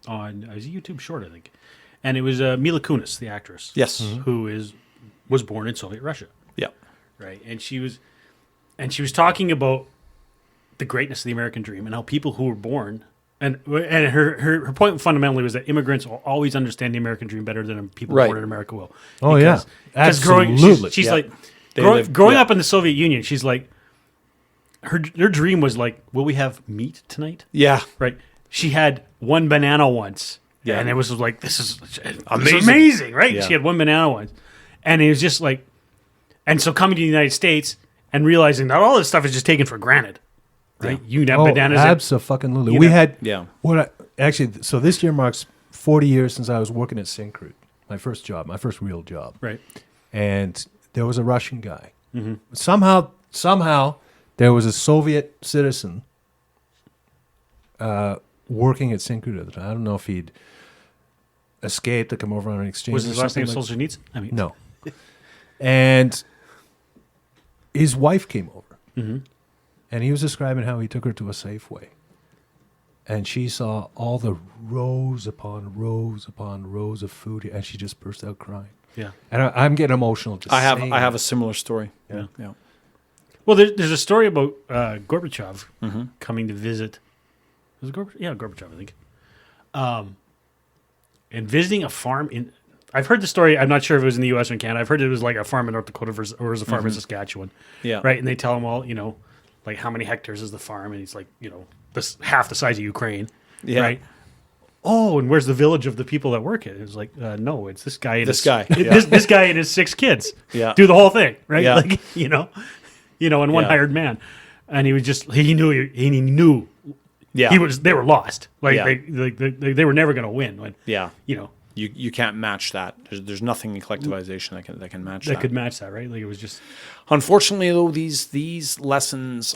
it was a YouTube short, I think, and it was Mila Kunis, the actress, Yes. who was born in Soviet Russia, Yeah. right? And she was talking about the greatness of the American dream and how people who were born and her point fundamentally was that immigrants will always understand the American dream better than people Right. born in America will. Oh, yeah. Because growing, Absolutely. she's Yeah. like They growing live- yeah. up in the Soviet Union. She's like her dream was like, will we have meat tonight? Yeah. Right. She had one banana once. Yeah. And it was like, this is Amazing. amazing, right? Yeah. She had one banana once. And it was just like, and so coming to the United States and realizing that all this stuff is just taken for granted, right? You can have bananas. Absolutely. you We know, had Yeah. so this year marks 40 years since I was working at Syncrude, my first real job. Right. And there was a Russian guy. Mm-hmm. Somehow, there was a Soviet citizen working at Syncrude at the time. I don't know if he'd escaped to come over on an exchange. Was or his last name something Solzhenitsyn? I mean, No. And his wife came over. Mm-hmm. And he was describing how he took her to a Safeway. And she saw all the rows upon rows upon rows of food, and she just burst out crying. Yeah. And I'm getting emotional just I have saying a that. similar story. Yeah. Yeah. Well, there's a story about Gorbachev coming to visit. Was it Gorbachev? Yeah, Gorbachev, I think. And visiting a farm in. I've heard the story. I'm not sure if it was in the U.S. or in Canada. I've heard it was like a farm in North Dakota or it was a farm in Saskatchewan. Yeah. Right. And they tell him, well, like how many hectares is the farm? And he's like, this half the size of Ukraine. Yeah. Right. Oh, and where's the village of the people that work it? It's like, no, it's this guy. And This his, guy, yeah. This guy and his 6 kids. Yeah. Do the whole thing. Right. Yeah. Like, and one Yeah. hired man, and he knew Yeah. they were lost. Like Yeah. they were never going to win. When Yeah. you know You can't match that. There's nothing in collectivization that can match that. could match that, right? Like it was just Unfortunately, though, these lessons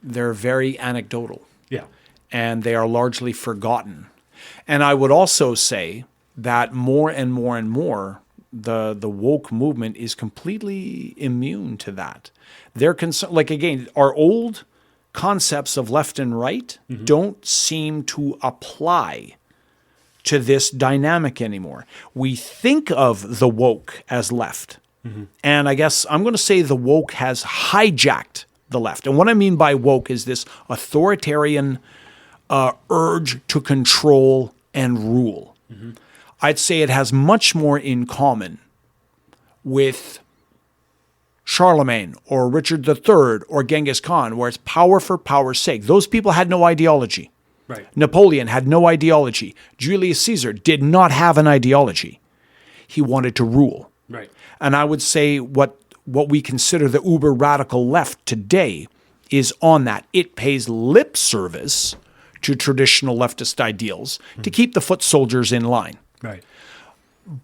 they're very anecdotal, yeah. and they are largely forgotten. And I would also say that more and more and more, the woke movement is completely immune to that. They're concerned, like again, our old concepts of left and right don't seem to apply to this dynamic anymore. We think of the woke as left. And I guess I'm going to say the woke has hijacked the left. And what I mean by woke is this authoritarian urge to control and rule. I'd say it has much more in common with Charlemagne or Richard III or Genghis Khan, where it's power for power's sake. Those people had no ideology. Right. Napoleon had no ideology. Julius Caesar did not have an ideology. He wanted to rule. Right. And I would say what we consider the uber radical left today is on that. It pays lip service to traditional leftist ideals to keep the foot soldiers in line, Right.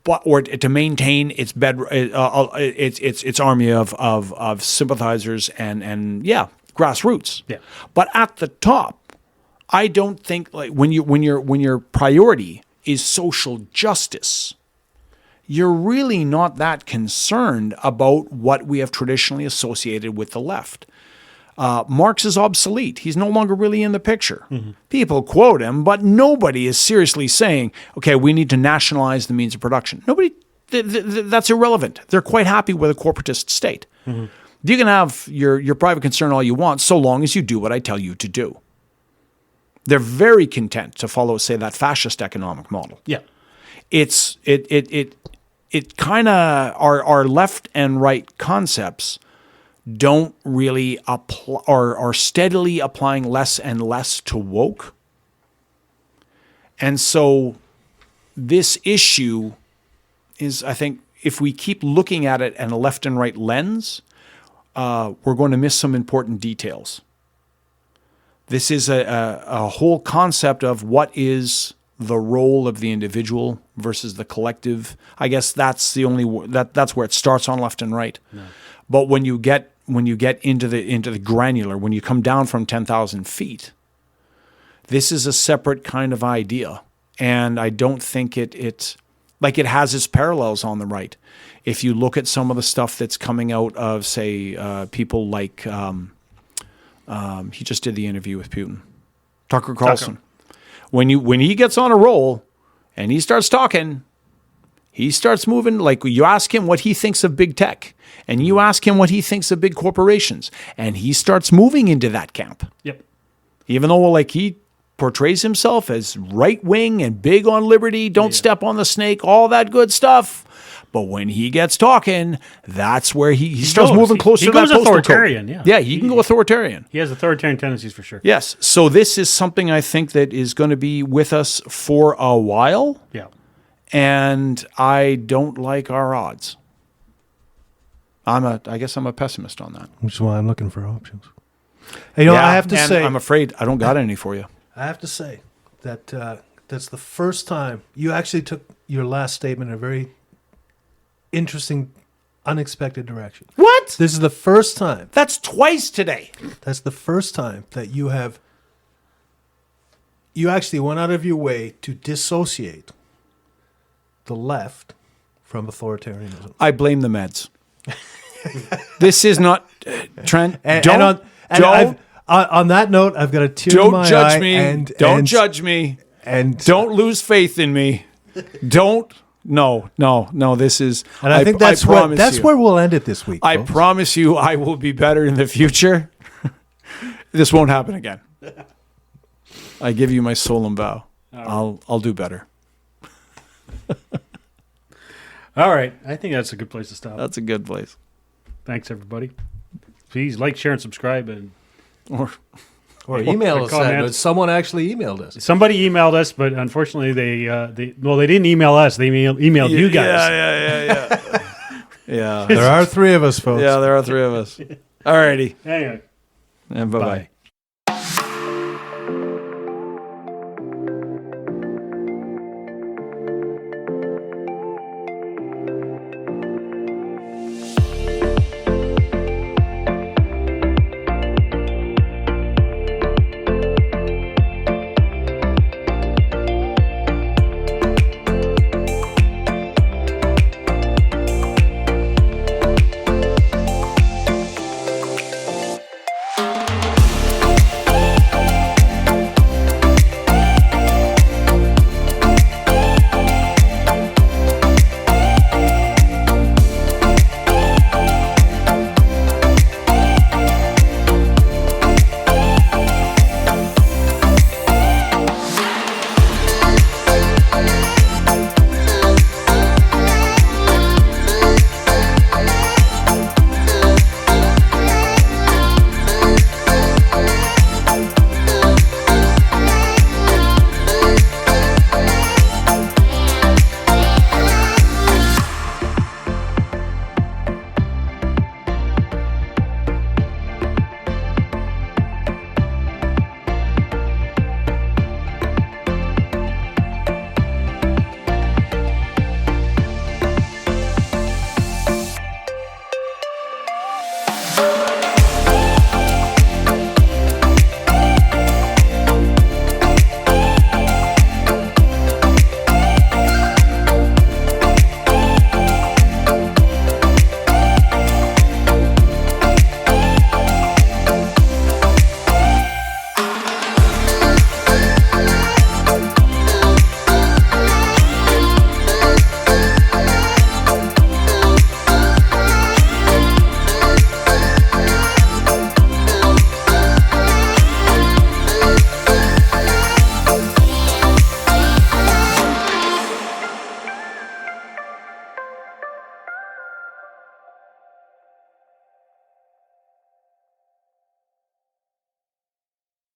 or to maintain its its army of sympathizers and grassroots. Yeah. But at the top, I don't think like when your priority is social justice, you're really not that concerned about what we have traditionally associated with the left. Marx is obsolete. He's no longer really in the picture. People quote him, but nobody is seriously saying, okay, we need to nationalize the means of production. Nobody, that's irrelevant. They're quite happy with a corporatist state. You can have your private concern all you want, so long as you do what I tell you to do. They're very content to follow, say, that fascist economic model. Yeah. It kind of, our left and right concepts don't really apply, or are steadily applying less and less to woke. And so this issue is, I think, if we keep looking at it in a left and right lens, we're going to miss some important details. This is a whole concept of what is the role of the individual versus the collective. I guess that's the only that's where it starts on left and right. No. But when you get into the granular, when you come down from 10,000 feet, this is a separate kind of idea, and I don't think it has its parallels on the right. If you look at some of the stuff that's coming out of, say, people like he just did the interview with Putin, Tucker Carlson. When he gets on a roll and he starts talking, he starts moving. Like, you ask him what he thinks of big tech, and you ask him what he thinks of big corporations, and he starts moving into that camp. Yep. Even though, like, he portrays himself as right wing and big on liberty, don't step on the snake, all that good stuff. But when he gets talking, that's where he starts moving closer to that postal authoritarian, code. yeah. He can go authoritarian. He has authoritarian tendencies for sure. Yes. So this is something I think that is going to be with us for a while. Yeah. And I don't like our odds. I guess I'm a pessimist on that. Which is why I'm looking for options. You know, I have to say, I'm afraid I don't got any for you. I have to say that that's the first time you actually took your last statement in a very interesting, unexpected direction. What? This is the first time. That's twice today. That's the first time that you actually went out of your way to dissociate the left from authoritarianism. I blame the meds. This is not Trent. On that note, I've got a tear in my eye. Don't judge me. And don't lose faith in me. Don't. No. This is. And I think that's where we'll end it this week. I folks. promise you, I will be better in the future. This won't happen again. I give you my soul and vow. Right. I'll do better. All right. I think that's a good place to stop. That's a good place. Thanks, everybody. Please like, share, and subscribe. Or email us. Someone actually emailed us. Somebody emailed us, but unfortunately they didn't email us. They emailed you guys. Yeah. There are three of us, folks. Yeah, there are three of us. Alrighty. Anyway. And bye-bye. Bye.